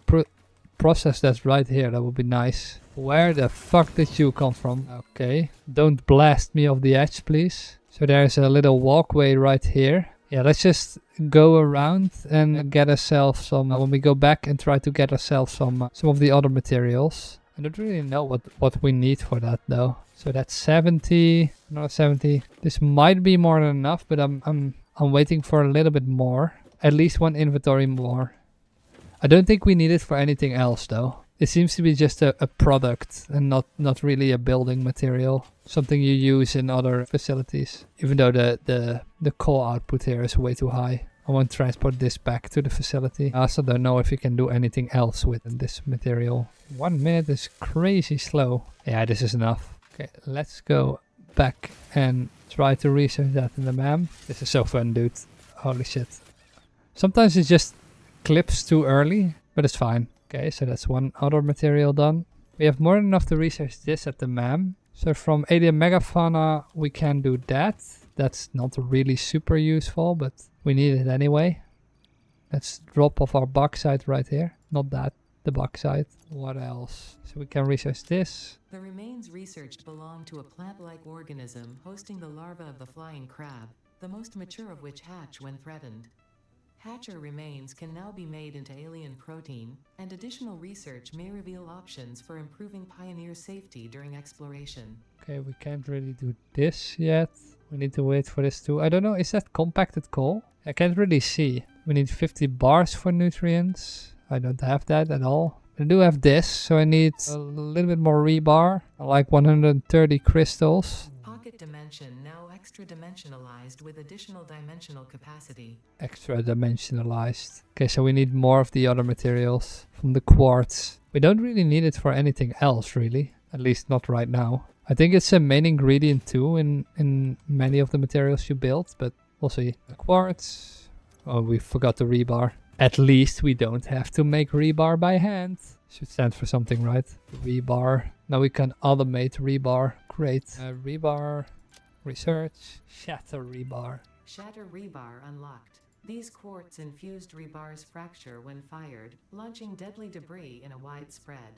process that right here, that would be nice. Where the fuck did you come from? Okay, don't blast me off the edge, please. So there's a little walkway right here. Yeah, let's just go around and get ourselves some, when we go back and try to get ourselves some of the other materials. I don't really know what we need for that though. So that's 70, another 70. This might be more than enough, but I'm waiting for a little bit more. At least one inventory more. I don't think we need it for anything else though. It seems to be just a product and not really a building material. Something you use in other facilities. Even though the coal output here is way too high. I won't transport this back to the facility. I also don't know if you can do anything else with this material. 1 minute is crazy slow. Yeah, this is enough. Okay, let's go back and try to research that in the MAM. This is so fun, dude. Holy shit. Sometimes it just clips too early, but it's fine. Okay, so that's one other material done. We have more than enough to research this at the MAM. So from alien megafauna, we can do that. That's not really super useful, but we need it anyway. Let's drop off our bauxite right here. Not that, the bauxite. What else? So we can research this. The remains researched belong to a plant-like organism hosting the larva of the flying crab, the most mature of which hatch when threatened. Hatcher remains can now be made into alien protein, and additional research may reveal options for improving pioneer safety during exploration. Okay, we can't really do this yet. We need to wait for this too. I don't know, is that compacted coal? I can't really see. We need 50 bars for nutrients. I don't have that at all. I do have this, so I need a little bit more rebar. I like 130 crystals. Pocket dimension now extra dimensionalized with additional dimensional capacity. Extra dimensionalized. Okay, so we need more of the other materials from the quartz. We don't really need it for anything else, really. At least not right now. I think it's a main ingredient too in many of the materials you build, but we'll see. The quartz. Oh, we forgot the rebar. At least we don't have to make rebar by hand. Should stand for something, right? Rebar. Now we can automate rebar. Great. Rebar. Research. Shatter rebar. Shatter rebar unlocked. These quartz-infused rebars fracture when fired, launching deadly debris in a wide spread.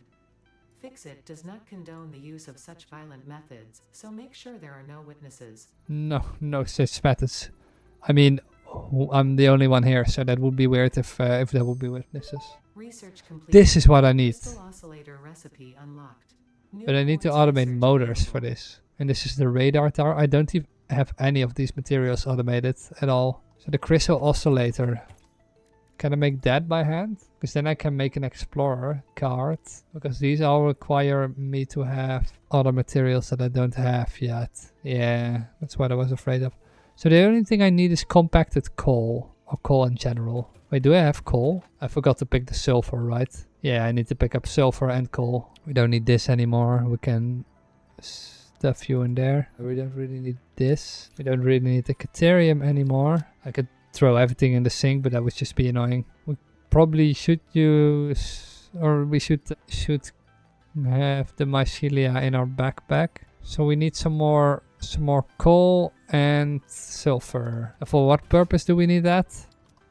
Fixit does not condone the use of such violent methods, so make sure there are no witnesses. No such methods. I mean, I'm the only one here, so that would be weird if there would be witnesses. Research complete. This is what I need. Crystal oscillator recipe unlocked. But I need to automate motors for this. And this is the radar tower. I don't even have any of these materials automated at all. So the crystal oscillator. Can I make that by hand? Because then I can make an explorer card. Because these all require me to have other materials that I don't have yet. Yeah, that's what I was afraid of. So the only thing I need is compacted coal. Or coal in general. Wait, do I have coal? I forgot to pick the sulfur, right? Yeah, I need to pick up sulfur and coal. We don't need this anymore. We can stuff you in there. We don't really need this. We don't really need the caterium anymore. I could throw everything in the sink, but that would just be annoying. We probably should use, or we should have the mycelia in our backpack. So we need some more coal and sulfur. For what purpose do we need that?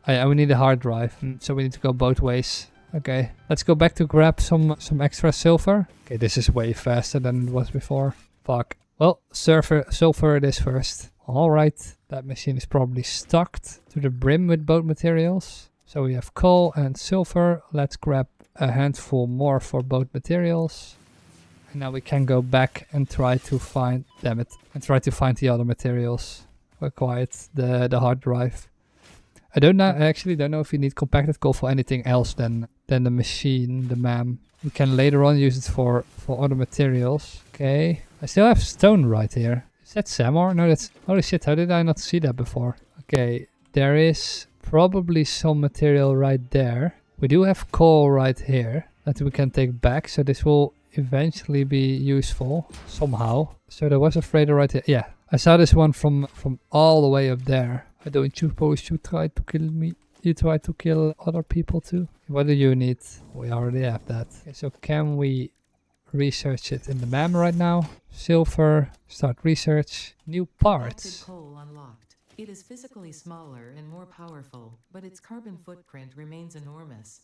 We need a hard drive, so we need to go both ways. Okay, let's go back to grab some extra sulfur. Okay, this is way faster than it was before. Fuck. Well, sulfur it is first. Alright, that machine is probably stocked to the brim with both materials. So we have coal and sulfur. Let's grab a handful more for both materials. And now we can go back and try to find, damn it, and try to find the other materials required, the hard drive. I actually don't know if you need compacted coal for anything else than the machine, the MAM. We can later on use it for other materials. Okay, I still have stone right here. Is that Samor? No, that's, holy shit, how did I not see that before? Okay, there is probably some material right there. We do have coal right here that we can take back, so this will eventually be useful somehow. So there was a freighter right here. Yeah, I saw this one from all the way up there. I don't suppose you try to kill me. You try to kill other people too. What do you need? We already have that. Okay, so can we research it in the MAM right now? Silver, start research, new parts. Acid coal unlocked. It is physically smaller and more powerful, but its carbon footprint remains enormous.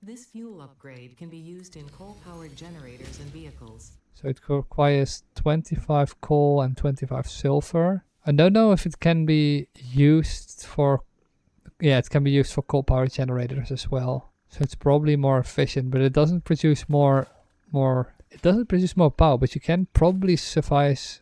This fuel upgrade can be used in coal-powered generators and vehicles. So it requires 25 coal and 25 silver. I don't know if it can be used for... Yeah, it can be used for coal-powered generators as well. So it's probably more efficient, but it doesn't produce more... It doesn't produce more power, but you can probably suffice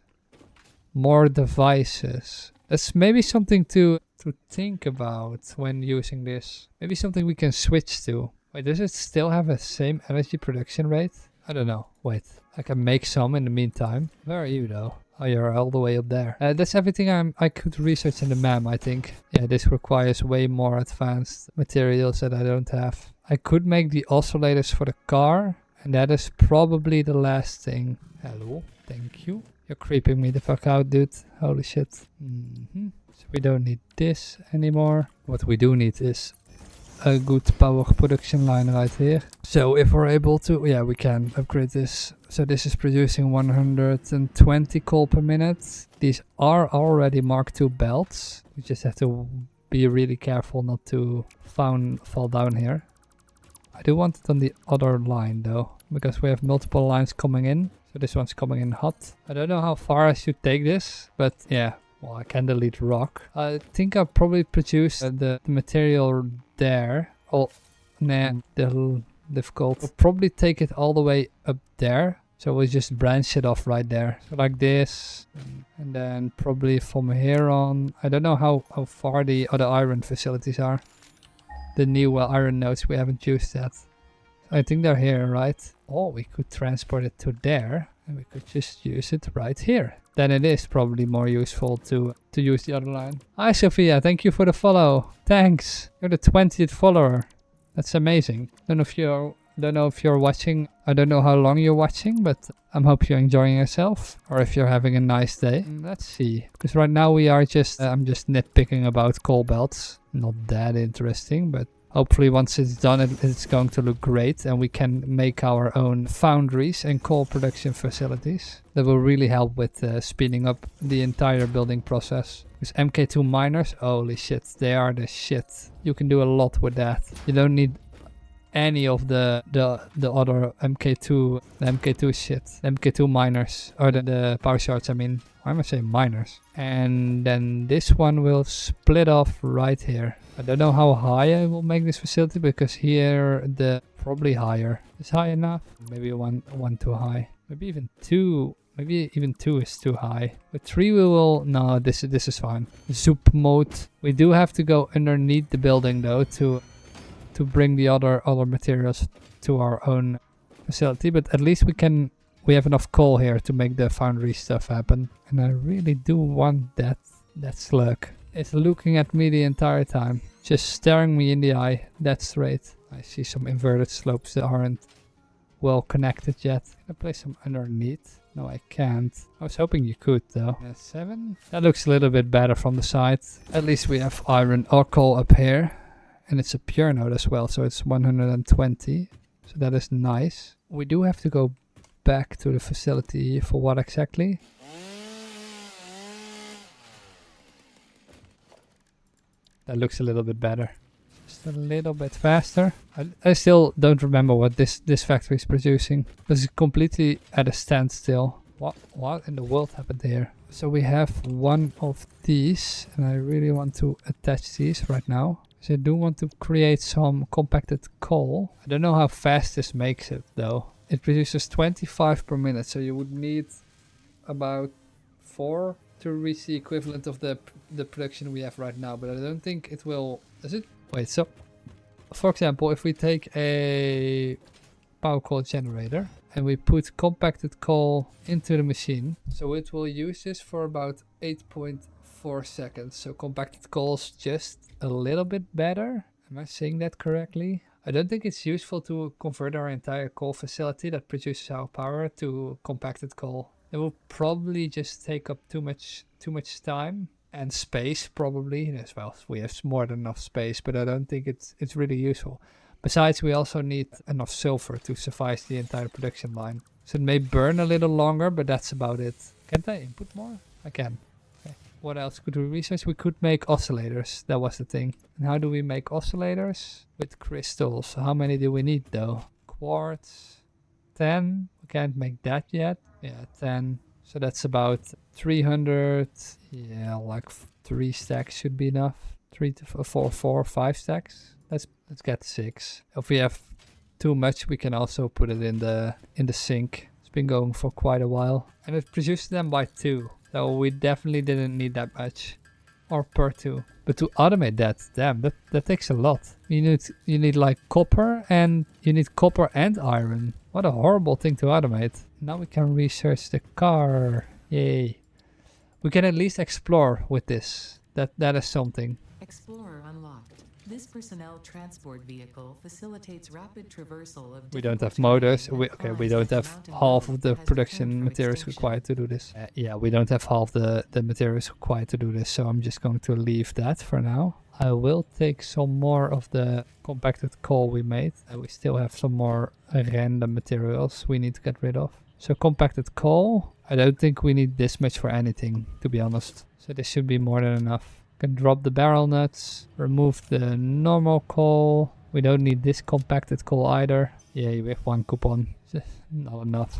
more devices. That's maybe something to think about when using this. Maybe something we can switch to. Wait, does it still have the same energy production rate? I don't know. Wait, I can make some in the meantime. Where are you though? Oh, you're all the way up there. That's everything I could research in the MAM, I think. Yeah, this requires way more advanced materials that I don't have. I could make the oscillators for the car, and that is probably the last thing. Hello, thank you. You're creeping me the fuck out, dude. Holy shit. So we don't need this anymore. What we do need is a good power production line right here. So if we're able to, yeah, we can upgrade this. So this is producing 120 coal per minute. These are already Mark II belts. We just have to be really careful not to fall down here. I do want it on the other line though, because we have multiple lines coming in. So this one's coming in hot. I don't know how far I should take this, but yeah. Well, I can delete rock. I think I'll probably produce the material there. Oh, nah, little difficult. We'll probably take it all the way up there. So we'll just branch it off right there. So like this. And then probably from here on. I don't know how far the other iron facilities are. The new iron nodes, we haven't used that. I think they're here, right? Oh, we could transport it to there. And we could just use it right here. Then it is probably more useful to use the other line. Hi Sophia, thank you for the follow. Thanks. You're the 20th follower. That's amazing. Don't know if you're watching. I don't know how long you're watching, but I hope you're enjoying yourself. Or if you're having a nice day. Let's see. Because right now we are just I'm just nitpicking about coal belts. Not that interesting, but hopefully once it's done, it's going to look great and we can make our own foundries and coal production facilities. That will really help with speeding up the entire building process. Because MK2 miners, holy shit, they are the shit. You can do a lot with that. You don't need any of the other MK2 shit. MK2 miners, or the power shards, I mean. Why am I saying miners? And then this one will split off right here. I don't know how high I will make this facility, because here probably higher. Is high enough? Maybe one too high. Maybe even two. Maybe even 2 is too high. With 3 we will... No, this is fine. Zoop mode. We do have to go underneath the building though to bring the other materials to our own facility. But at least we have enough coal here to make the foundry stuff happen. And I really do want that slug. It's looking at me the entire time. Just staring me in the eye. That's straight. I see some inverted slopes that aren't well connected yet. Can I place them underneath? No, I can't. I was hoping you could though. 7. That looks a little bit better from the side. At least we have iron or coal up here. And it's a pure node as well, so it's 120. So that is nice. We do have to go back to the facility for what exactly? That looks a little bit better. Just a little bit faster. I still don't remember what this factory is producing. This is completely at a standstill. What in the world happened here? So we have one of these, and I really want to attach these right now. So I do want to create some compacted coal. I don't know how fast this makes it though. It produces 25 per minute, so you would need about 4 to reach the equivalent of the production we have right now, but I don't think it will. Is it? Wait, so for example, if we take a power coal generator and we put compacted coal into the machine, so it will use this for about 8.4 seconds. So compacted coal is just a little bit better. Am I saying that correctly? I don't think it's useful to convert our entire coal facility that produces our power to compacted coal. It will probably just take up too much time and space probably as well. We have more than enough space, but I don't think it's really useful. Besides, we also need enough silver to suffice the entire production line. So it may burn a little longer, but that's about it. Can't I input more? I can. Okay. What else could we research? We could make oscillators. That was the thing. And how do we make oscillators? With crystals. How many do we need though? Quartz. 10. We can't make that yet. Yeah, 10. So that's about 300. Yeah, like 3 stacks should be enough. 3 to 4, 5 stacks. Let's get 6. If we have too much, we can also put it in the sink. It's been going for quite a while, and it produces them by 2. So we definitely didn't need that much, or per 2. But to automate that, damn, that takes a lot. You need like copper, and you need copper and iron. What a horrible thing to automate. Now we can research the car. Yay! We can at least explore with this. That is something. Explorer unlocked. This personnel transport vehicle facilitates rapid traversal of. We don't have motors. We don't have half of the production materials required to do this. Yeah, we don't have half the materials required to do this, so I'm just going to leave that for now. I will take some more of the compacted coal we made. We still have some more random materials we need to get rid of. So compacted coal, I don't think we need this much for anything, to be honest. So this should be more than enough. Can drop the barrel nuts, remove the normal coal. We don't need this compacted coal either. Yeah, we have 1 coupon. Not enough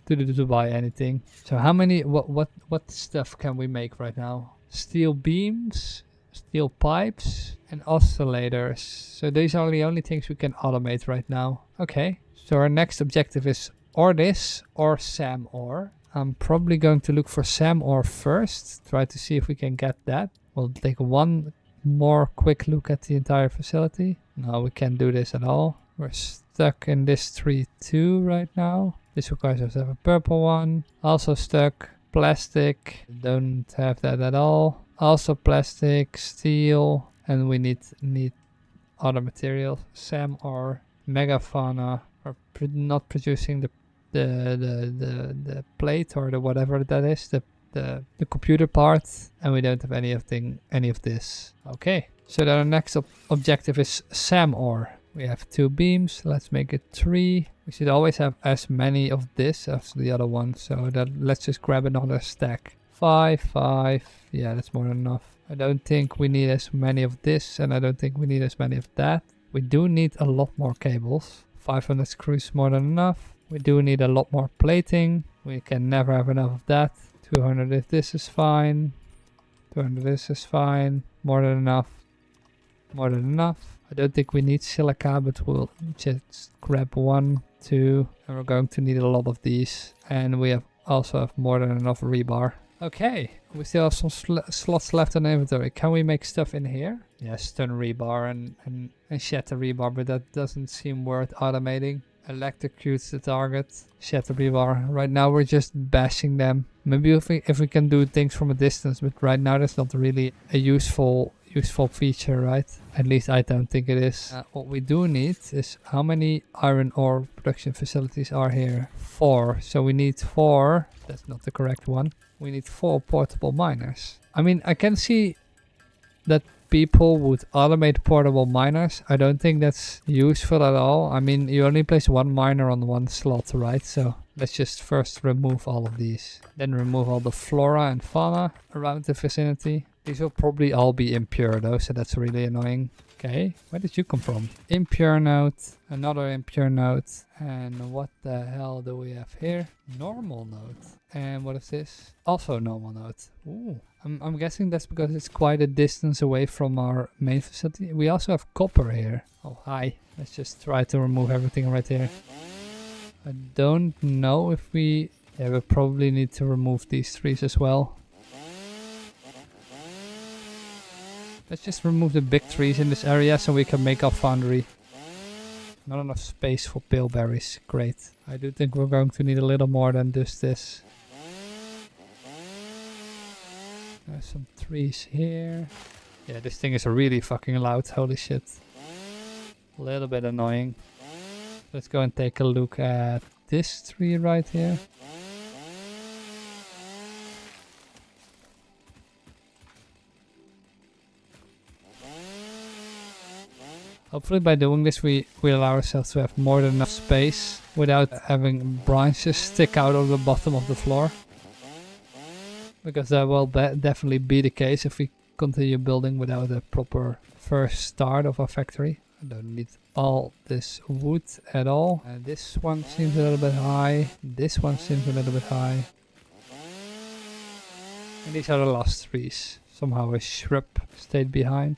to buy anything. So how many, what stuff can we make right now? Steel beams, steel pipes, and oscillators. So these are the only things we can automate right now. Okay, so our next objective is or this or SAM ore. I'm probably going to look for SAM ore first. Try to see if we can get that. We'll take one more quick look at the entire facility. No, we can't do this at all. We're stuck in this tree too right now. This requires us to have a purple one. Also stuck. Plastic. Don't have that at all. Also plastic, steel, and we need other materials. SAM or megafauna. We're not producing the plate or the whatever that is. The computer part, and we don't have any of this. Okay, so then our next objective is SAM ore. We have 2 beams. Let's make it 3. We should always have as many of this as the other one, so that let's just grab another stack. 5. Yeah, that's more than enough. I don't think we need as many of this, and I don't think we need as many of that. We do need a lot more cables. 500 screws more than enough. We do need a lot more plating. We can never have enough of that. 200 if this is fine. 200 this is fine. More than enough. More than enough. I don't think we need silica, but we'll just grab 1, 2, and we're going to need a lot of these. And we also have more than enough rebar. Okay, we still have some slots left in the inventory. Can we make stuff in here? Yeah, stun rebar and shatter rebar, but that doesn't seem worth automating. Electrocutes the target. Shatter rebar. Right now we're just bashing them. Maybe if we can do things from a distance, but right now that's not really a useful feature, right? At least I don't think it is. What we do need is how many iron ore production facilities are here? 4. So we need 4. That's not the correct one. We need 4 portable miners. I mean, I can see that people would automate portable miners. I don't think that's useful at all. I mean, you only place 1 miner on 1 slot, right? So let's just first remove all of these. Then remove all the flora and fauna around the vicinity. These will probably all be impure though, so that's really annoying. Okay, where did you come from? Impure node, another impure node, and what the hell do we have here? Normal node. And what is this? Also normal node. Ooh, I'm guessing that's because it's quite a distance away from our main facility. We also have copper here. Oh, hi. Let's just try to remove everything right here. I don't know if we... Yeah, we probably need to remove these trees as well. Let's just remove the big trees in this area so we can make our foundry. Not enough space for bilberries. Great. I do think we're going to need a little more than just this. There's some trees here. Yeah, this thing is really fucking loud. Holy shit. A little bit annoying. Let's go and take a look at this tree right here. Hopefully by doing this we allow ourselves to have more than enough space without having branches stick out of the bottom of the floor. Because that will definitely be the case if we continue building without a proper first start of our factory. I don't need all this wood at all. This one seems a little bit high. This one seems a little bit high. And these are the last trees. Somehow a shrub stayed behind.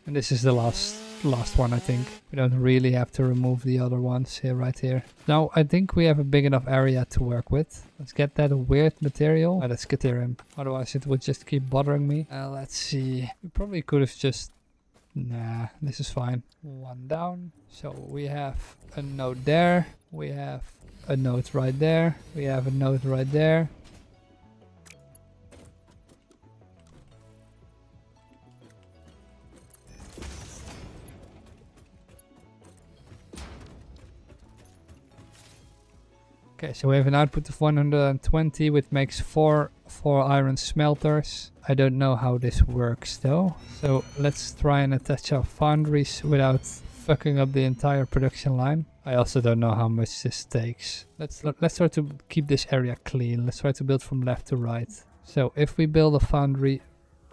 And this is the last one, I think. We don't really have to remove the other ones here, right here. Now, I think we have a big enough area to work with. Let's get that weird material. Oh, that's Caterium. Otherwise, it would just keep bothering me. Let's see. We probably could have just... Nah, this is fine. One down. So we have a node there. We have a node right there. We have a node right there. Okay, so we have an output of 120, which makes four iron smelters. I don't know how this works though. So let's try and attach our foundries without fucking up the entire production line. I also don't know how much this takes. Let's try to keep this area clean. Let's try to build from left to right. So if we build a foundry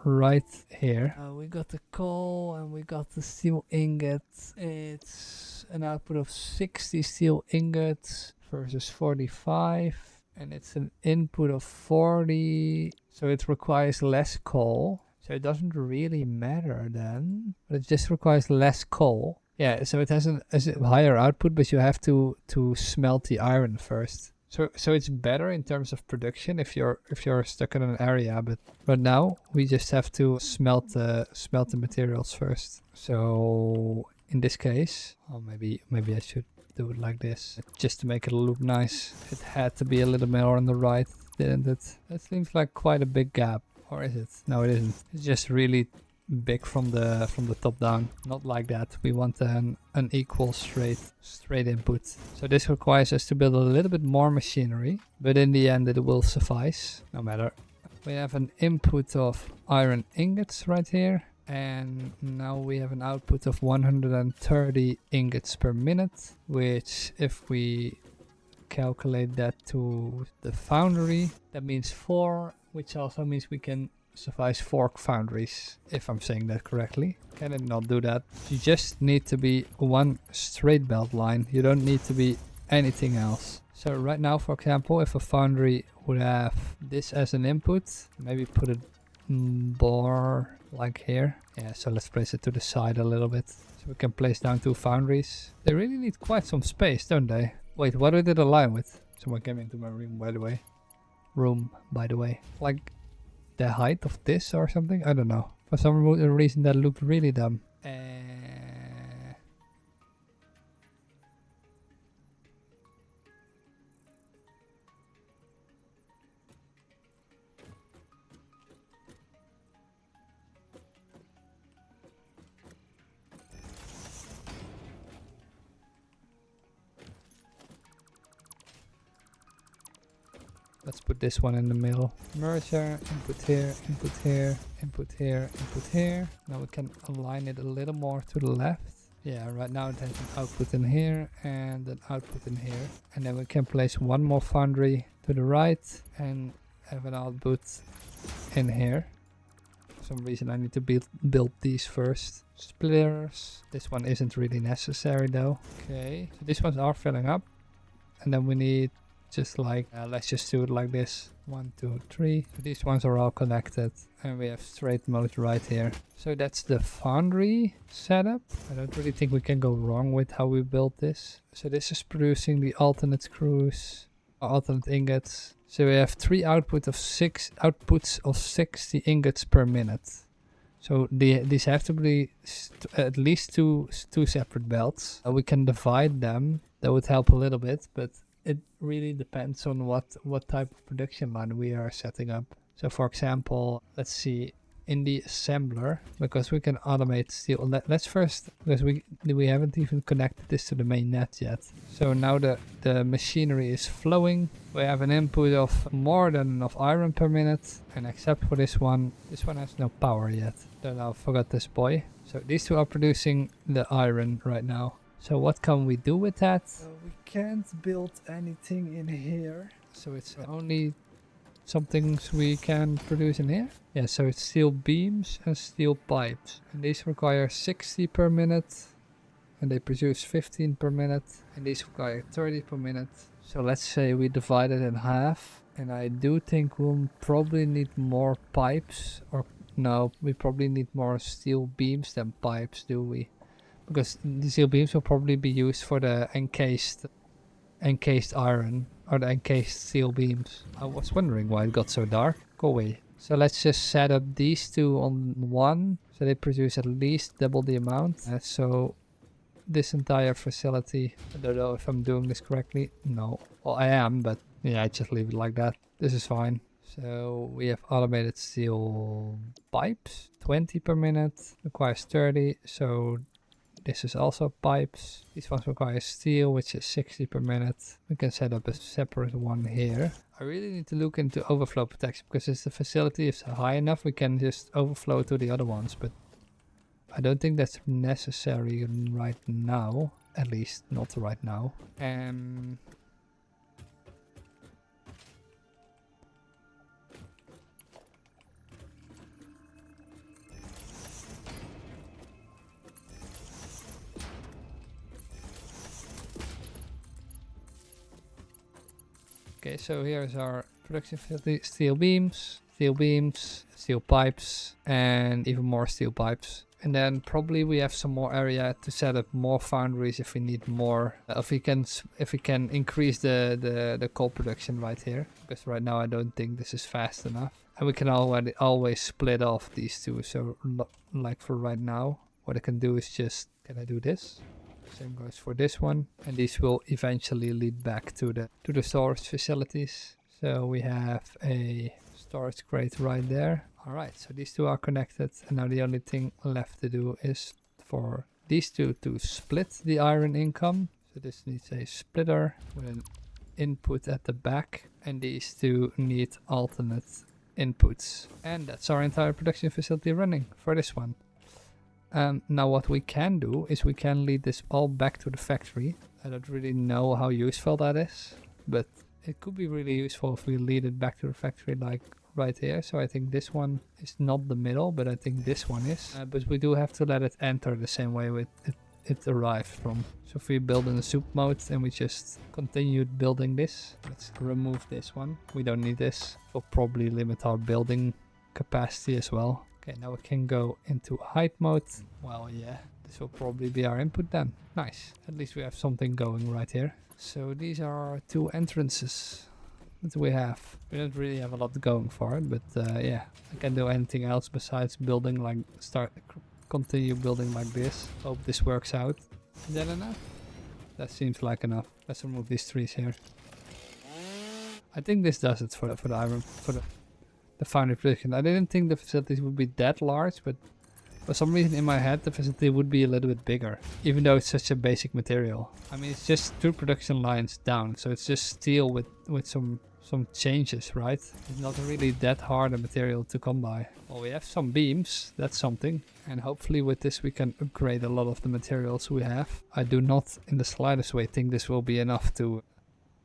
right here. We got the coal and we got the steel ingots. It's an output of 60 steel ingots versus 45, and it's an input of 40, so it requires less coal, so it doesn't really matter then, but it just requires less coal. Yeah, so it has a higher output, but you have to smelt the iron first. So it's better in terms of production if you're stuck in an area, but right now we just have to smelt the materials first. So in this case, oh, maybe I should do it like this just to make it look nice. It had to be a little more on the right, didn't it? That seems like quite a big gap, or is it? No, it isn't. It's just really big from the top down. Not like that. We want an equal straight input. So this requires us to build a little bit more machinery, but in the end it will suffice. No matter. We have an input of iron ingots right here. And now we have an output of 130 ingots per minute, which if we calculate that to the foundry, that means 4, which also means we can suffice 4 foundries, if I'm saying that correctly. Can it not do that? You just need to be one straight belt line. You don't need to be anything else. So right now, for example, if a foundry would have this as an input, maybe put it more like here. Yeah, so let's place it to the side a little bit so we can place down 2 foundries. They really need quite some space, don't they? Wait, what did it align with? Someone came into my room, by the way. Like the height of this or something? I don't know. For some reason that looked really dumb. Let's put this one in the middle. Merger, input here, input here, input here, input here. Now we can align it a little more to the left. Yeah, right now it has an output in here and an output in here. And then we can place one more foundry to the right and have an output in here. For some reason I need to build these first. Splitters. This one isn't really necessary though. Okay, so these ones are filling up. And then we need just like, let's just do it like this. 1, 2, 3. So these ones are all connected. And we have straight mode right here. So that's the foundry setup. I don't really think we can go wrong with how we built this. So this is producing the alternate screws, alternate ingots. So we have 3 outputs of 60 ingots per minute. So these have to be at least two separate belts. We can divide them. That would help a little bit, but it really depends on what type of production line we are setting up. So for example, let's see, in the assembler, because we can automate steel. Let's first, because we haven't even connected this to the main net yet. So now the machinery is flowing. We have an input of more than enough iron per minute, and except for this one has no power yet. Don't know, forgot this boy. So these two are producing the iron right now. So what can we do with that? We can't build anything in here. So it's only some things we can produce in here. Yeah, so it's steel beams and steel pipes. And these require 60 per minute. And they produce 15 per minute. And these require 30 per minute. So let's say we divide it in half. And I do think we'll probably need more pipes. Or no, we probably need more steel beams than pipes, do we? Because the steel beams will probably be used for the encased iron or the encased steel beams. I was wondering why it got so dark. Go away. So let's just set up these two on one, so they produce at least double the amount. So this entire facility, I don't know if I'm doing this correctly. No, well I am, but yeah, I just leave it like that. This is fine. So we have automated steel pipes, 20 per minute, requires 30. So this is also pipes. These ones require steel, which is 60 per minute. We can set up a separate one here. I really need to look into overflow protection, because if the facility is high enough, we can just overflow to the other ones. But I don't think that's necessary right now. At least not right now. Okay, so here's our production facility. Steel beams, steel pipes, and even more steel pipes. And then probably we have some more area to set up more foundries if we need more. If we can increase the coal production right here, because right now I don't think this is fast enough. And we can always split off these two. So like for right now, what I can do is just, can I do this? Same goes for this one, and these will eventually lead back to the storage facilities. So we have a storage crate right there. Alright, so these two are connected, and now the only thing left to do is for these two to split the iron income. So this needs a splitter with an input at the back, and these two need alternate inputs. And that's our entire production facility running for this one. Now what we can do is we can lead this all back to the factory. I don't really know how useful that is, but it could be really useful if we lead it back to the factory like right here. So I think this one is not the middle, but I think this one is. But we do have to let it enter the same way it arrived from. So if we build in the soup mode and we just continued building this, let's remove this one. We don't need this. We'll probably limit our building capacity as well. Okay, now we can go into height mode. Well, yeah, this will probably be our input then. Nice. At least we have something going right here. So these are our two entrances that we have. We don't really have a lot going for it, but yeah, I can do anything else besides building like continue building like this. Hope this works out. Is that enough? That seems like enough. Let's remove these trees here. I think this does it for the iron, for the foundry production. I didn't think the facilities would be that large, but for some reason in my head the facility would be a little bit bigger, even though it's such a basic material. I mean, it's just 2 production lines down, so it's just steel with some changes, right? It's not really that hard a material to come by. Well, we have some beams, that's something, and hopefully with this we can upgrade a lot of the materials we have. I do not in the slightest way think this will be enough to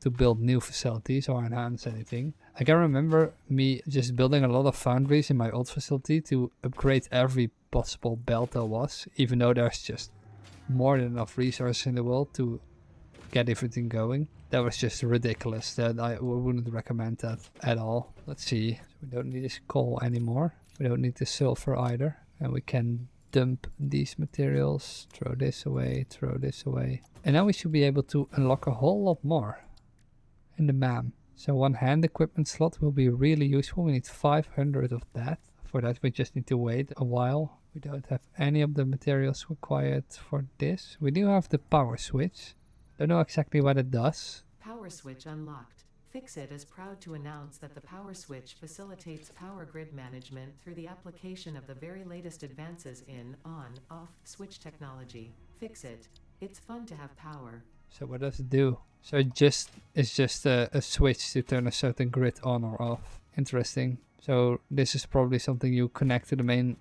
to build new facilities or enhance anything. I can remember me just building a lot of foundries in my old facility to upgrade every possible belt there was, even though there's just more than enough resources in the world to get everything going. That was just ridiculous. That I wouldn't recommend that at all. Let's see. We don't need this coal anymore. We don't need the sulfur either. And we can dump these materials, throw this away, throw this away. And now we should be able to unlock a whole lot more in the MAM. So one hand equipment slot will be really useful. We need 500 of that. For that we just need to wait a while. We don't have any of the materials required for this. We do have the power switch. Don't know exactly what it does. Power switch unlocked. Fixit is proud to announce that the power switch facilitates power grid management through the application of the very latest advances in on-off switch technology. Fixit. It's fun to have power. So what does it do? So it's just a switch to turn a certain grid on or off. Interesting. So this is probably something you connect to the main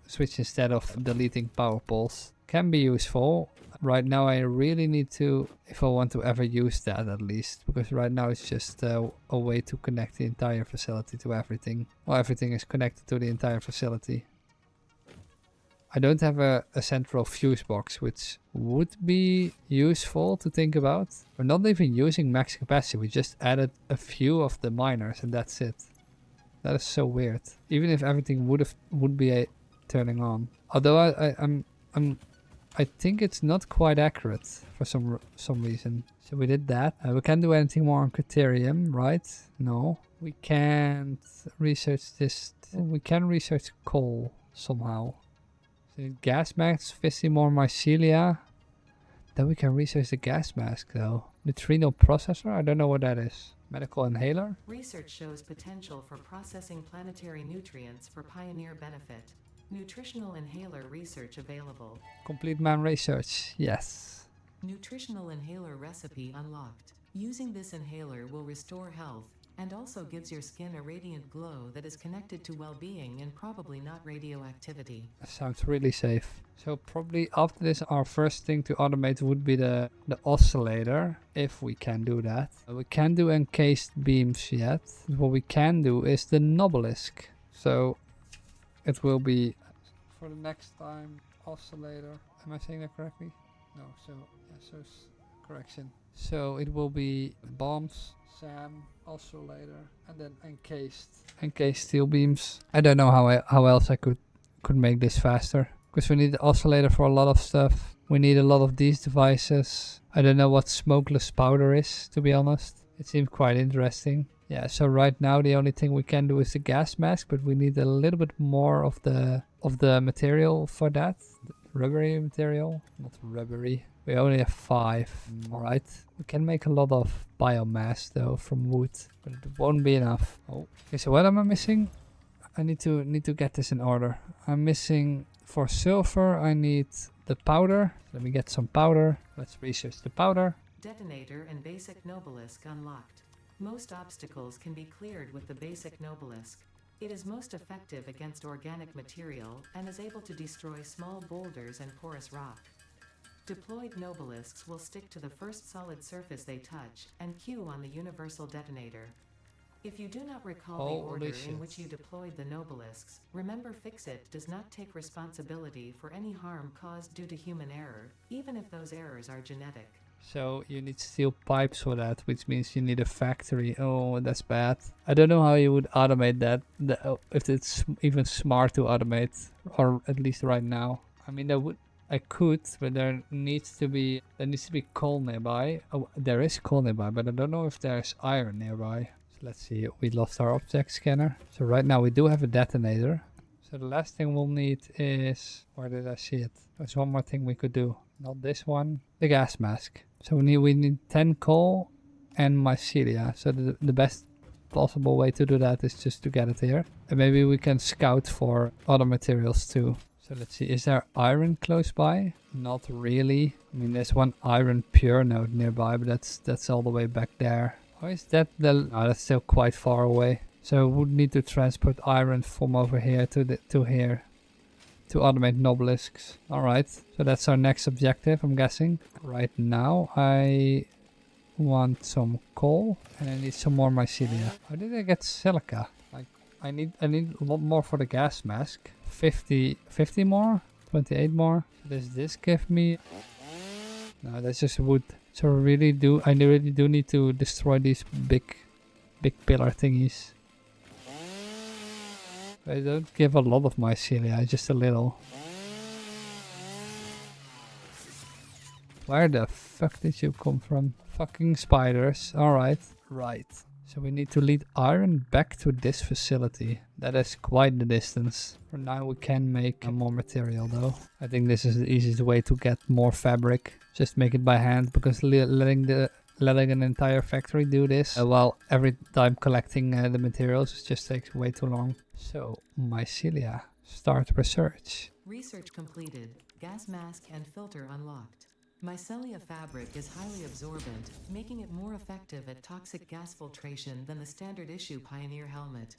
switch instead of deleting power poles. Can be useful. Right now I really need to, if I want to ever use that at least, because right now it's just a way to connect the entire facility to everything. Well, everything is connected to the entire facility. I don't have a central fuse box, which would be useful to think about. We're not even using max capacity, we just added a few of the miners and that's it. That is so weird. Even if everything would be turning on. Although I think it's not quite accurate for some reason. So we did that. We can't do anything more on Criterium, right? No. We can't research this. We can research coal somehow. So gas mask, 50 more mycelia. Then we can research the gas mask though. Neutrino processor? I don't know what that is. Medical inhaler? Research shows potential for processing planetary nutrients for pioneer benefit. Nutritional inhaler research available. Complete man research, yes. Nutritional inhaler recipe unlocked. Using this inhaler will restore health and also gives your skin a radiant glow that is connected to well-being and probably not radioactivity. That sounds really safe. So probably after this our first thing to automate would be the oscillator, if we can do that. We can't do encased beams yet. What we can do is the obelisk. So it will be for the next time oscillator. Am I saying that correctly? No, so correction. So it will be bombs, SAM, oscillator, and then encased steel beams. I don't know how else I could make this faster, because we need the oscillator for a lot of stuff. We need a lot of these devices. I don't know what smokeless powder is, to be honest. It seems quite interesting. Yeah, so right now the only thing we can do is the gas mask, but we need a little bit more of the material for that. The rubbery material, not rubbery. We only have 5. Alright. We can make a lot of biomass though from wood, but it won't be enough. Oh. Okay, so what am I missing? I need to get this in order. I'm missing for silver. I need the powder. Let me get some powder. Let's research the powder. Detonator and basic obelisk unlocked. Most obstacles can be cleared with the basic obelisk. It is most effective against organic material and is able to destroy small boulders and porous rock. Deployed obelisks will stick to the first solid surface they touch and queue on the universal detonator. If you do not recall the order in which you deployed the obelisks, remember Fixit does not take responsibility for any harm caused due to human error, even if those errors are genetic. So you need steel pipes for that, which means you need a factory. Oh, that's bad. I don't know how you would automate that, if it's even smart to automate, or at least right now. I mean, I could, but there needs to be coal nearby. Oh, there is coal nearby, but I don't know if there's iron nearby. So let's see. We lost our object scanner. So right now we do have a detonator. So the last thing we'll need is, where did I see it? There's one more thing we could do. Not this one. The gas mask. So we need 10 coal and mycelia. So the best possible way to do that is just to get it here. And maybe we can scout for other materials too. So let's see, is there iron close by? Not really. I mean, there's one iron pure node nearby, but that's all the way back there. Or is that that's still quite far away. So we would need to transport iron from over here to here to automate obelisks. Alright, so that's our next objective, I'm guessing. Right now I want some coal and I need some more mycelia. How did I get silica? Like I need a lot more for the gas mask. 50 more, 28 more. Does this give me? No, that's just wood. So I really do need to destroy these big pillar thingies. I don't give a lot of mycelia, just a little. Where the fuck did you come from? Fucking spiders. Alright. Right. So we need to lead iron back to this facility. That is quite the distance. For now we can make more material though. I think this is the easiest way to get more fabric. Just make it by hand, because letting an entire factory do this while every time collecting the materials, it just takes way too long. So mycelia. Start research. Research completed. Gas mask and filter unlocked. Mycelia fabric is highly absorbent, making it more effective at toxic gas filtration than the standard issue Pioneer helmet.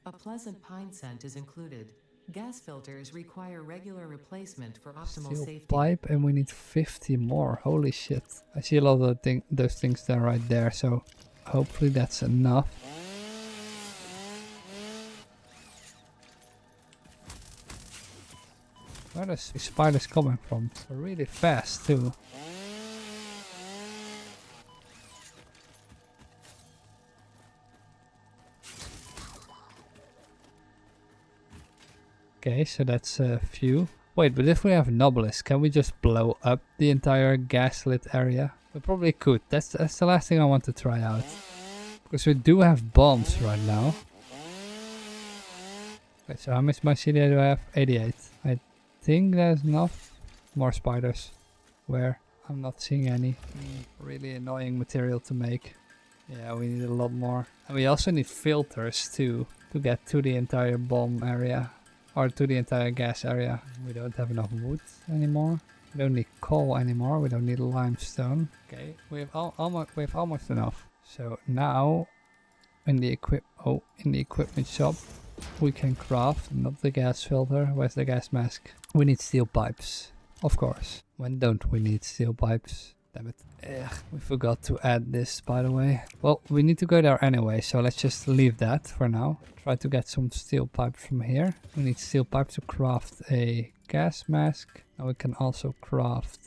A pleasant pine scent is included. Gas filters require regular replacement for optimal Steel safety. pipe, and we need 50 more. Holy shit. I see a lot of those things there right there, so hopefully that's enough. Where are these spiders coming from? They're really fast too. Okay, so that's a few. Wait, but if we have an obelisk, can we just blow up the entire gaslit area? We probably could. That's the last thing I want to try out. Because we do have bombs right now. Wait, so how much mycelia do I have? 88. I think that's enough. More spiders. Where? I'm not seeing any. Really annoying material to make. Yeah, we need a lot more. And we also need filters too, to get to the entire bomb area. Or to the entire gas area. We don't have enough wood anymore. We don't need coal anymore. We don't need limestone. Okay, we have almost enough. So now in the equipment shop we can craft not the gas filter. Where's the gas mask? We need steel pipes. Of course. When don't we need steel pipes? Damn it. Ugh, we forgot to add this, by the way. Well, we need to go there anyway, so let's just leave that for now. Try to get some steel pipes from here. We need steel pipes to craft a gas mask. Now we can also craft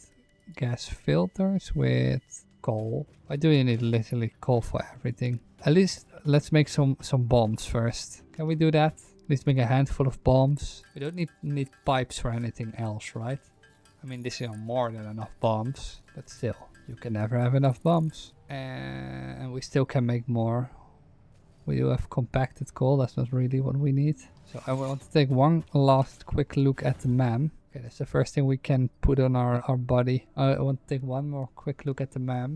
gas filters with coal. Why do you need literally coal for everything? At least let's make some bombs first. Can we do that? At least make a handful of bombs. We don't need pipes for anything else, right? I mean, this is more than enough bombs, but still, you can never have enough bombs. And we still can make more. We do have compacted coal, that's not really what we need. So I want to take one last quick look at the map. Okay, that's the first thing we can put on our body. I want to take one more quick look at the map.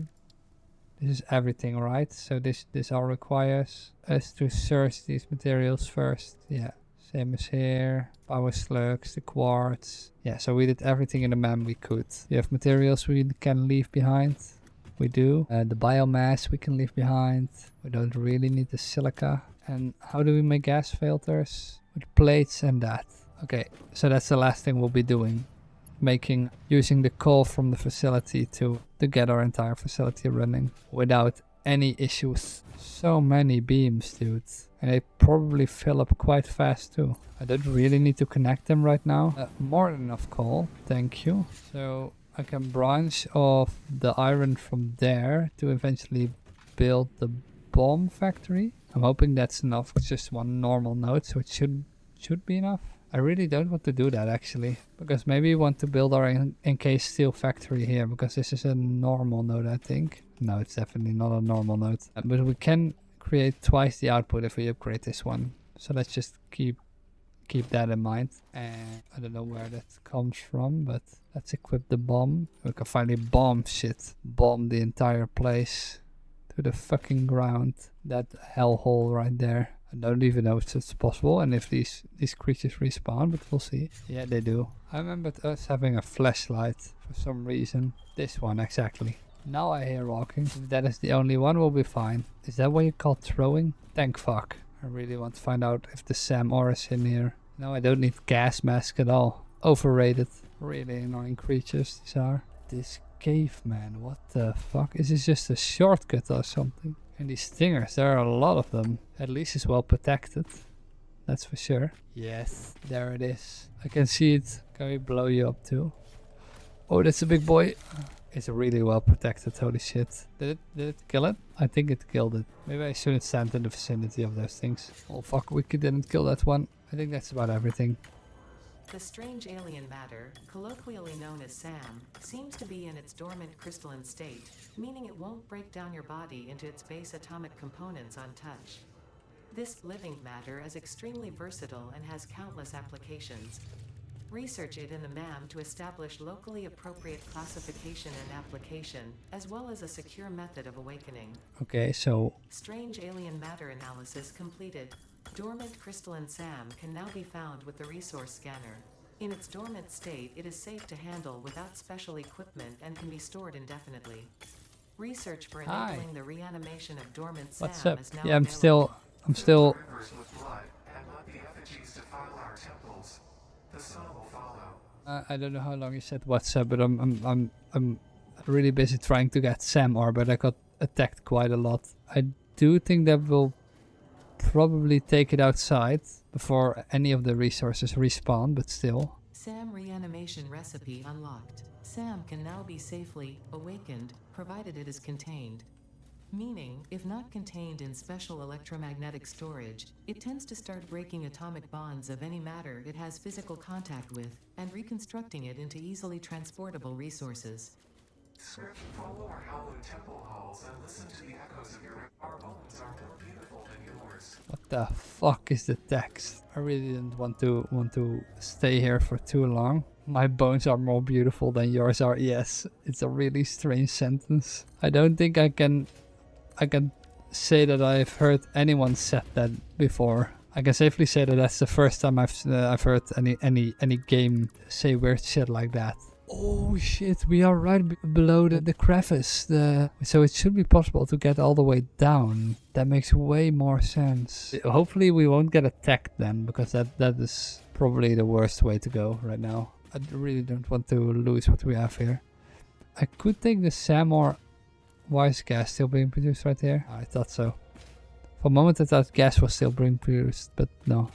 This is everything, right? So this all requires us to search these materials first. Yeah. Same as here, power slugs, the quartz. Yeah, so we did everything in the map we could. We have materials we can leave behind. We do. The biomass we can leave behind. We don't really need the silica. And how do we make gas filters? With plates and that. Okay, so that's the last thing we'll be doing. Using the coal from the facility to get our entire facility running without any issues. So many beams, dude. And they probably fill up quite fast too. I don't really need to connect them right now. More than enough coal, thank you. So I can branch off the iron from there to eventually build the bomb factory. I'm hoping that's enough. It's just one normal node, so it should be enough. I really don't want to do that actually, because maybe we want to build our encased steel factory here, because this is a normal node, I think. No, it's definitely not a normal node. But we can create twice the output if we upgrade this one. So let's just keep that in mind. And I don't know where that comes from, but let's equip the bomb. We can finally bomb the entire place to the fucking ground. That hellhole right there. I don't even know if it's possible and if these creatures respawn, but we'll see. Yeah, they do. I remembered us having a flashlight for some reason. This one exactly. Now I hear walking. If that is the only one, we'll be fine. Is that what you call throwing? Thank fuck. I really want to find out if the Sam ore is in here. No, I don't need gas mask at all. Overrated. Really annoying creatures these are. This caveman. What the fuck? Is this just a shortcut or something? And these stingers, there are a lot of them. At least it's well protected. That's for sure. Yes, there it is. I can see it. Can we blow you up too? Oh, that's a big boy. It's really well protected. Holy shit. Did it kill it? I think it killed it. Maybe I shouldn't stand in the vicinity of those things. Oh fuck, we didn't kill that one. I think that's about everything. The strange alien matter, colloquially known as SAM, seems to be in its dormant crystalline state, meaning it won't break down your body into its base atomic components on touch. This living matter is extremely versatile and has countless applications. Research it in the MAM to establish locally appropriate classification and application, as well as a secure method of awakening. Okay, so... Strange alien matter analysis completed. Dormant crystalline SAM can now be found with the resource scanner. In its dormant state, it is safe to handle without special equipment and can be stored indefinitely. Research for enabling the reanimation of dormant SAM What's up? is now Yeah, I'm available. still... Rivers with blood, and let the effigies defile our temples. The sun will follow. I don't know how long you said what's up, but I'm really busy trying to get Sam ore, but I got attacked quite a lot. I do think that will probably take it outside before any of the resources respawn, but still. SAM reanimation recipe unlocked. SAM can now be safely awakened, provided it is contained. Meaning, if not contained in special electromagnetic storage, it tends to start breaking atomic bonds of any matter it has physical contact with, and reconstructing it into easily transportable resources. Swift, follow our hallowed temple halls and listen to the echoes of your... Our bones are more beautiful than yours. What the fuck is the text? I really didn't want to stay here for too long. My bones are more beautiful than yours are. Yes, it's a really strange sentence. I don't think I can say that I've heard anyone said that before. I can safely say that that's the first time I've heard any game say weird shit like that. Oh shit, we are right below the crevice. So it should be possible to get all the way down. That makes way more sense. Hopefully we won't get attacked then, because that is probably the worst way to go right now. I really don't want to lose what we have here. I could take the SAM ore. Why is gas still being produced right here? I thought so. For a moment I thought gas was still being produced, but no.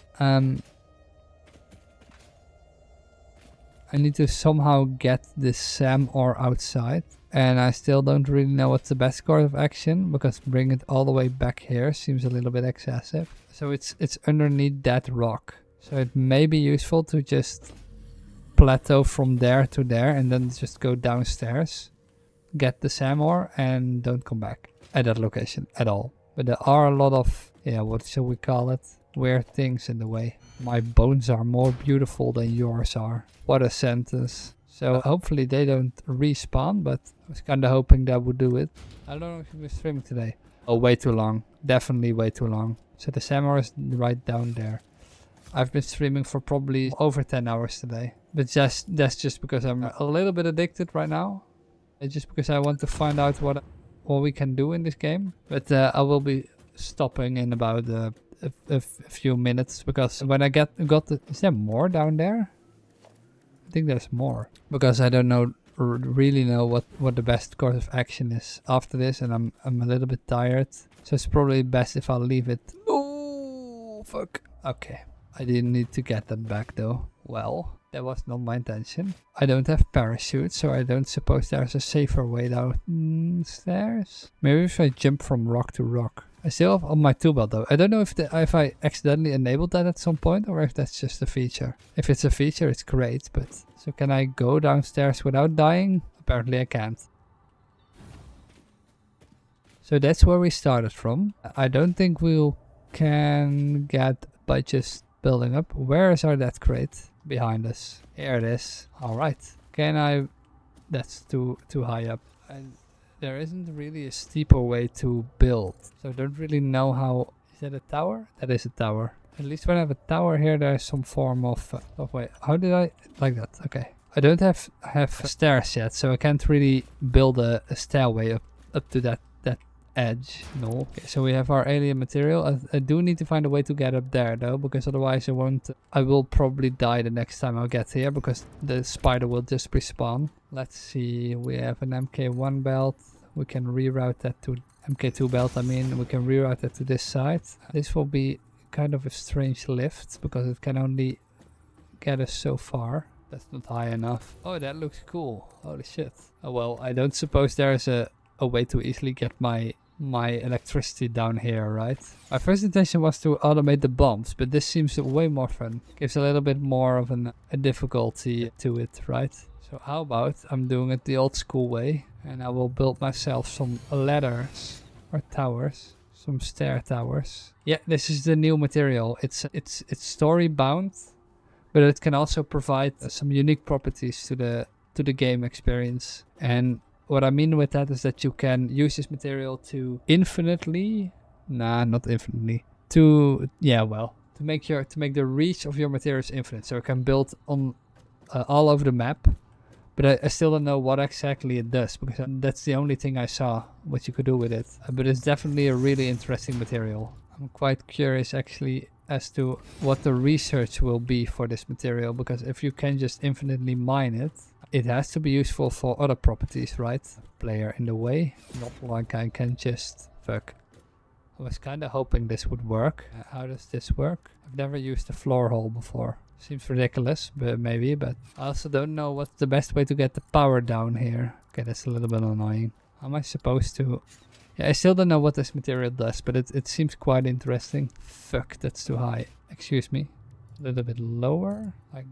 I need to somehow get this SAM ore outside. And I still don't really know what's the best course of action, because bring it all the way back here seems a little bit excessive. So it's underneath that rock. So it may be useful to just plateau from there to there and then just go downstairs. Get the SAM ore and don't come back at that location at all. But there are a lot of, what shall we call it? Weird things in the way. My bones are more beautiful than yours are. What a sentence. So hopefully they don't respawn, but I was kind of hoping that would do it. I don't know if you've been streaming today. Oh, way too long. Definitely way too long. So the SAM ore is right down there. I've been streaming for probably over 10 hours today. But that's just because I'm a little bit addicted right now. It's just because I want to find out what we can do in this game. But I will be stopping in about a few minutes, because when I got the... Is there more down there? I think there's more. Because I don't really know what the best course of action is after this, and I'm a little bit tired. So it's probably best if I'll leave it. Oh, fuck. Okay. I didn't need to get that back though. Well, that was not my intention. I don't have parachutes, so I don't suppose there's a safer way downstairs. Maybe if I jump from rock to rock. I still have on my tool belt though. I don't know if I accidentally enabled that at some point, or if that's just a feature. If it's a feature, it's great, but... So can I go downstairs without dying? Apparently I can't. So that's where we started from. I don't think we can get by just building up. Where is our death crate? Behind us. Here it is. Alright. Can I... That's too high up. There isn't really a steeper way to build. So I don't really know how... Is that a tower? That is a tower. At least when I have a tower here, there's some form of... Oh wait, how did I... Like that, okay. I don't have stairs yet, so I can't really build a stairway up to that edge. No. Okay, so we have our alien material. I do need to find a way to get up there though, because otherwise I will probably die the next time I get here, because the spider will just respawn. Let's see, we have an MK1 belt. We can reroute that to MK2 belt, I mean. We can reroute that to this side. This will be kind of a strange lift, because it can only get us so far. That's not high enough. Oh, that looks cool. Holy shit. Oh well, I don't suppose there's a way to easily get my electricity down here, right? My first intention was to automate the bombs, but this seems way more fun. Gives a little bit more of a difficulty to it, right? So how about I'm doing it the old school way, and I will build myself some ladders or towers, some stair towers. Yeah, this is the new material. It's story bound, but it can also provide some unique properties to the game experience. And what I mean with that is that you can use this material to infinitely, not infinitely, to make the reach of your materials infinite. So it can build on all over the map, but I still don't know what exactly it does, because that's the only thing I saw what you could do with it. But it's definitely a really interesting material. I'm quite curious actually as to what the research will be for this material, because if you can just infinitely mine it, it has to be useful for other properties, right? Player in the way, not like I can just fuck. I was kind of hoping this would work. How does this work? I've never used a floor hole before. Seems ridiculous, but maybe. But I also don't know what's the best way to get the power down here. Okay, that's a little bit annoying. How am I supposed to... Yeah, I still don't know what this material does, but it seems quite interesting. Fuck, that's too high. Excuse me. A little bit lower, like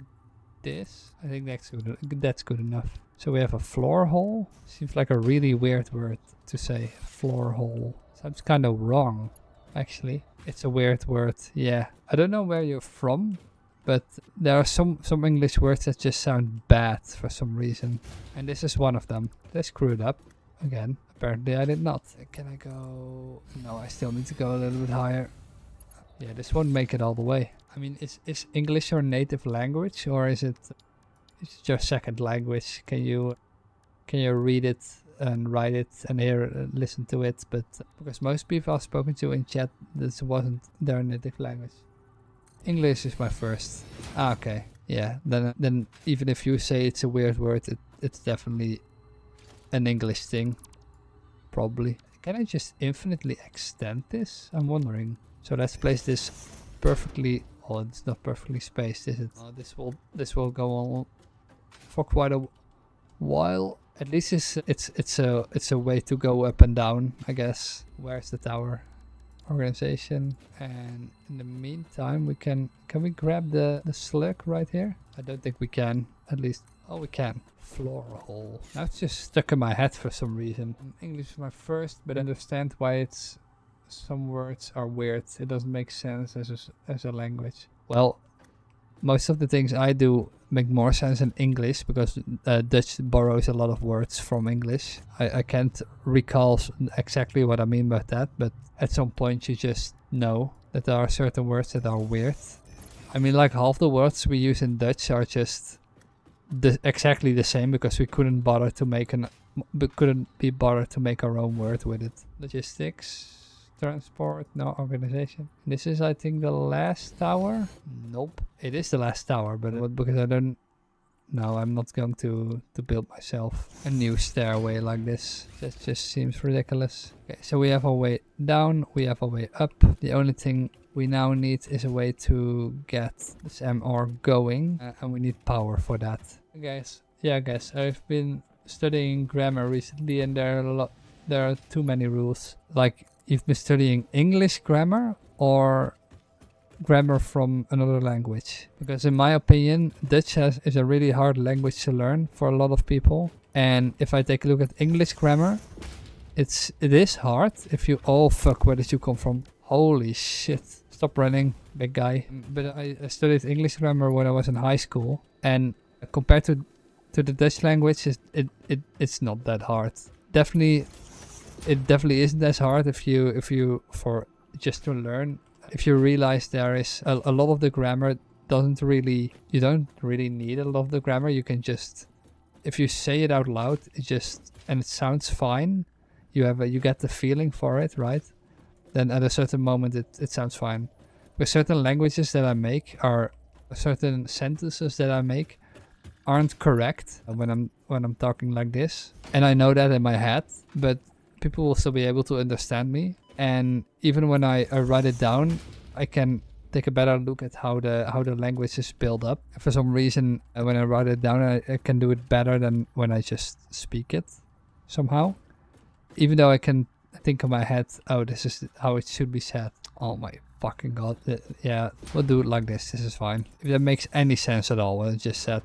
this. I think that's good enough. So we have a floor hole. Seems like a really weird word to say, floor hole. Sounds kind of wrong, actually. It's a weird word, yeah. I don't know where you're from, but there are some English words that just sound bad for some reason. And this is one of them. They screwed up again. Apparently I did not. Can I go... No, I still need to go a little bit higher. Yeah, this won't make it all the way. I mean, is English your native language, or is it your second language? Can you read it and write it and listen to it? But because most people I've spoken to in chat, this wasn't their native language. English is my first. Okay, yeah. Then even if you say it's a weird word, it's definitely an English thing. Probably. Can I just infinitely extend this? I'm wondering. So let's place this perfectly. Oh, it's not perfectly spaced, is it? This will go on for quite a while. At least it's a way to go up and down, I guess. Where's the tower? Organization. And in the meantime, we can we grab the slug right here? I don't think we can. At least, oh, we can. Floor hole. Now it's just stuck in my head for some reason. English is my first, but I understand why some words are weird. It doesn't make sense as a language. Well, most of the things I do make more sense in English, because Dutch borrows a lot of words from English. I can't recall exactly what I mean by that, but at some point you just know that there are certain words that are weird. I mean, like half the words we use in Dutch are just exactly the same, because we couldn't be bothered to make our own word with it. Logistics. Transport, no organization. This is, I think, the last tower. Nope, it is the last tower, but because I don't. No, I'm not going to build myself a new stairway like this. That just seems ridiculous. Okay, so we have our way down, we have our way up. The only thing we now need is a way to get this MR going, and we need power for that. Guys, I've been studying grammar recently, and there are too many rules. Like, you've been studying English grammar or grammar from another language? Because in my opinion, Dutch is a really hard language to learn for a lot of people. And if I take a look at English grammar, it is hard. If you... Oh fuck, where did you come from? Holy shit. Stop running, big guy. But I studied English grammar when I was in high school. And compared to the Dutch language, it's not that hard. It definitely isn't as hard if you for just to learn. If you realize there is a lot of the grammar you don't really need a lot of the grammar. You can just, if you say it out loud, and it sounds fine, you get the feeling for it, right? Then at a certain moment it sounds fine. With certain languages that I make are certain sentences that I make aren't correct when I'm talking like this, and I know that in my head, but people will still be able to understand me. And even when I write it down, I can take a better look at how the language is built up. For some reason, when I write it down, I can do it better than when I just speak it somehow. Even though I can think in my head, oh, this is how it should be said. Oh my fucking god. Yeah, we'll do it like this. This is fine. If that makes any sense at all, what I just said.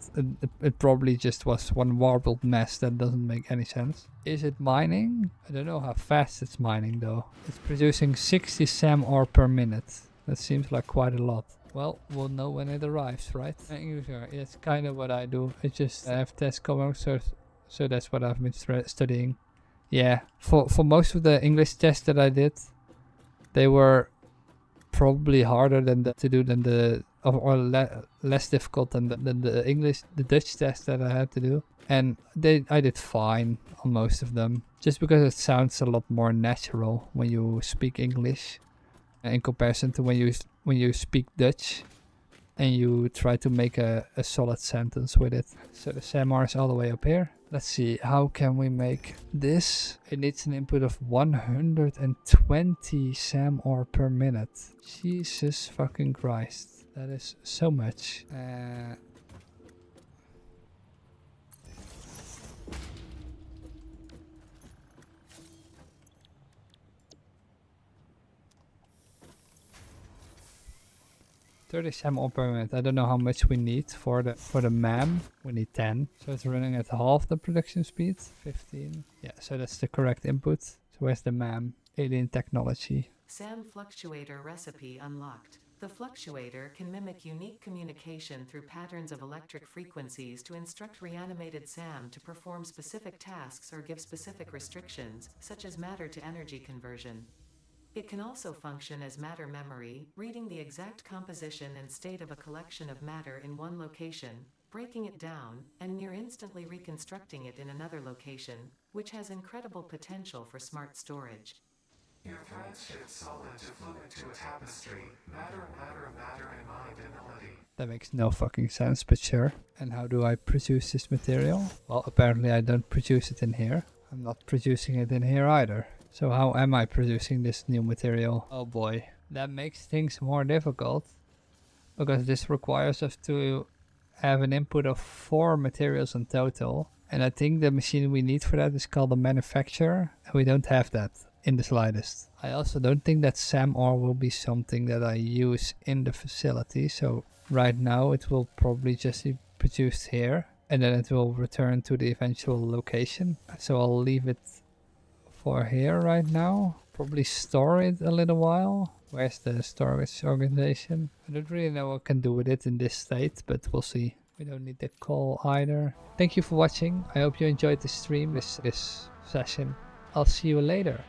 It probably just was one warbled mess that doesn't make any sense. Is it mining? I don't know how fast it's mining though. It's producing 60 SAM ore per minute. That seems like quite a lot. Well, we'll know when it arrives, right? It's kind of what I do. I just have tests coming, so that's what I've been studying. Yeah, for most of the English tests that I did, they were probably harder less difficult than the Dutch test that I had to do. And I did fine on most of them, just because it sounds a lot more natural when you speak English in comparison to when you speak Dutch and you try to make a solid sentence with it. So the SAMR is all the way up here. Let's see, how can we make this? It needs an input of 120 SAM ore per minute. Jesus fucking Christ. That is so much. 30 SAM ore per minute. I don't know how much we need for the MAM. We need 10. So it's running at half the production speed. 15. Yeah, so that's the correct input. So where's the MAM? Alien technology. SAM fluctuator recipe unlocked. The fluctuator can mimic unique communication through patterns of electric frequencies to instruct reanimated SAM to perform specific tasks or give specific restrictions, such as matter to energy conversion. It can also function as matter memory, reading the exact composition and state of a collection of matter in one location, breaking it down, and near instantly reconstructing it in another location, which has incredible potential for smart storage. Your threads shift solid to fluid to a tapestry. Matter, and mind and melody. That makes no fucking sense, but sure. And how do I produce this material? Well, apparently I don't produce it in here. I'm not producing it in here either. So how am I producing this new material? Oh boy, that makes things more difficult, because this requires us to have an input of 4 materials in total. And I think the machine we need for that is called a manufacturer, and we don't have that in the slightest. I also don't think that SAM ore will be something that I use in the facility, so right now it will probably just be produced here, and then it will return to the eventual location. So I'll leave it for here right now. Probably store it a little while. Where's the storage organization? I don't really know what I can do with it in this state, but we'll see. We don't need the coal either. Thank you for watching. I hope you enjoyed the stream, this session. I'll see you later.